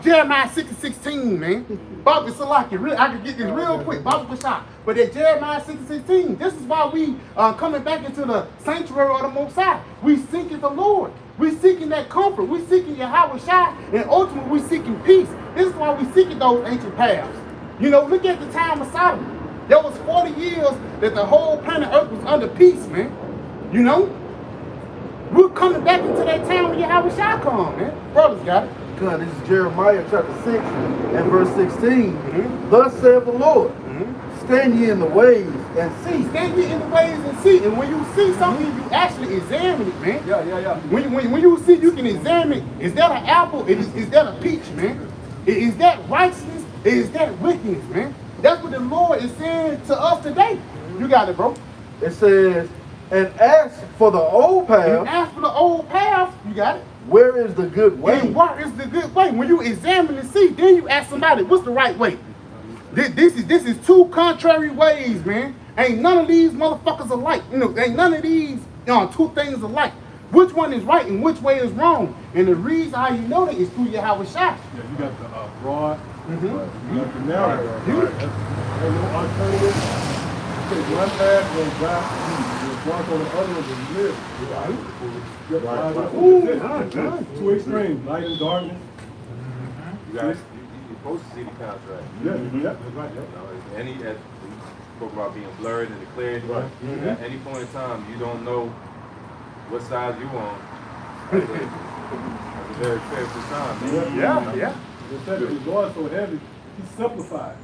Jeremiah 6:16, man. Baba Salakia, I can get this real quick. Baba Bashar. But that Jeremiah 6:16, this is why we coming back into the sanctuary of the Most High. We seeking the Lord. We seeking that comfort. We seeking Yahweh Shai. And ultimately we seeking peace. This is why we seeking those ancient paths. You know, look at the time of Solomon. There was 40 years that the whole planet Earth was under peace, man. You know? We're coming back into that time when Yahweh Shai come, man. Brothers got it. God, this is Jeremiah chapter 6 and verse 16. Thus saith the Lord, stand ye in the ways and see. Stand ye in the ways and see. And when you see something, you actually examine it, man. Yeah. When you see, you can examine, is that an apple? Is that a peach, man? Is that righteousness? Is that wickedness, man? That's what the Lord is saying to us today. You got it, bro. It says, and ask for the old path. And ask for the old path. You got it. Where is the good way? And where is the good way? When you examine and see, then you ask somebody, what's the right way? This is two contrary ways, man. Ain't none of these motherfuckers alike. You know, ain't none of these two things alike. Which one is right and which way is wrong? And the reason how you know that is through Yahweh Shai. Yeah, you got the broad, you got the narrow. There's no alternative. Take one path, then drive. You walk on the other one, and live. Two extremes, light and darkness. You guys, you're supposed to see the contrast. Yeah, that's right. Any, as we spoke about being blurred and declared, at any point in time, you don't know what side you on. That's a very careful time, man. Yeah. It's going so heavy, he simplified.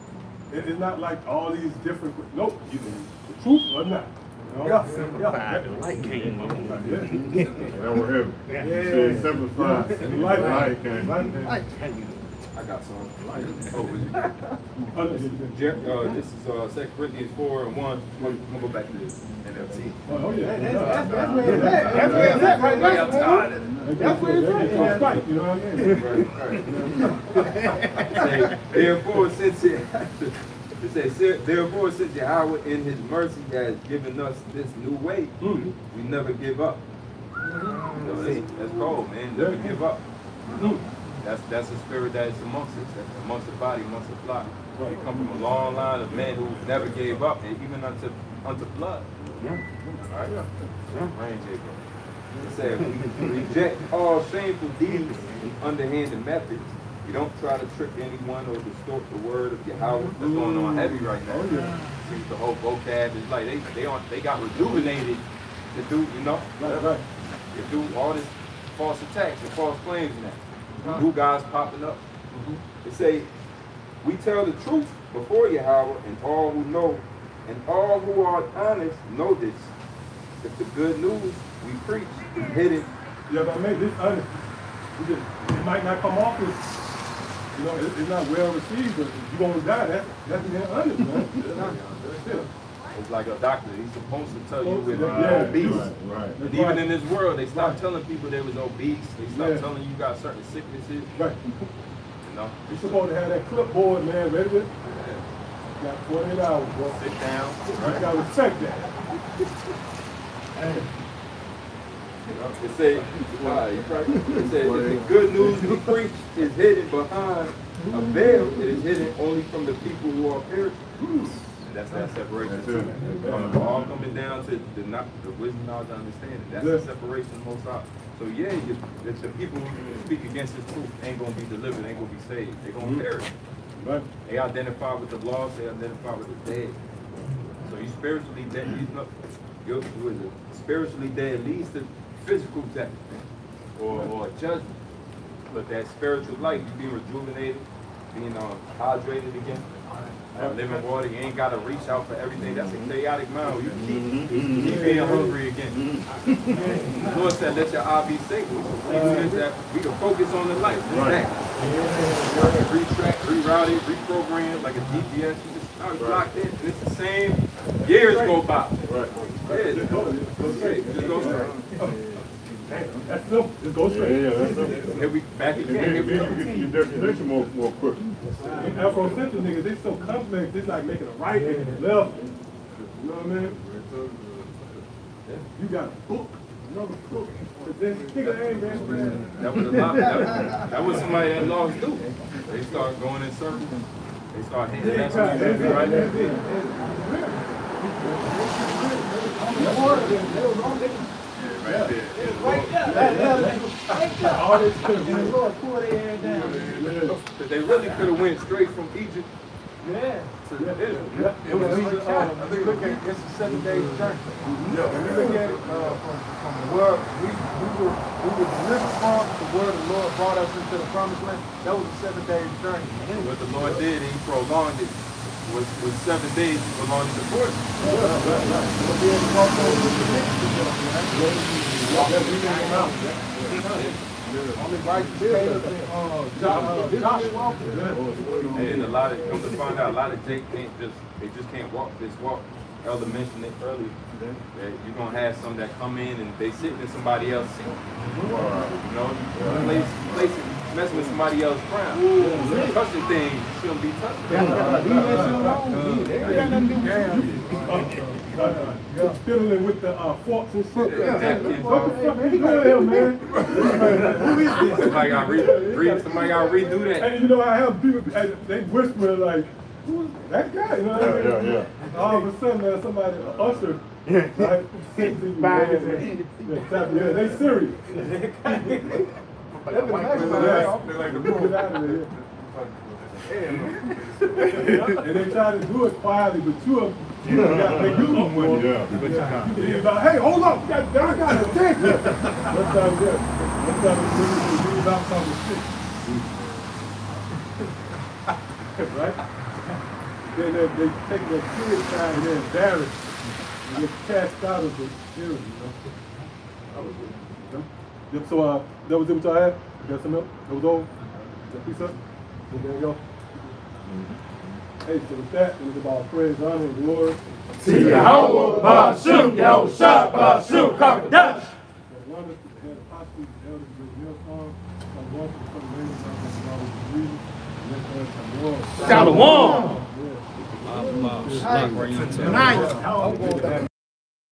It's not like all these different, nope, either the truth or not. Yeah. The light came on. That were heavy. Yeah. Simplified. The light came. I got some. This is 2 Corinthians 4:1. I'm gonna go back to this NLT. Oh yeah. That's where it's at right now. That's where it's at. Right, you know what I mean? Therefore, since Yahweh in his mercy has given us this new way, we never give up. That's cold, man. Never give up. That's the spirit that is amongst us, that's amongst the body, amongst the flock. We come from a long line of men who never gave up, and even unto blood. All right? Rain, Jacob. It said, we reject all shameful deeds and underhanded methods. We don't try to trick anyone or distort the word of Yahweh. That's going on heavy right now. See, the whole vocab is like they got rejuvenated to do, you know, Right. to do all this false attacks and false claims now. New guys popping up. They say, we tell the truth before Yahweh, and all who know, and all who are honest know this. That the good news we preach is hidden. Yeah, but make this honest. It might not come off as, you know, it's not well received, but if you're gonna die, that's being honest, man. That's it. It's like a doctor. He's supposed to tell you if Yeah, you're obese. Right. And even in this world, they stopped telling people they was obese. They stopped telling you got certain sicknesses. Right. You know, You're supposed to have that clipboard, man, ready to got 48 hours, bro. sit down. You gotta respect that. It say, it said, if the good news we preach is hidden behind a veil, it is hidden only from the people who are perishing. And that's that separation. That's it. All coming down to the wisdom, knowledge, and understanding. That's the separation most out. So yeah, it's the people who speak against this truth ain't gonna be delivered, ain't gonna be saved. They're gonna perish. Right. They identify with the lost, they identify with the dead. So you spiritually dead, spiritually dead leads to physical death or judgment. But that spiritual life, you being rejuvenated, being hydrated again, living water, you ain't gotta reach out for everything. That's a chaotic mind. You keep being hungry again. The Lord said, let your eye be stable. We can focus on the life. Right. Retrack, reroute it, reprogram like a GPS. You just locked in, and it's the same. Years go by. Right. Yeah, just go straight. Just go straight. That's simple. Just go straight. Yeah, that's it. Here we back again. Here we go. You get your destination more quick. Afrocentric niggas, they so complex, it's like making a right and a left. You know what I mean? You got a book, another book. But then nigga ain't man. That was a lot. That was somebody that lost too. They start going in circles. They start hitting that right there. All this could And the Lord pulled their head down. But they really could have went straight from Egypt Yeah. to Israel. It was I think look at it's a 7 day journey. Yeah. When we look at it from where we were delivered from to where the Lord brought us into the promised land, that was a 7 day journey. What the Lord did, He prolonged it. Was 7 days prolonged the portion. Only right Caleb and Joshua. And a lot of, come to find out, a lot of Jake they just can't walk this walk. Elder mentioned it earlier, that you're going to have some that come in and they sitting in somebody else's seat. You know, messing with somebody else's crown. Touching things shouldn't be touched. Fiddling with the forks and shit. Exactly. What the fuck you doing here, man? Who is this? Somebody got to redo that. And you know, I have people, they whisper like, who's that guy? You know what I mean? Yeah. All of a sudden, man, somebody, an usher, right? Yeah, they serious. They're like the Get out of here. And they try to do it quietly, but two of them got to make you look more. Yeah. Like, hey, hold up, I got to take you. What's up there? What's up? We're about something shit. Right? Then they take their kids side and they're embarrassed and get cast out of the series, Yep, so that was it what y'all had? You got something else? That was all? Is that piece up? There you go. Hey, so with that, it was about praise, honor, and glory. See Yahweh, Ba'ashim, Yahushua, Ba'ashim, Kakadash. Wonderful, the head of hospital, the elders of the uniform. I'm welcome to come in and always reading. And let's have some more. Shalom. Yeah. Nice.